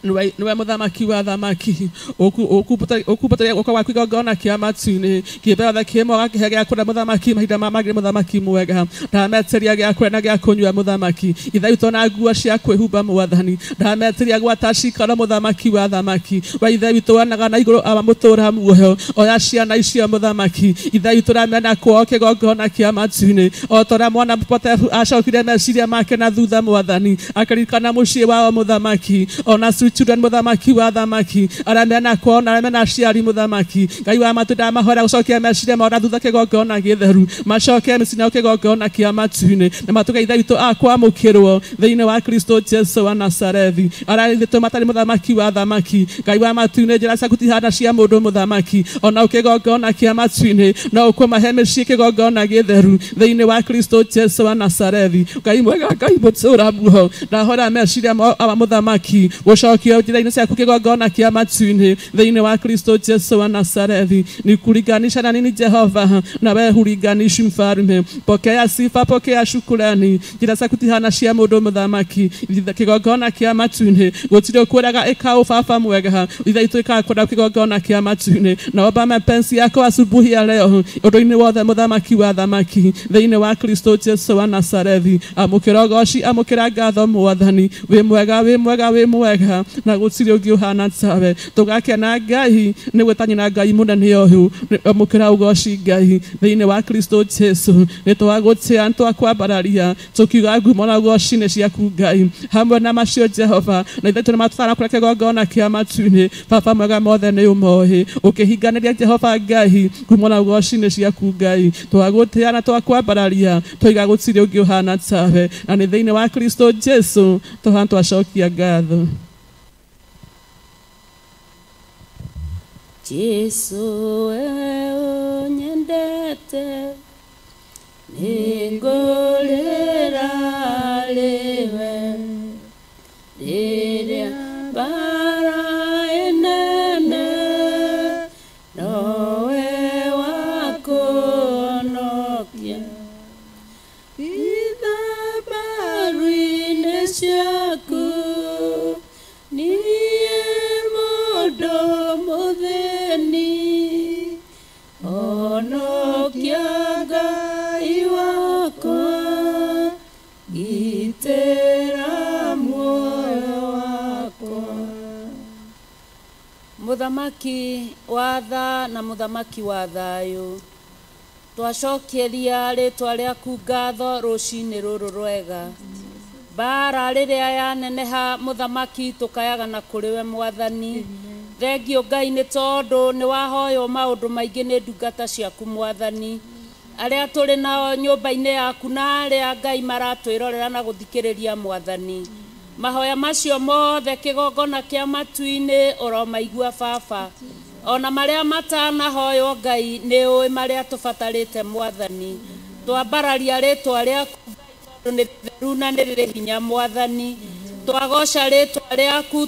Speaker 6: niwe mũthamaki wa thamaki ũkũmbũtĩria guoko gwaku kĩgongona kĩa matu-inĩ kĩũmbe gĩothe kĩmwe gakĩhe gĩa kũrĩa mũthamaki mahinda magĩrĩ mũthamaki mwega ndameteria gĩa kũrĩa na gĩa kũnyua mũthamaki ithe witũ na nguo cia kwĩhumba mwathani ndameteria gwata cikaro mũthamaki wa thamaki wa ithe witũ wanaga na igũrũ amũtũũra muoyo oya ciana icio mũthamaki ithe witũ ramena kwao kĩgongona kĩa matu-inĩ o ta ũrĩa mwana mũpotebu acokire meciria make na thutha mwathani akaririkana mũciĩ wao mũthamaki ona children mũthamaki wa thamaki arĩa mena kwao na arĩa mena aciari mũthamaki Ngai wa matu ndamahoera gũcokia meciria mao na thutha kĩgongona gĩtheru macokie mĩciĩ kĩgongona kĩa matu-inĩ na matuĩke ithe witũ akwamũkĩrwo thĩinĩ wa Kristo Jesu wa Nazarethi arĩa ithe matarĩ mũthamaki wa thamaki Ngai wa matu-inĩ njĩra ciaku tihana cia mũndũ mũthamaki ona kĩgongona kĩa matu-inĩ no ũkũmahe mĩciĩ kĩgongona gĩtheru thĩinĩ wa Kristo Jesu wa Nazarethi Ngai mwega Ngai mũtũũra muoyo ndahoera meciria mao mũthamaki gũcokio njĩra-inĩ ciaku kĩgongona kĩa matu-inĩ thĩinĩ wa Kristo Jesu wa Nazarethi nikulinganisha na nini Jehova na wewe hulinganishi mfalme pokea sifa pokea shukrani njĩra ciaku tihana cia mũndũ mũthamaki kĩgongona kĩa matu-inĩ gũtirĩ ũkwĩraga ĩka baba mwega ithe itũ ĩkakwenda kĩgongona kĩa matu-inĩ naomba mapenzi yako asubuhi ya leo ũndũ-inĩ wothe mũthamaki wa thamaki thĩinĩ wa Kristo Jesu wa Nazarethi amũkĩra ũgoci amũkĩra ngatho mwathani wĩ mwega wĩ mwega wĩ mwega na gũtirĩ ũngĩ ũhana tawe tũgakena Ngai nĩ gwĩtanya na Ngai mũnene ũyũ amũkĩra ũgoci Ngai thĩinĩ wa Kristo Jesu nĩ twagũtĩa nĩtwakwambararia tũkiuga ngumo na ũgoci nĩ ciaku Ngai hamwe na macio Jehova na ithe tũrĩ matũtara kũrĩa kĩgongona kĩa matu-inĩ baba mwega mothe nĩ ũmoĩ ũkĩhinganĩria Jehova Ngai ngumo na ũgoci nĩ ciaku Ngai twagũtĩa na twakwambararia tũiga gũtirĩ ũngĩ ũhana tawe na nĩ thĩinĩ wa Kristo Jesu tũhana twacokia ngatho
Speaker 2: Jesu wewe unyendete ningũrĩra rĩwe rĩrĩa mbara ĩnene nowe wakũhonokia ithabaru-inĩ ciaku niĩ mũndũ mũthĩni honokia Ngai wakwa gitĩra Muthamaki wa tha na muthamaki wa thayo, twacokeria ritwa riaku ngatho rucini ruru rwega. Bara riria yaneneha muthamaki tukayaga na kuriwe Mwathani. Thengio Ngai ni tondu ni wahoyo maundu maingi ni ndungata ciaku Mwathani, aria turi nao nyumba-ini yaku na aria Ngai maratwirorera na guthikiriria Mwathani. Mahoya macio mothe kigongona kia matu-ini uromaigua Baba, ona maria matanahoyo Ngai ni ui maria tubatarite Mwathani. Twambararia ritwa riaku ni theru na ni riri hinya Mwathani. Twagoca ritwa riaku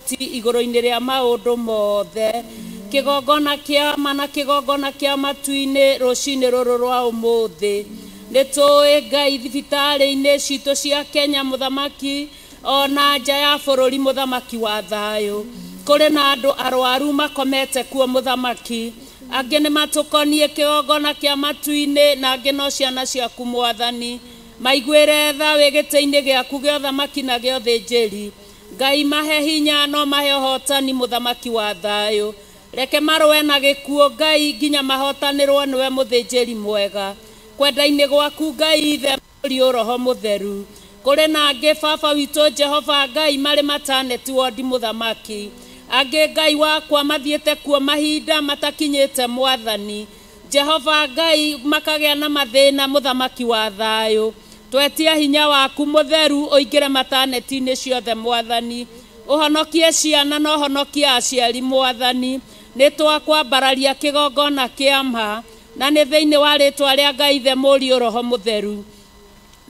Speaker 2: ti igoro-ini ria maundu mothe. Kigongona kia mana kigongona kia matu-ini rucini ruru rwa umuthi, nitui Ngai thibitari-ini citu cia Kenya muthamaki, ona nja ya bururi muthamaki wa thayo. Kuri na andu arwaru makomete kuo muthamaki, angi ni matukonie kigongona kia matu-ini na angi no ciana ciaku Mwathani. Maiguire tha wi giti-ini giaku gia uthamaki na gia uthinjiri. Ngai mahe hinya no mahe hotani muthamaki wa thayo. Reke marwe na gikuo Ngai nginya mahotanirwo niwe muthinjiri mwega. Kwenda-ini gwaku Ngai ithe muri Roho Mutheru. Kuri na angi Baba witu Jehova Ngai mari maternity ward muthamaki, angi Ngai wakwa mathiete kuo mahinda matakinyite Mwathani. Jehova Ngai makagia na mathina muthamaki wa thayo. Twetia hinya waku mutheru uingire maternity-ini ciothe Mwathani. Uhonokie ciana na uhonokie aciari Mwathani. Ni twakwambararia kigongona kia ma na ni thiini wa ritwa ria Ngai ithe muri Roho Mutheru.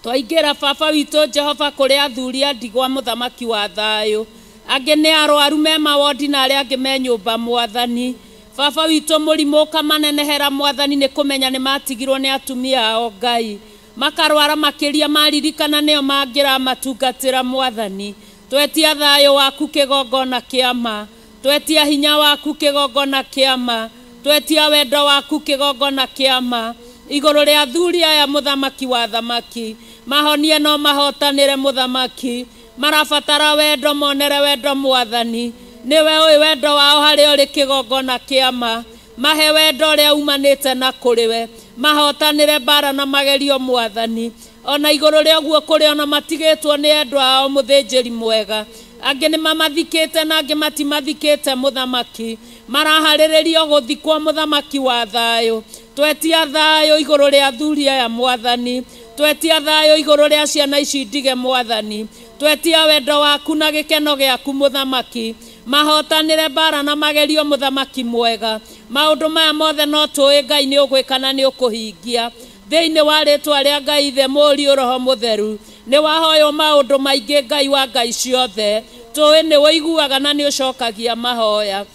Speaker 2: Twaingira Baba witu Jehova kuri athuri a ndigwa muthamaki wa thayo, angi ni arwaru me mawodi na aria angi me nyumba Mwathani. Baba witu murimu kamanenehera Mwathani ni kumenya ni matigirwo ni atumia ao Ngai, makarwara makiria maririkana nio mangira matungatira Mwathani. Twetia thayo waku kigongona kia ma, twetia hinya waku kigongona kia ma, twetia wendo waku kigongona kia ma iguru ria athuri aya muthamaki wa thamaki. Mahonie no mahotanire muthamaki, marabatara wendo monere wendo Mwathani. Niwe ui wendo wao hari uri kigongona kia ma, mahe wendo ria umanite na kuriwe, mahotanire bara na magerio Mwathani. Ona iguru ria guo kuri ona matigitwo ni endu ao muthinjiri mwega, angi ni mamathikite na angi matimathikite muthamaki, marahariririo guthikwo muthamaki wa thayo. Twetia thayo iguru ria athuri aya Mwathani, twetia thayo iguru ria ciana ici ndige Mwathani. Twetia wendo waku na gikeno giaku muthamaki, mahotanire bara na magerio muthamaki mwega. Maundu maya mothe no tui Ngai ni ugwikana ni ukuhingia thiini wa ritwa ria Ngai ithe muri Roho Mutheru. Ni wahoyo maundu maingi Ngai wa Ngai ciothe, tui ni wiguaga na ni ucokagia mahoya.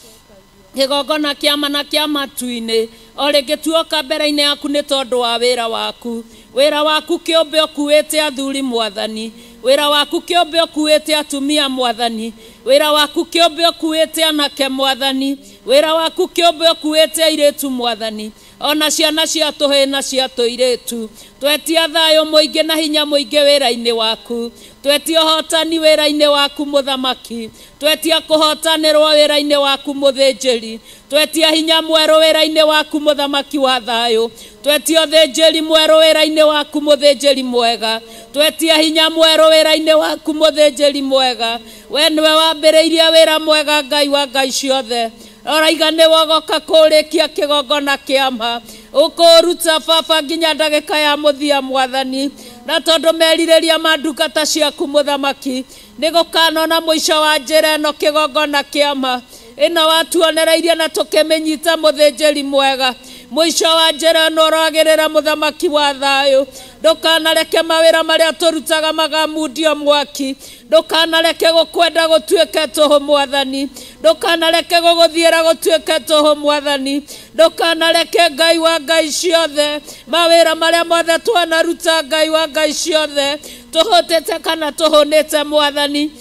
Speaker 2: Kigongona kia mana kia matu-ini o ringi tuoka mbere-ini yaku ni tondu wa wira waku. Wira waku kiumbe ukuite athuri Mwathani, wira waku kiumbe ukuite atumia Mwathani, wira waku kiumbe ukuite anake Mwathani, wira waku kiumbe ukuite airitu Mwathani, ona ciana cia tuhi na cia tuiritu. Twetia thayo muingi na hinya muingi wira-ini waku, twetia hotani wira-ini waku muthamaki, twetia kuhotanirwo wira-ini waku muthinjiri, twetia hinya mweru wira-ini waku muthamaki wa thayo, twetia uthinjiri mweru wira-ini waku muthinjiri mwega, twetia hinya mweru wira-ini waku muthinjiri mwega. We niwe wambiriirie wira mwega Ngai wa Ngai ciothe, oraiga ni wogoka kurikia kigongona kia ma, ukuruta Baba nginya ndagika ya muthia Mwathani. Na tondu meririria mandungata ciaku muthamaki, ni gukanona muico wa njira ino kigongona kia ma ino watuonereirie na tukimenyita muthinjiri mwega. Muico wa njira ino uragirira muthamaki wa thayo, ndukanareke mawira maria turutaga magamundio mwaki, ndukanareke gukwenda gutuike tuhu Mwathani, ndukanareke guguthiira gutuike tuhu Mwathani, ndukanareke Ngai wa Ngai ciothe mawira maria mothe twanaruta Ngai wa Ngai ciothe tuhotete kana tuhonete Mwathani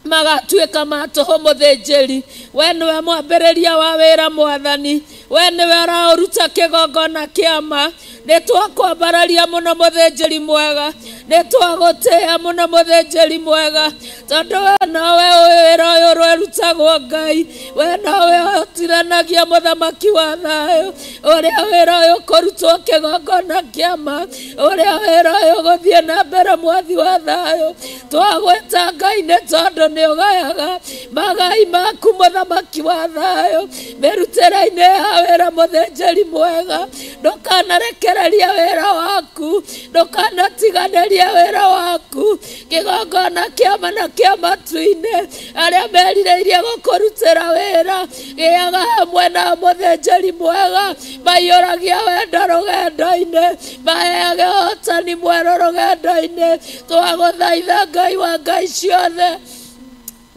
Speaker 2: magatuika matuhu muthinjiri. We niwe mwambiriria wa wira Mwathani, we ni wera uruta kigongona kiama ni twakwambararia muno muthinjiri mwega ni twagutia muno muthinjiri mwega tondu we nawe wira uyu rwerutagwo Ngai we nawe utiranagia muthamaki wa thayo uria wira uyu kurutwo kigongona kiama uria wira uyu guthie na mbere mwathi wa thayo twagweta Ngai ni tondu ni ugayaga magai maku muthamaki wa thayo merutera-ini ya wira muthinjiri mwega ndukanarekereria wira waku ndukanatiganeria wira waku kigongona kiama na kia matu-ini aria merireirie gukurutira wira giaga hamwe na muthinjiri mwega maiyuragia wendo rugendo-ini maheage hotani mweru rugendo-ini twaguthaitha Ngai wa ngai ciothe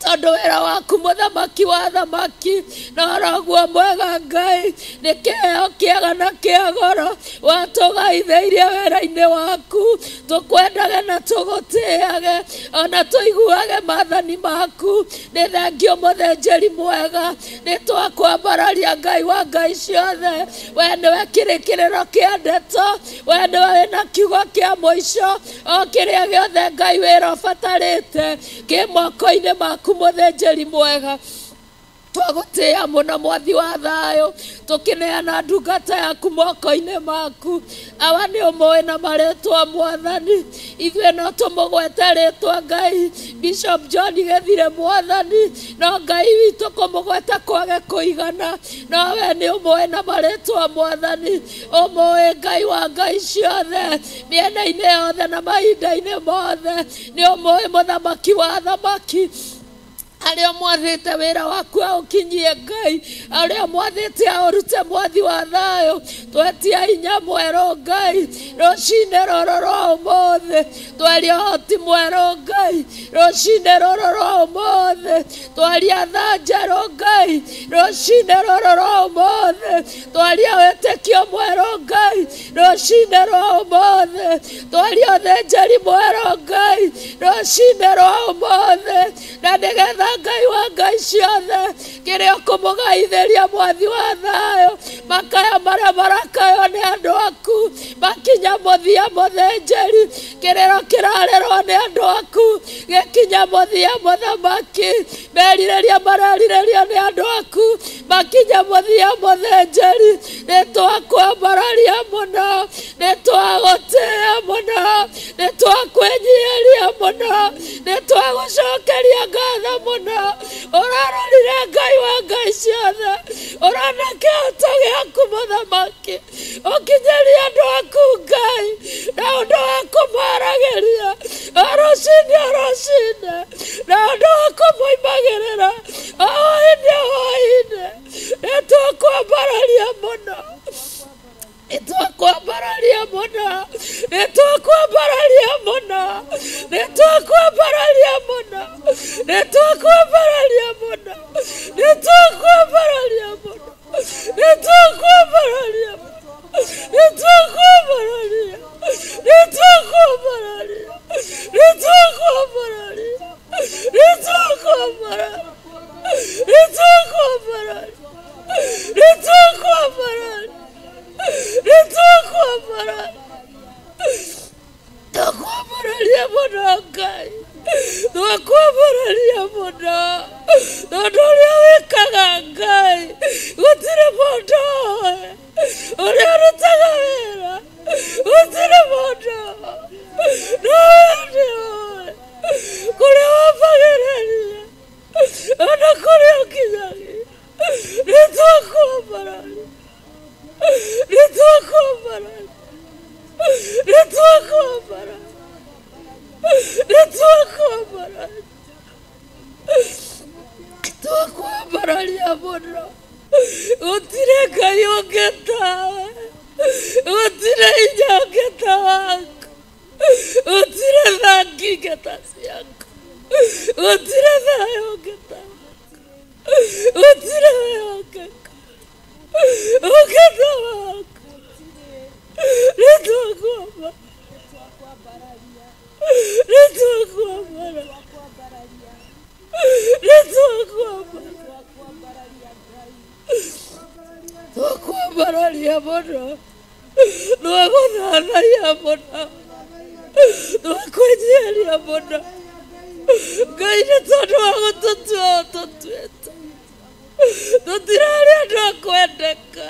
Speaker 2: tondu wira waku muthamaki wa thamaki na roguo mwega Ngai ni kiheo kiega na kia goro watugaitheirie wira-ini waku tukwendage na tugutiage ona tuiguage mathani maku ni thengio muthinjiri mwega ni twakwambararia Ngai wa ngai ciothe we niwe kirikiriro kia ndeto we niwe wina kiugo kia muico o kiria giothe Ngai wira ubatarite ki moko-ini maku muthinjiri mwega twagutia muno mwathi wa thayo tukineana ndungata yaku moko-ini maku awa ni umwe na maritwa mwathani ithuĩ no tumugwete ritwa Ngai Bishop John Githire mwathani no Ngai witu kumugweta kwage kuigana no we ni umwe na maritwa mwathani umwe Ngai wa ngai ciothe miena-ini yothe na mahinda-ini mothe ni umwe muthamaki wa thamaki aria mwathite wira waku aukinyie Ngai aria mwathite aurute mwathi wa thayo twetia hinya mweru Ngai rucine roro rwa umuthi tweria hoti mweru Ngai rucine roro rwa umuthi tweria thanjeru Ngai rucine roro rwa umuthi tweria witikio mweru Ngai rucine rwa umuthi tweria uthinjiri mweru Ngai rucine rwa umuthi na nigetha Ngai wa ngai ciothe kiria ukumugaithiria mwathi wa thayo makaya maria marakayo ni andu aku makinya muthia muthinjiri kiriro kirarerwo ni andu aku gikinya muthia muthamaki meririria marariririo ni andu aku makinya muthia muthinjiri ni twakwambararia muno ni twagutia muno ni twakwenyiria muno ni twagucokeria ngatho muno urarorire Ngai wa ngai ciothe urona kĩhoto gĩaku muthamaki ũkinyeria andũ aku Ngai na ũndũ wa kũmaragĩria rũcinĩ na ũndũ wa kũmoimagĩrĩra o hwaĩ-inĩ nĩtũkwambararia mũno nĩtwakwambararia mũno nĩtwakwambararia mũno nĩtwakwambararia mũno nĩtwakwambararia mũno nĩtwakwambararia mũno nĩtwakwambararia nĩtwakwambararia nĩtwakwambararia nĩtwakwambararia nĩtwakwambararia nĩtwakwambararia nĩtwakwambararia twakwambararia mũno Ngai twakwambararia mũno tondũ ũrĩa wĩkaga Ngai gũtirĩ mũndũ ũrĩa ũrutaga wĩra gũtirĩ mũndũ no we nĩũĩ kũrĩa wambagĩrĩria ona kũrĩa ũkinyagia nĩtwakwambararia nĩtwakwambararia nĩtwakwambararia nĩtwakwambararia twakwambararia mũno gũtirĩ Ngai ũngĩ tawe gũtirĩ hinya ũngĩ ta waku gũtirĩ tha ngingĩ ta ciaku gũtirĩ thayũ ũngĩ ta waku gũtirĩ thayũ ũngĩ ta waku nĩtwakwambararia nĩtwakwambararia mũno, nĩwagũthanagia mũno, nĩwakwenyeria mũno. Ngai nĩ tondũ wa gũtũtua ũũ tũtuĩte. Tũtirarĩ andũ a kwendeka,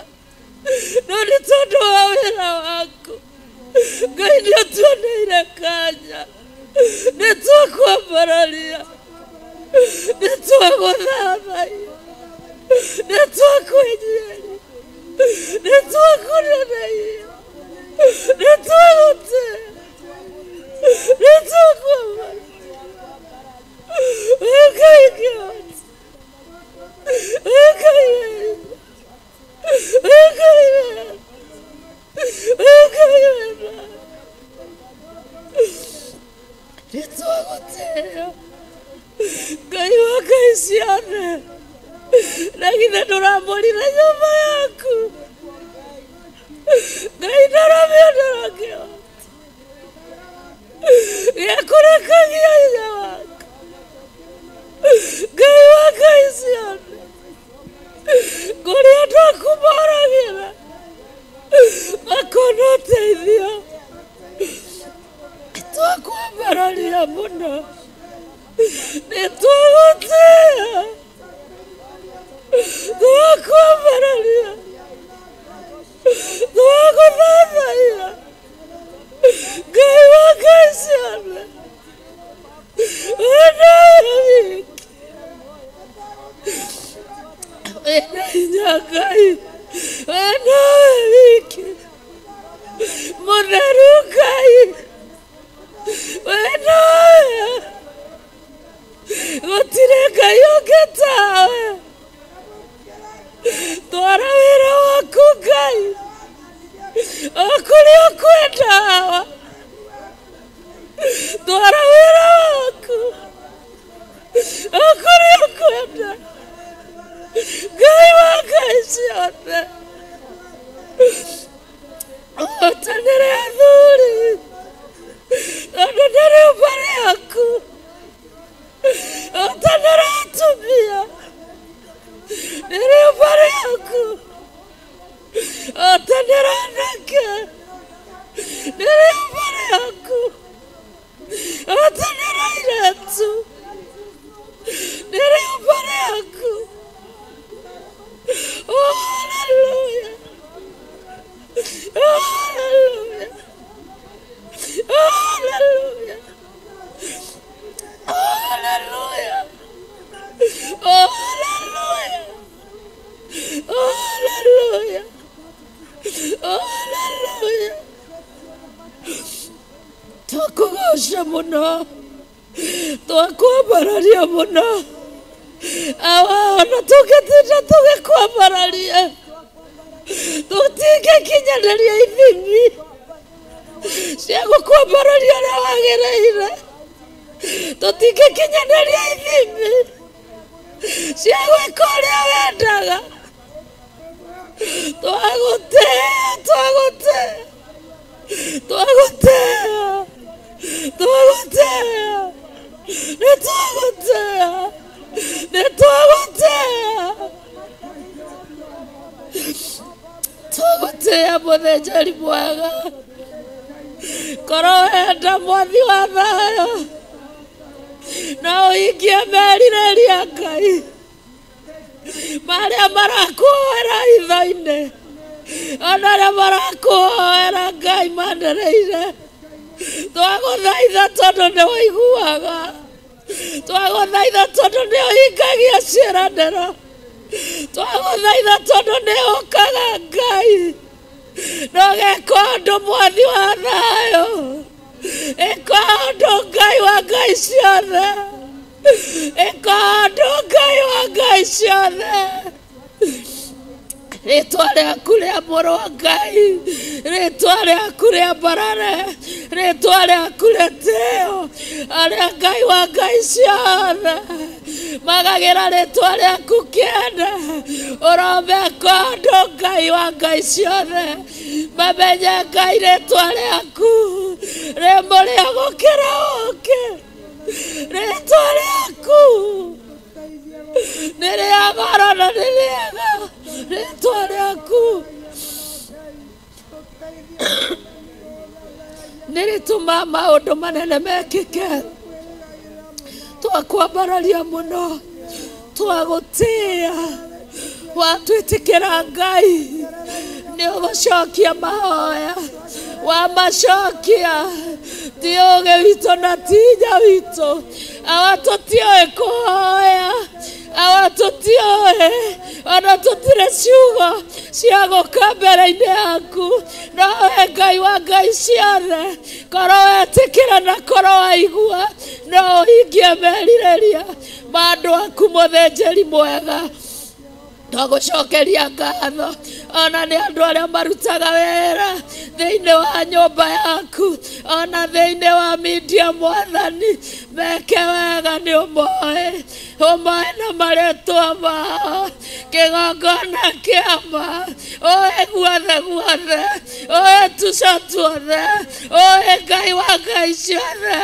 Speaker 2: no nĩ tondũ wa wĩra waku. Ngai nĩũtuoneire kanya, nĩtwakwambararia, nĩtwagũthanagia, nĩtwakwenyeria, nĩtwakũneneia, nĩtwagũtĩa, nĩtwakwambararia. Ngai kĩhoti, Ngai wenda, Ngai wenda, Ngai wenda. Nĩtwagũtĩa, Ngai wa ngai ciothe, na githĩ ndũramũrire nyũmba yaku? Ngai ndaramĩonera kĩhoti gĩa kũrekagia hinya waku. Ngai wa ngai ciothe, kũrĩa andũ aku moragĩra makona ũteithio, nĩtwakwambararia mũno, nĩtwagũtĩa, twakwambararia, twagũthathaiya. Ngai wa ngai ciothe, wena wiki, wena hinya Ngai, wena wiki, mũtheru Ngai, wena gũtirĩ Ngai ũngĩ tawe. Twara wĩra waku Ngai, o kũrĩa ũkwendaga. Twara wĩra waku o kũrĩa ũkwenda. Ngai wa ngai ciothe, ũhotanĩre athuri, tondũ nĩ rĩũmba rĩaku. Ũhotanĩre atumia, nĩ rĩũmba rĩaku. Ũhotanĩre anake, nĩ rĩũmba rĩaku. Ũhotanĩre airĩtu, nĩ rĩũmba rĩaku. Oh, hallelujah. Oh, hallelujah. Oh, hallelujah. Oh, hallelujah. Oh, hallelujah. Oh, hallelujah. Oh, hallelujah. Twakũgoca mũno, twakwambararia mũno. Awana tũngĩtinda tũgĩkwambararia, tũtingĩkinyanĩria ithimi cia gũkwambararia ũrĩa wagĩrĩire. Tũtingĩkinyanĩria ithimi cia gwĩka ũrĩa wendaga. Twagũtĩa, twagũtĩa, twagũtĩa, twagũtĩa, nĩtwagũtĩa, nĩtwagũtĩa, twagũtĩa mũthĩnjĩri mwega. Korwo wenda mwathi wa thayũ, na ũhingie merirĩria Ngai marĩa marakuoera hitho-inĩ, ona arĩa marakuoera Ngai manĩrĩire. Twagũthaitha tondũ nĩ ũiguaga, twagũthaitha tondũ nĩ ũhingagia ciĩranĩro, twagũthaitha tondũ nĩ ũkaga Ngai, na ũgeka ũndũ mwathi wa thayũ. Ĩka ũndũ Ngai wa ngai ciothe, ĩka ũndũ Ngai wa ngai ciothe. Rĩtwa rĩaku rĩa mũrũ wa Ngai, rĩtwa rĩaku rĩa mbarare, rĩtwa rĩaku rĩtĩo. Arĩa Ngai wa ngai ciothe magagĩra rĩtwa rĩaku kĩene, ũromeka ũndũ Ngai wa ngai ciothe. Mamenye Ngai rĩtwa rĩaku rĩ mũrĩa gũkĩra ũũkĩ. Rĩtwa rĩaku nĩ rĩa goro na nĩ rĩega. Rĩtwa rĩaku
Speaker 7: nirituma maundu manene mekike twakwambararia muno twagutia watwitikira Ngai ni ugucokia mahoya wa macokia tioge wito na tinya wito awatutioe kuhoya awatutioe ona tutire ciugo cia guka mbere-inĩ yaku nowe Ngai wa Ngai ciothe korwo wetikira na korwo waigua no uhingie merirĩria ma andũ aku mũthĩnjĩri mwega twagucokeria ngatho ona nĩ andũ arĩa marutaga wĩra thĩinĩ wa nyũmba yaku ona thĩinĩ wa media Mwathani meke wega nĩ ũmoĩ na marĩtwa mao kĩgongona kĩama ũĩ guothe ũĩ tuco tuothe ũĩ Ngai wa Ngai ciothe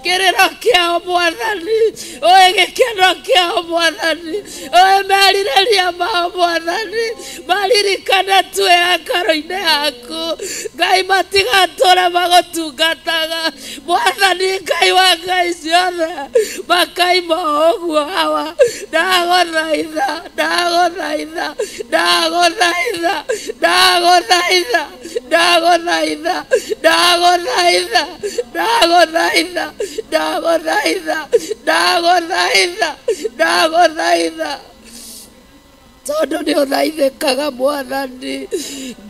Speaker 7: kĩrĩro kĩao Mwathani ũĩ gĩkeno kĩao Mwathani ũĩ merirĩria mao Mwathani maririkane tuwe akaro-inĩ yaku Ngai matigatũre magũtungataga Mwathani Ngai wa Ngai ciothe makaima ũguo hawa ndagũthaitha tondu nĩ ũthaithĩkaga Mwathani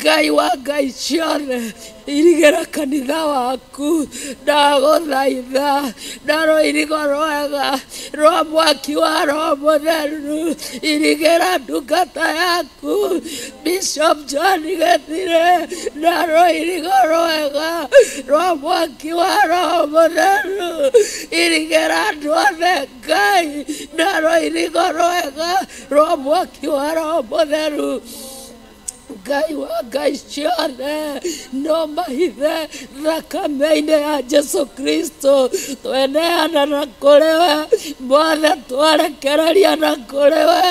Speaker 7: Ngai wa Ngai ciothe irigĩra kanitha waku ndagũthaitha na rũirigo rwega rwa mwaki wa Roho Mũtheru irigĩra ndungata yaku Bishop John Gĩthire na rũirigo rwega rwa mwaki wa Roho Mũtheru irigĩra andũ othe Ngai na rũirigo rwega rwa mwaki wa Roho Mũtheru Ngai wa Ngai ciothe no mahithe thakame-inĩ ya Jesu Kristo tweneana na kũrĩ we mothe twarekereria na kũrĩ we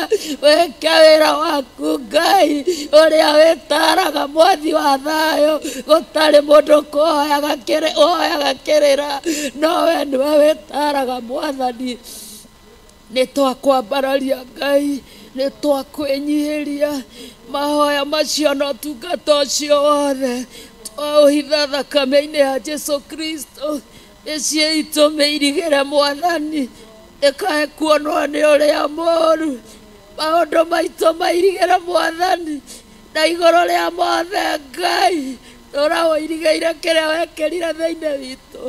Speaker 7: wĩke wĩra waku Ngai ũrĩa wĩtaraga mwathi wa thayũ gũtarĩ mũndũ ũhoyaga kĩrĩra nowe nĩwe wĩtaraga Mwathani nĩ twakwambararia Ngai nĩ twakwĩnyihĩria mahoya macio na ũtungata ũcio wothe twaũhitha thakame-inĩ ya Jesu Kristo mĩciĩ itũ mĩirigĩre Mwathani ndĩkae kuonwo nĩ ũrĩa mũũru maũndũ maitũ mairigĩre Mwathani na igũrũ rĩa mothe Ngai tũraũirigĩire kĩrĩa wekĩrire thĩinĩ witũ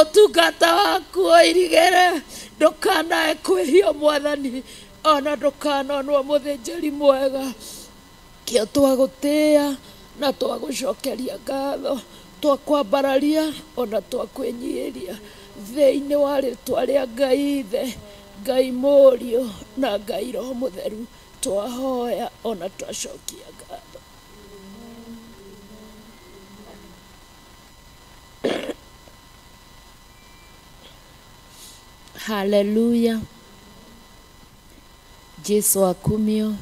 Speaker 7: ũtungata waku ũirigĩre ndũkanae kwĩhio Mwathani ona ndũkanonwo mũthĩnjĩri mwega kĩo twagũtĩa na twagũcokeria ngatho twakwambararia ona twakwĩnyihĩria thĩinĩ wa rĩtwa rĩa Ngai Ithe Ngai Mũriũ na Ngai Roho Mũtheru twahoya ona twacokia ngatho. Hallelujah. Jesu akumio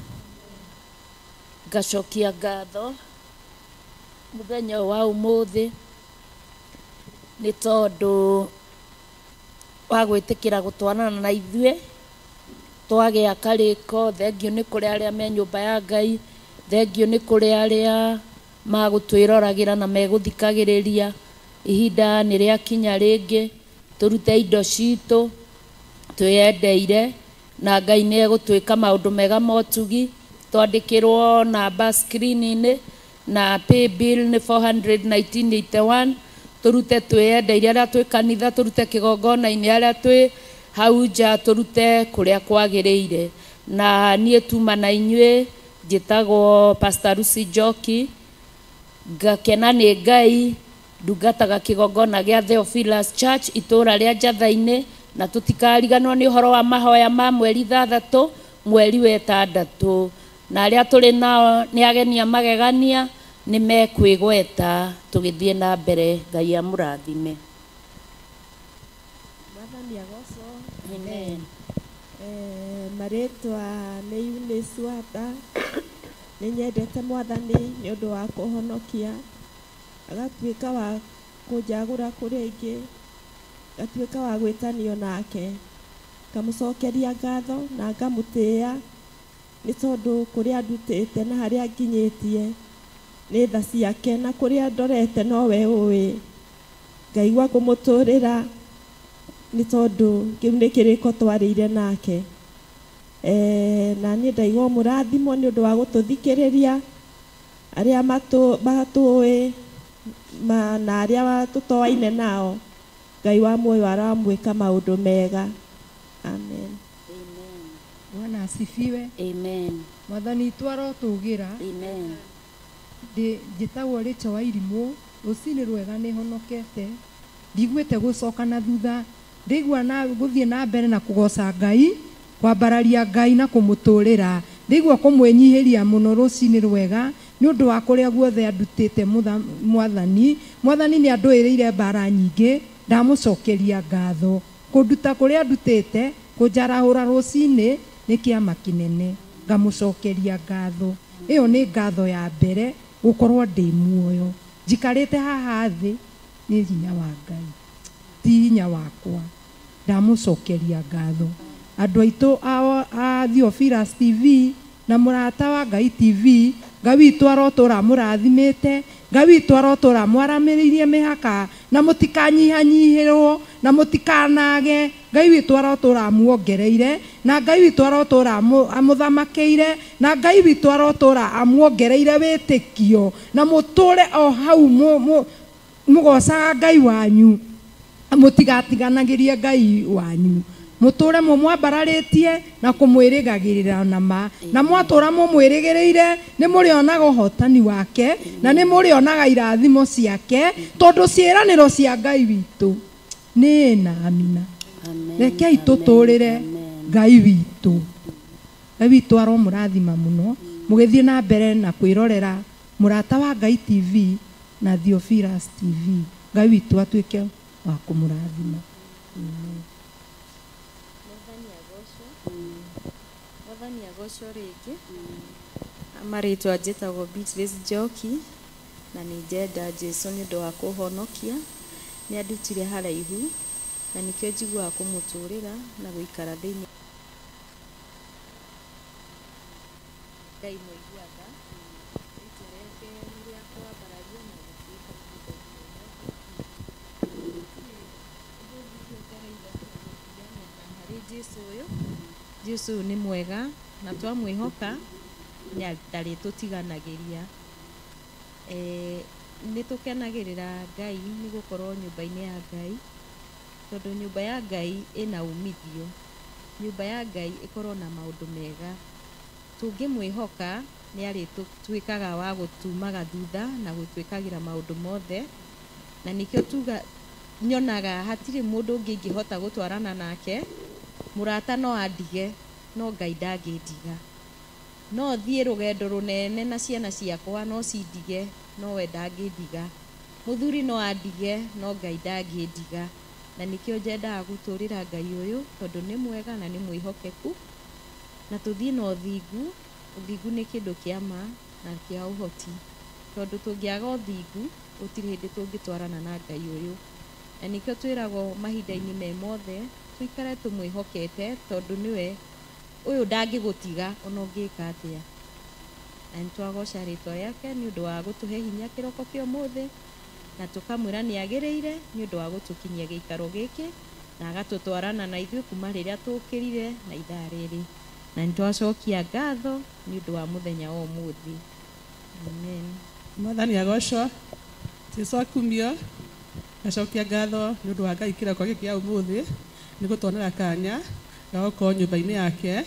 Speaker 7: ngacokia ngatho muthenya wa umuthi ni tondu wa gwĩtĩkĩra gũtwarana na ithuĩ twagĩa karĩko thengio nĩ kũrĩ arĩa me nyũmba ya Ngai thengio nĩ kũrĩ arĩa magũtwĩroragĩra na megũthikagĩrĩria ihinda nĩ rĩakinya rĩngĩ tũrute indo citũ twĩyendeire na Ngai nĩ egũtwĩka maũndũ mega motugi twandĩkĩrwo namba screen-inĩ na pay bill nĩ 419.81 tũrute twĩyendeire arĩa twĩ kanitha tũrute kĩgongona-inĩ arĩa twĩ hau nja tũrute kũrĩa kwagĩrĩire na niĩ tuma na inyuĩ njĩtagwo Pastor Lucy Njoki ngakena nĩ Ngai ndungataga kĩgongona gĩa Theophilus Church itũũra rĩa Njatha-inĩ na tũtikariganwo nĩ ũhoro wa mahoya ma mweri 6 mweri wa 6 na arĩa tũrĩ nao nĩ agenia magegania nĩ mekwĩgweta tũgĩthiĩ na mbere Ngai amũrathime.
Speaker 3: Mwathani agocwo.
Speaker 7: Amen.
Speaker 3: Marĩtwa nĩ Eunice Wanda nĩ nyendete Mwathani nĩ ũndũ wa kũhonokia agatuĩka wa kũnjagũra kũrĩ aingĩ, ngatuĩka wa gwĩtanio nake, ngamũcokeria ngatho na ngamũtĩĩa nĩ tondũ kũrĩa ndutĩte na harĩa nginyĩtie nĩ tha ciake, na kũrĩa ndorete nowe ũĩ. Ngaigua kũmũtũrĩra nĩ tondũ kĩu nĩ kĩrĩko twarĩire nake. Na niĩ ndaigua mũrathimo nĩ ũndũ wa gũtũthikĩrĩria arĩa matũĩ na arĩa tũtoaine nao. Ngai wa muoyo aramwĩka maũndũ mega. Amen.
Speaker 4: Bwana asifiwe.
Speaker 2: Amen.
Speaker 4: Mwathani witũ arotũgĩra.
Speaker 2: Amen.
Speaker 4: Njĩtagwo Rachel Wairimũ, rũcinĩ rwega nĩ honokete, ndigwĩte gũcoka na thutha, ndaigua gũthiĩ na mbere na kũgoca Ngai, kwambararia Ngai na kũmũtũrĩra, ndaigua kũmwĩnyihĩria mũno rũcinĩ rwega nĩ ũndũ wa kũrĩa guothe andutĩte Mwathani. Mwathani nĩ andũĩrĩire mbara nyingĩ, ndamũcokeria ngatho. Kũnduta kũrĩa ndutĩte, kũnjarahũra rũcinĩ nĩ kĩama kĩnene, ngamũcokeria ngatho. Ĩyo nĩ ngatho ya mbere, gũkorwo ndĩ muoyo. Njikarĩte haha thĩ nĩ hinya wa Ngai, ti hinya wakwa. Ndamũcokeria ngatho. Andũ aitũ a Theophilus TV na mũrata wa Ngai TV, Ngai witũ arotũra mũrathimĩte, Ngai witũ arotũra mwaramĩrĩirie mĩhaka, na mũtikanyihanyihĩrwo, na mũtikanage. Ngai witũ arotũra muongereire, na Ngai witũ arotũra amũthamakeire, na Ngai witũ arotũra amuongereire wĩtĩkio, na mũtũre o hau mũgocaga Ngai wanyu, mũtigatiganagĩrie Ngai wanyu. Mũtũre mũmwambararĩtie na kũmwĩrĩgagĩrĩra na mwatũra mũmwĩrĩgĩrĩire nĩ mũrĩonaga ũhotani wake, na nĩ mũrĩonaga irathimo ciake, tondũ ciĩranĩro cia Ngai witũ nĩ na amina. Rekei tũtũrĩre Ngai witũ. Ngai witũ aromũrathima mũno, mũgĩthiĩ na mbere na kwĩrorera mũrata wa Ngai TV na Theophilus TV. Ngai witũ atuĩke wa kũmũrathima.
Speaker 5: Mwathani agocwo rĩngĩ. Marĩtwa njĩtagwo Beatrice Njoki, na nĩ njenda Jesũ nĩ ũndũ wa kũhonokia. Nĩ andutire haraihu, na nĩkĩo njiguaga kũmũtũrĩra na gũikara thĩinĩ. Ngai mũiguaga rĩtũreke rĩa kwambararia na gũtuĩka harĩ Jesũ ũyũ. Jesũ nĩ mwega, na twamwĩhoka nĩ ndarĩ tũtiganagĩria. Nĩ tũkenagĩrĩra Ngai nĩ gũkorwo nyũmba-inĩ ya Ngai, tondũ nyũmba ya Ngai ĩna umithio. Nyũmba ya Ngai ĩkorwo na maũndũ mega. Tũngĩmwĩhoka nĩ arĩ tuĩkaga wa gũtumaga thutha na gũtwĩkagĩra maũndũ mothe, na nĩkĩo tuga nyonaga hatirĩ mũndũ ũngĩ ingĩhota gũtwarana nake. Mũrata no andige, no Ngai ndangĩndiga. No thiĩ rũgendo rũnene na ciana ciakwa no cindige, no we ndangĩndiga. Mũthuri no andige, no Ngai ndangĩndiga. Na nĩkĩo njendaga gũtũrĩra Ngai ũyũ, tondũ nĩ mwega na nĩ mwĩhokeku, na tũthiĩ na ũthingu. Ũthingu nĩ kĩndũ kĩa ma na kĩa ũhoti, tondũ tũngĩaga ũthingu gũtirĩ hĩndĩ tũngĩtwarana na Ngai ũyũ. Na nĩkĩo twĩragwo mahinda-inĩ me mothe tuikare tũmwĩhokete, tondũ nĩwe ũyũ ndangĩgũtiga ona ũngĩka atĩa. Na nĩtwagoca rĩtwa rĩake nĩ ũndũ wa gũtũhe hinya kĩroko kĩa ũmũthĩ, na tũkamwĩra nĩ agĩrĩire nĩ ũndũ wa gũtũkinyia gĩikaro gĩkĩ, na agatũtwarana na ithuĩ kuma rĩrĩa tũkĩrire na ithaa rĩrĩ. Na nĩtwacokia ngatho nĩ ũndũ wa mũthenya wa ũmũthĩ. Amen.
Speaker 6: Mwathani agocwo. Jesũ akumio. Ngacokia ngatho nĩ ũndũ wa Ngai kĩroko gĩkĩ kĩa ũmũthĩ, nĩ gũtuonera kanya ga gũkorwo nyũmba-inĩ yake.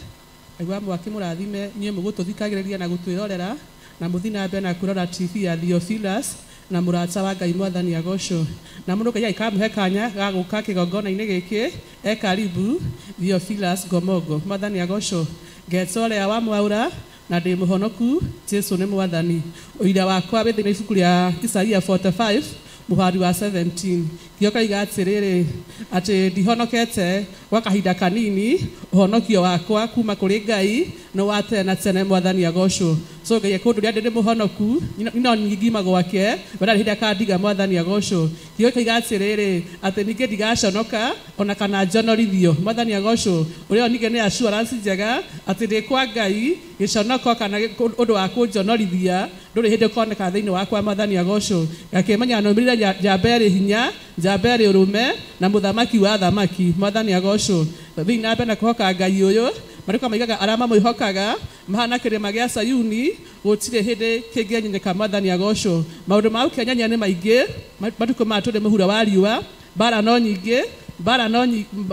Speaker 6: Ngai wa mwaki mũrathime niĩ mũgũtũthikagĩrĩria na gũtwĩrorera, na mũthiĩ na mbere na kwĩrora TV ya Theophilus na mũrata wa Ngai Mwathani agocwo. Na mũndũ Ngai akamũhe kanya ga gũka kĩgongona-inĩ gĩkĩ, karibu Theophilus Ngomongo. Mwathani agocwo. Ngeto ũrĩa wa mwaura na ndĩ mũhonoku, Jesũ nĩ Mwathani. Ũira wakwa wĩ thĩinĩ ibuku rĩa Isaia 45 mũhari wa 17. Gĩokoiga atĩrĩrĩ, atĩ ndihonokete gwa kahinda kanini, ũhonokio wakwa kuma kũrĩ Ngai no wa tene na tene. Mwathani agocwo. so ngai akundu ria ndi muhonoku no ngigima gwake bara hida kandiga mwathani agocwo kio kiga atiriri ati ninge ndigaconoka ona kana njonorithio mwathani agocwo uria ninge ni assurance njega ati ndi kwa ngai giconoko kana undu wa kunjonorithia nduri hindi koneka thiini wakwa mwathani agocwo ngakimenya no mirira jambere hinya jambere urume na muthamaki wa thamaki mwathani agocwo thiini na mbere na kuhoka ngai uyu mariko maigaga arama moihokaga mahana kirima gia Sayuni gutire hindi kingenyenyeka mwathani agocwo maundu mau kenyanya ni maingi matuko maturi muhura wa riua bara no nyingi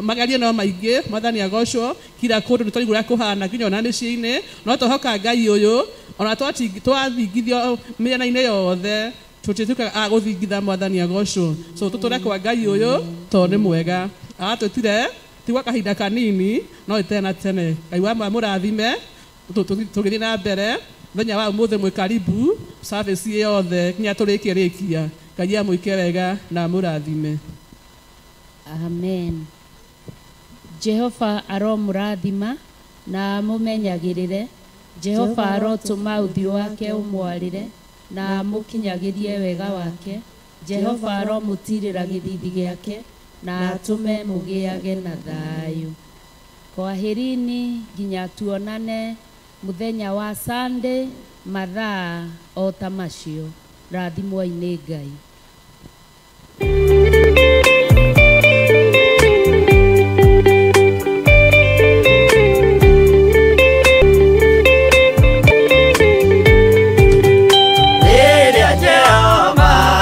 Speaker 6: magarie no maingi mwathani agocwo kila kundu nitorigura kuhana nginya ona miciini no tohoka ngai uyu ona twathingithio mĩena-inĩ yothe tutituka aguthingitha mwathani agocwo so tuture kwa ngai uyu to ni mwega atutire tigwa kahinda kanini no itena tene ngai wa murathime tugithie na mbere thenya wa umuthi mwi karibu service yothe kinya turikirikia ngai amuike wega na murathime.
Speaker 2: Amen. Jehova aromurathima na mumenyagirire. Jehova arotuma uthio wake umwarire na mukinyagirie wega wake. Jehova aromutirira githithi giake na atume mugiage na thayu. Kwaherini nginya tuonane muthenya wa Sunday mathaa o ta macio. Rathimwo-ini Ngai.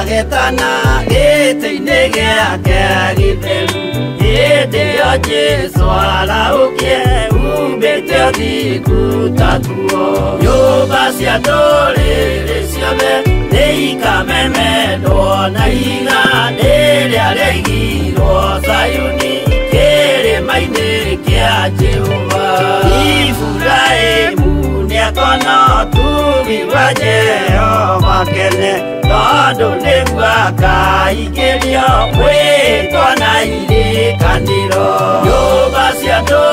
Speaker 8: Getana gete-ini giake githeru hĩndĩ-ĩyo Jesũ araukie umbĩte ũthingu tatuo nyũmba cia ndũrĩrĩ ciothe nĩikamemendwo na iga rĩrĩa rĩaigirwo Sayuni kĩrĩma-inĩ kĩa Jehova Iburahĩmu nĩakona ũtugi wa Jehova kene tondũ nĩguo akaingĩrio mwĩtwo na irikanĩro nyũmba cia ndũrĩrĩ